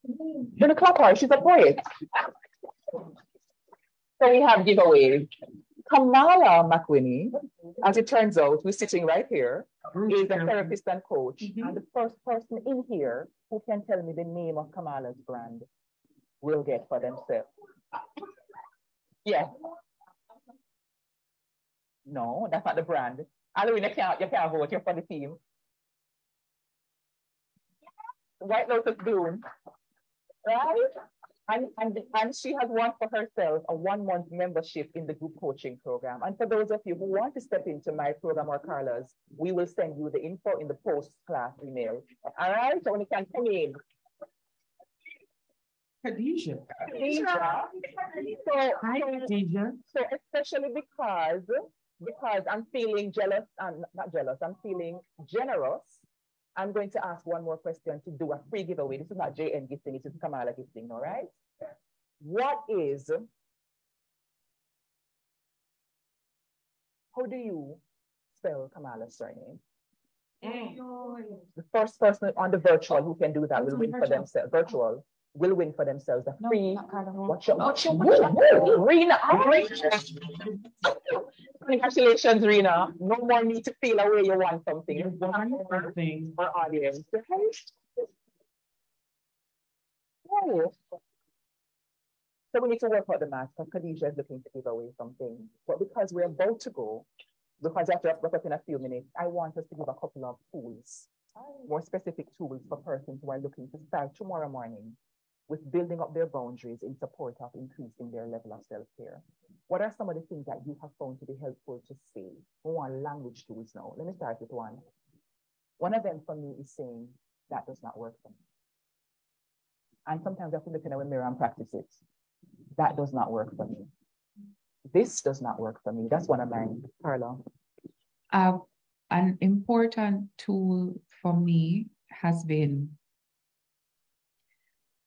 Gonna clap her. She's a poet. So we have giveaways. Kamala McWhinney, as it turns out, who's sitting right here, is a therapist and coach. And the first person in here who can tell me the name of Kamala's brand will get for themselves. Yeah. No, that's not the brand. Halloween, you can't vote. You're for the team. White Lotus Bloom, right? And she has won for herself a 1-month membership in the group coaching program. And for those of you who want to step into my program or Carla's, we will send you the info in the post-class email. All right, so when you can come in. Khadijah. So especially because I'm feeling jealous, not jealous, I'm feeling generous. I'm going to ask one more question to do a free giveaway. This is not JN gifting, this is Kamala gifting, all right? What is, how do you spell Kamala's surname? The first person on the virtual who can do that will win for themselves. Virtual will win for themselves a free. Rena. Congratulations, Rena. No more need to feel away you want something. Our audience. Oh. So we need to work out the math because Khadijah is looking to give away something. But because we're about to go, because I have to wrap up in a few minutes, I want us to give a couple of tools, more specific tools for persons who are looking to start tomorrow morning with building up their boundaries in support of increasing their level of self-care. What are some of the things that you have found to be helpful to say? We want language tools now. Let me start with one. One of them for me is saying, that does not work for me. And sometimes I have to look in the mirror and practice it. That does not work for me. This does not work for me. That's one of mine. Carla. An important tool for me has been,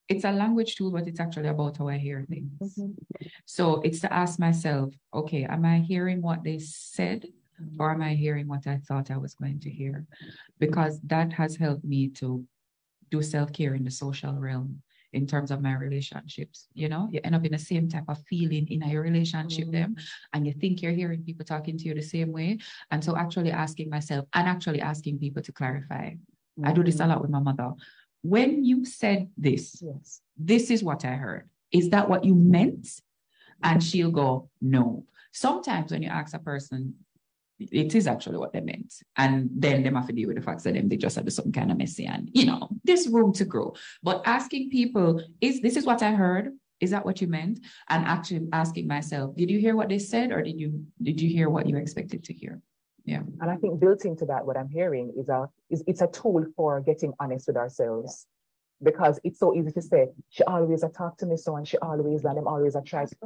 it's a language tool, but it's actually about how I hear things. So it's to ask myself, okay, am I hearing what they said Or am I hearing what I thought I was going to hear? Because that has helped me to do self-care in the social realm in terms of my relationships. You know, you end up in the same type of feeling in your relationship them, and you think you're hearing people talking to you the same way. And so actually asking myself and actually asking people to clarify. I do this a lot with my mother. When you said this, Yes. this is what I heard. Is that what you meant? And she'll go, no. Sometimes when you ask a person, it is actually what they meant. And then they have to deal with the fact that they just had some kind of messy and, you know, there's room to grow. But asking people, this is what I heard? Is that what you meant? And actually asking myself, did you hear what they said, or did you hear what you expected to hear? Yeah. And I think built into that, what I'm hearing is it's a tool for getting honest with ourselves. Because it's so easy to say, she always talk to me so, and she always, and them always try to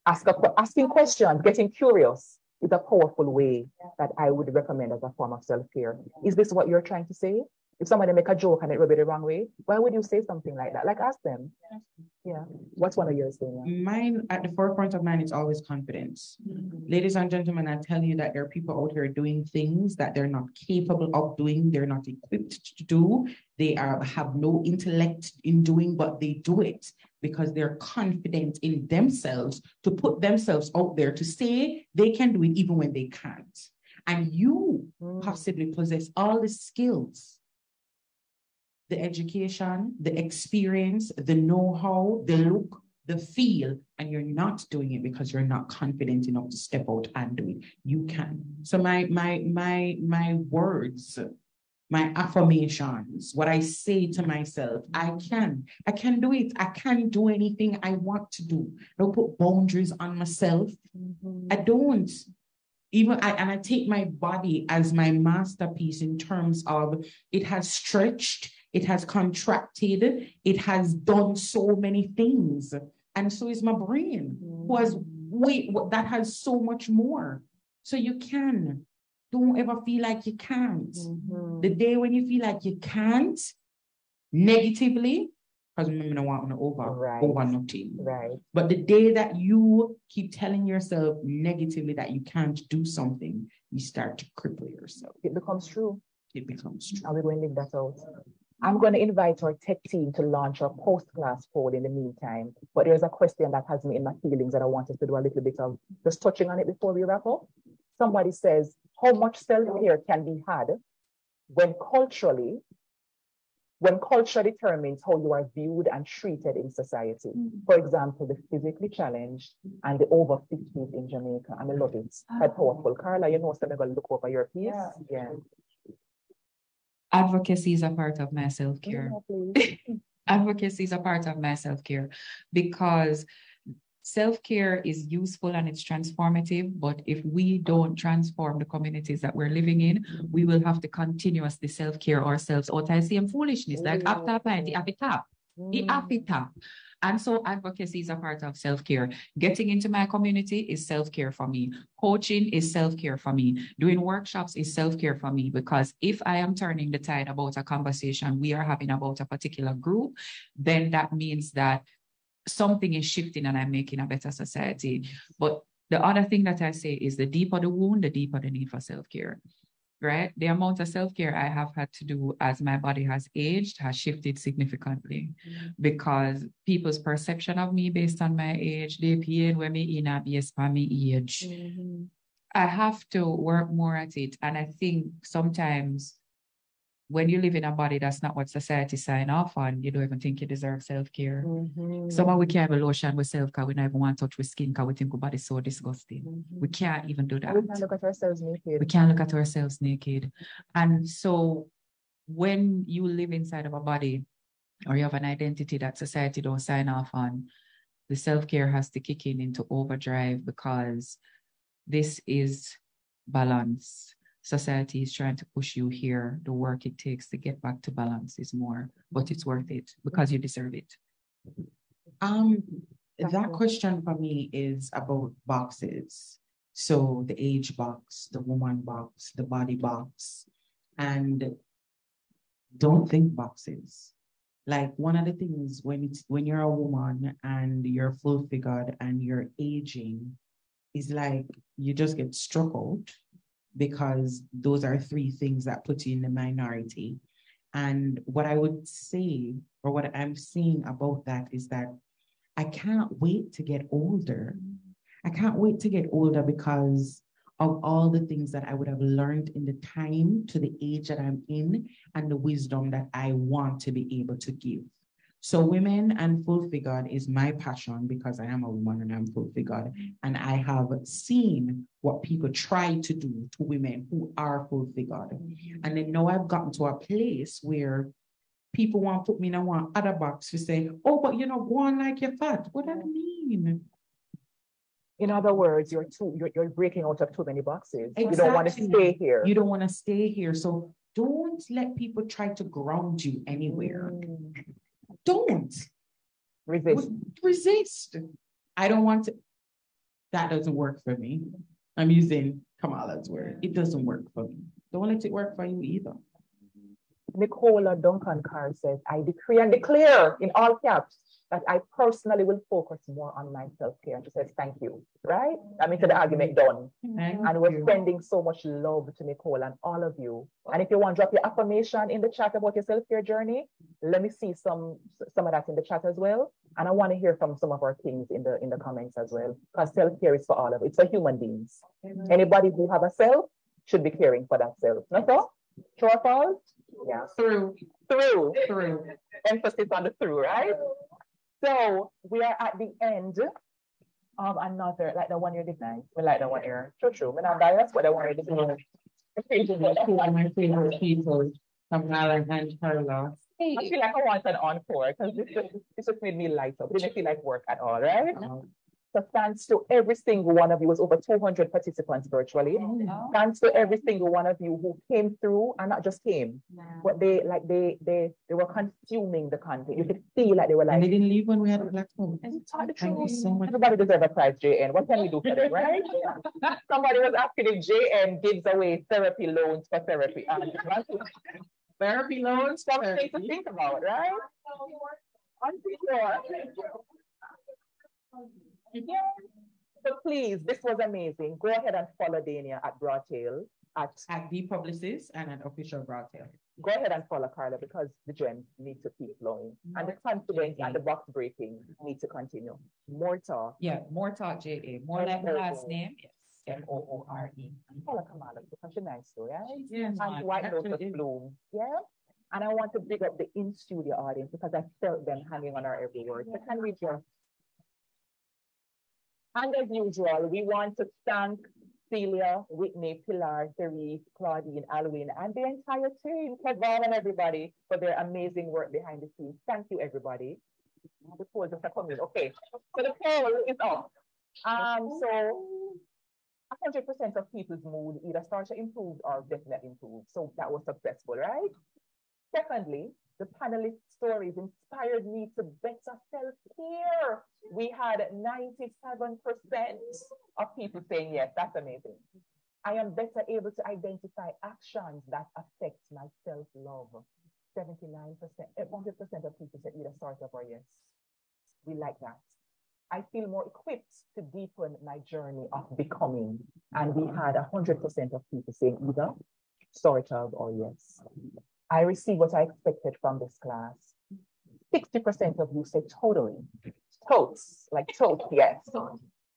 asking questions, getting curious is a powerful way that I would recommend as a form of self-care. Is this what you're trying to say? If somebody make a joke and it will be the wrong way, why would you say something like that? Like, ask them. Yeah. What's one of yours, Dania? Mine, at the forefront of mine, is always confidence. Ladies and gentlemen, I tell you that there are people out here doing things that they're not capable of doing. They're not equipped to do. They have no intellect in doing, but they do it because they're confident in themselves to put themselves out there to say they can do it even when they can't. And you possibly possess all the skills, the education, the experience, the know-how, the look, the feel, and you're not doing it because you're not confident enough to step out and do it. You can. So my words, my affirmations, what I say to myself, I can do it. I can do anything I want to do. I don't put boundaries on myself. I don't. I take my body as my masterpiece in terms of it has stretched, it has contracted, it has done so many things. And so is my brain, that has so much more. So you can. Don't ever feel like you can't. The day when you feel like you can't, negatively, because remember, I don't want to over nothing. Right. But the day that you keep telling yourself negatively that you can't do something, you start to cripple yourself. It becomes true. It becomes true. Are we going to leave that out? I'm going to invite our tech team to launch our post-class poll in the meantime. But there's a question that has me in my feelings that I want us to do a little bit of just touching on it before we wrap up. Somebody says, how much self-care can be had when culture determines how you are viewed and treated in society? For example, the physically challenged and the over 50s in Jamaica. And I love it. Quite powerful. Carla, you know, so I'm going to look over your piece. Yeah. Advocacy is a part of my self-care. Advocacy is a part of my self-care because self-care is useful and it's transformative, but if we don't transform the communities that we're living in, we will have to continuously self-care ourselves out of the same foolishness. Like after a pint, the appetite. And so advocacy is a part of self-care. Getting into my community is self-care for me. Coaching is self-care for me. Doing workshops is self-care for me, because if I am turning the tide about a conversation we are having about a particular group, then that means that something is shifting and I'm making a better society. But the other thing that I say is the deeper the wound, the deeper the need for self-care, right? The amount of self-care I have had to do as my body has aged has shifted significantly because people's perception of me based on my age, they pain when me in a based on my age. I have to work more at it. And I think sometimes when you live in a body that's not what society sign off on, you don't even think you deserve self-care. Some of we can't have a lotion with self because we don't even want to touch with skin because we think our body's so disgusting. We can't even do that. We can't look at ourselves naked. We can't look at ourselves naked. And so when you live inside of a body or you have an identity that society don't sign off on, the self-care has to kick in into overdrive because this is balance. Society is trying to push you here. The work it takes to get back to balance is more, but it's worth it because you deserve it. That question for me is about boxes. So the age box, the woman box, the body box, and don't think boxes. Like one of the things when you're a woman and you're full figured and you're aging, is like you just get struck out because those are three things that put you in the minority. And what I would say, or what I'm seeing about that, is that I can't wait to get older. I can't wait to get older because of all the things that I would have learned in the time to the age that I'm in and the wisdom that I want to be able to give. So women and full figured is my passion because I am a woman and I'm full figured. And I have seen what people try to do to women who are full figured. And then now I've gotten to a place where people want to put me in a one other box to say, oh, but you know, go on like you're fat. What does that mean? In other words, you're breaking out of too many boxes. Exactly. You don't want to stay here. You don't want to stay here. So don't let people try to ground you anywhere. Don't. Resist. I don't want to. That doesn't work for me. I'm using Kamala's word. It doesn't work for me. Don't let it work for you either. Nicola Duncan Carr says, I decree and declare in all caps that I personally will focus more on my self-care. She says, thank you, right? I mean, the argument done. And we're sending so much love to Nicola and all of you. And if you want to drop your affirmation in the chat about your self-care journey, let me see some of that in the chat as well. And I want to hear from some of our kings in the comments as well, because self-care is for all of it. It's for human beings. Anybody who have a self should be caring for that self. Not so? True or false? Yeah. Through. Emphasis on the through, right? So we are at the end of another, like the 1 year design. We like the 1 year. True. We're not biased, but the 1 year design. My favorite people, Kamala and Carla. I feel like I want an encore because this just made me light up. It didn't feel like work at all, right? So thanks to every single one of you. It was over 200 participants virtually. Thanks to every single one of you who came through, and not just came, but they were consuming the content. You could feel like they were like. And they didn't leave when we had the black phone. Thank you so much. Everybody deserves a prize, JN. What can we do for them, right? Somebody was asking if JN gives away therapy loans for therapy. Therapy loans, something to think about, right? Yeah. So please, this was amazing. Go ahead and follow Dania at Broadtail at the Publicist and at official Broadtail. Go ahead and follow Carla because the gems need to keep flowing. And the confidence and the box breaking need to continue. More talk. Yeah, more talk, JA. More like the last name. Yes. Moore. Follow Kamala because she's nice too, right? Yeah, and White Lotus Bloom. Yeah. And I want to big up the in-studio audience because I felt them hanging on our every word. So can we just. And as usual, we want to thank Celia, Whitney, Pilar, Therese, Claudine, Alwyn, and the entire team, Kevin and everybody, for their amazing work behind the scenes. Thank you, everybody. The poll just coming. Okay, so the poll is off. So 100% of people's mood either starts to improve or definitely improve. So that was successful, right? Secondly, the panelist stories inspired me to better self-care. We had 97% of people saying yes. That's amazing. I am better able to identify actions that affect my self-love. 79%, 100% of people said either start up or yes. We like that. I feel more equipped to deepen my journey of becoming. And we had 100% of people saying either sort of or yes. I received what I expected from this class. 60% of you said totally. Totes, like totes, yes.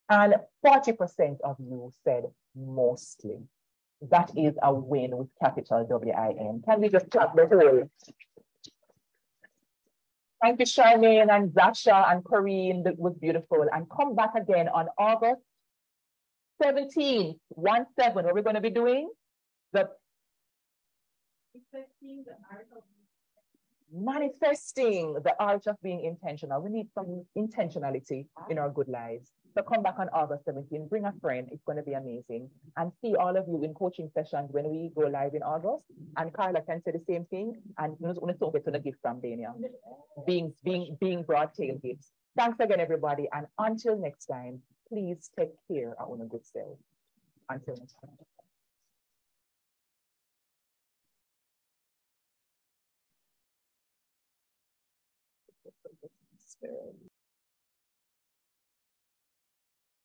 And 40% of you said mostly. That is a win with capital W-I-N. Can we just clap the whole? Thank you, Charmaine and Zasha and Corinne. That was beautiful. And come back again on August 17th, 1-7. What are we going to be doing? Manifesting the art of being intentional. We need some intentionality in our good lives. So come back on August 17th, bring a friend. It's going to be amazing. And see all of you in coaching sessions when we go live in August. And Carla can say the same thing. And we're going to get to the gift from Dania. Being Broadtail gifts. Thanks again, everybody. And until next time, please take care of your good self. Until next time.